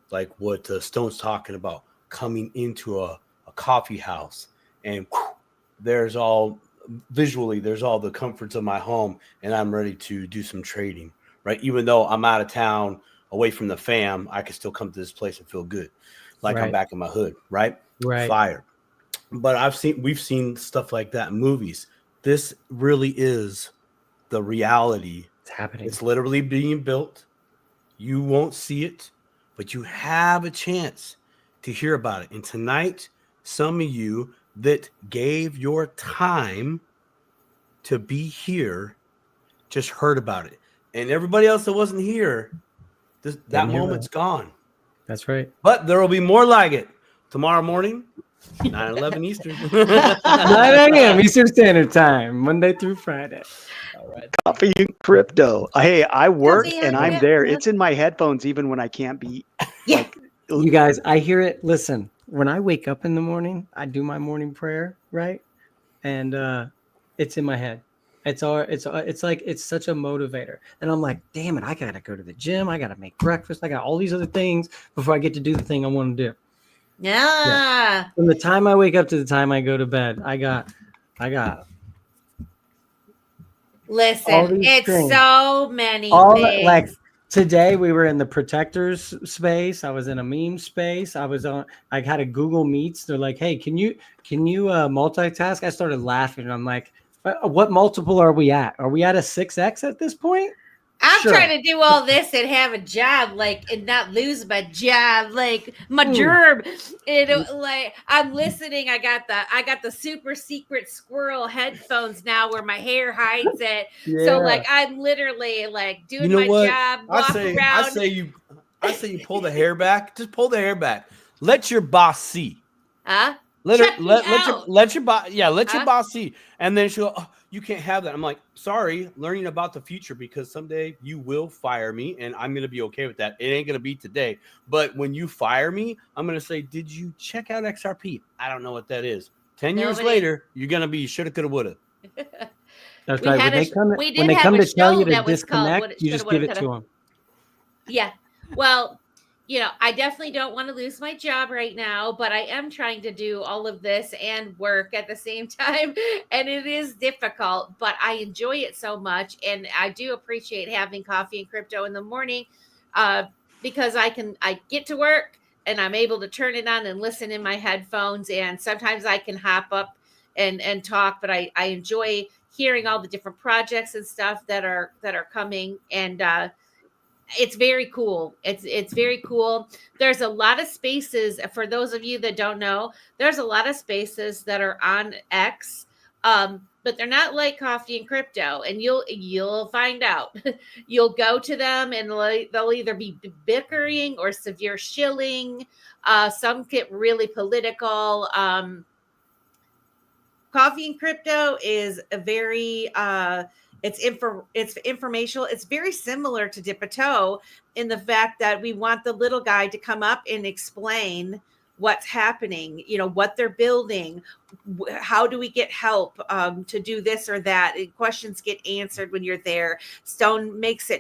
like what Stone's talking about, coming into a coffee house, and there's all the comforts of my home, and I'm ready to do some trading, right? Even though I'm out of town, away from the fam, I can still come to this place and feel good, like I'm back in my hood, right? Fire. But we've seen stuff like that in movies. This really is the reality. It's happening. It's literally being built. You won't see it, but you have a chance to hear about it. And tonight, some of you that gave your time to be here just heard about it. And everybody else that wasn't here, that moment's gone. That's right. But there will be more like it tomorrow morning, 9/11 Eastern. 9 a.m. Eastern Standard Time, Monday through Friday. All right. Coffee and Crypto. Hey, I work and I'm there. It's in my headphones even when I can't be. Yeah. You guys, I hear it. Listen, when I wake up in the morning, I do my morning prayer, right? And it's in my head. It's like it's such a motivator. And I'm like, damn it, I gotta go to the gym. I gotta make breakfast. I got all these other things before I get to do the thing I want to do. Yeah. From the time I wake up to the time I go to bed, I got. Listen, it's things. So many things. Like today, we were in the protectors space. I was in a meme space. I had a Google Meets. They're like, hey, can you multitask? I started laughing. And I'm like, what multiple are we at? Are we at a 6x at this point? I'm trying to do all this and have a job, and not lose my job, my gerb. I'm listening. I got the super secret squirrel headphones now where my hair hides it. Yeah. So I'm literally doing my job. I say you pull the hair back. Just pull the hair back. Let your boss see. Huh? Let your boss see, and then she'll. Oh, you can't have that. I'm like, sorry, learning about the future, because someday you will fire me, and I'm gonna be okay with that. It ain't gonna be today, but when you fire me, I'm gonna say, did you check out XRP? I don't know what that is. 10 years later, you're gonna be shoulda, coulda, woulda. That's right. When they come to tell you to disconnect, you just give it to them. Yeah. Well. I definitely don't want to lose my job right now, but I am trying to do all of this and work at the same time. And it is difficult, but I enjoy it so much. And I do appreciate having coffee and crypto in the morning because I get to work and I'm able to turn it on and listen in my headphones. And sometimes I can hop up and talk, but I enjoy hearing all the different projects and stuff that are coming. And, it's very cool. It's very cool. There's a lot of spaces for those of you that don't know. There's a lot of spaces that are on X, but they're not like coffee and crypto. And you'll find out. You'll go to them and they'll either be bickering or severe shilling. Some get really political. Coffee and crypto is a very it's informational. It's very similar to Dip a Toe in the fact that we want the little guy to come up and explain what's happening, what they're building, how do we get help to do this or that. Questions get answered when you're there. Stone makes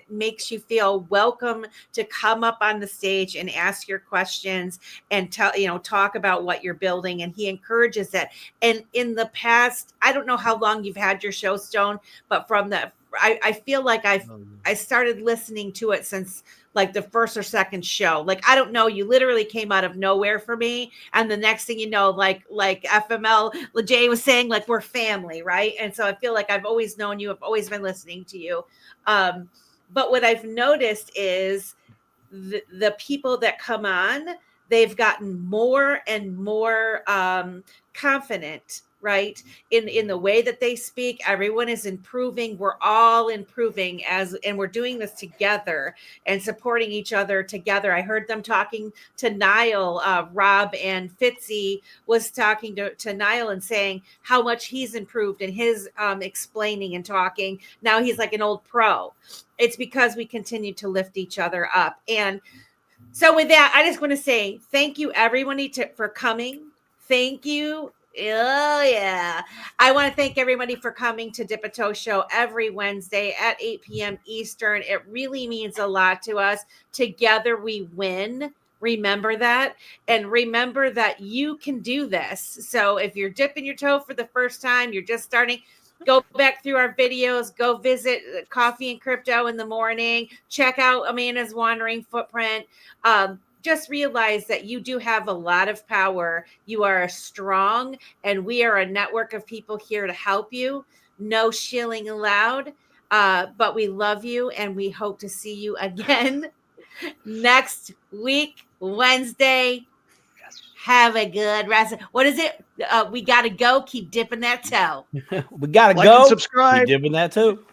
you feel welcome to come up on the stage and ask your questions and talk about what you're building. And he encourages that. And in the past, I don't know how long you've had your show, Stone, but I feel like I started listening to it since the first or second show. I don't know, you literally came out of nowhere for me. And the next thing you know, like FML Jay was saying, we're family, right? And so I feel like I've always known you. I've always been listening to you. But what I've noticed is the people that come on, they've gotten more and more confident, right, in the way that they speak. Everyone is improving. We're all improving and we're doing this together and supporting each other together. I heard them talking to Niall. Rob and Fitzy was talking to Niall and saying how much he's improved in his explaining and talking. Now he's like an old pro. It's because we continue to lift each other up. And so with that, I just want to say thank you, everybody, for coming. Thank you. Oh, yeah. I want to thank everybody for coming to Dip a Toe Show every Wednesday at 8 p.m. Eastern. It really means a lot to us. Together we win. Remember that. And remember that you can do this. So if you're dipping your toe for the first time, you're just starting, go back through our videos, go visit Coffee and Crypto in the morning, check out Amanda's Wandering Footprint. Just realize that you do have a lot of power. You are strong, and we are a network of people here to help you. No shilling allowed, but we love you, and we hope to see you again next week, Wednesday. Have a good rest. What is it? We got to go. Keep dipping that toe. We got to Like go. and subscribe. Keep dipping that too.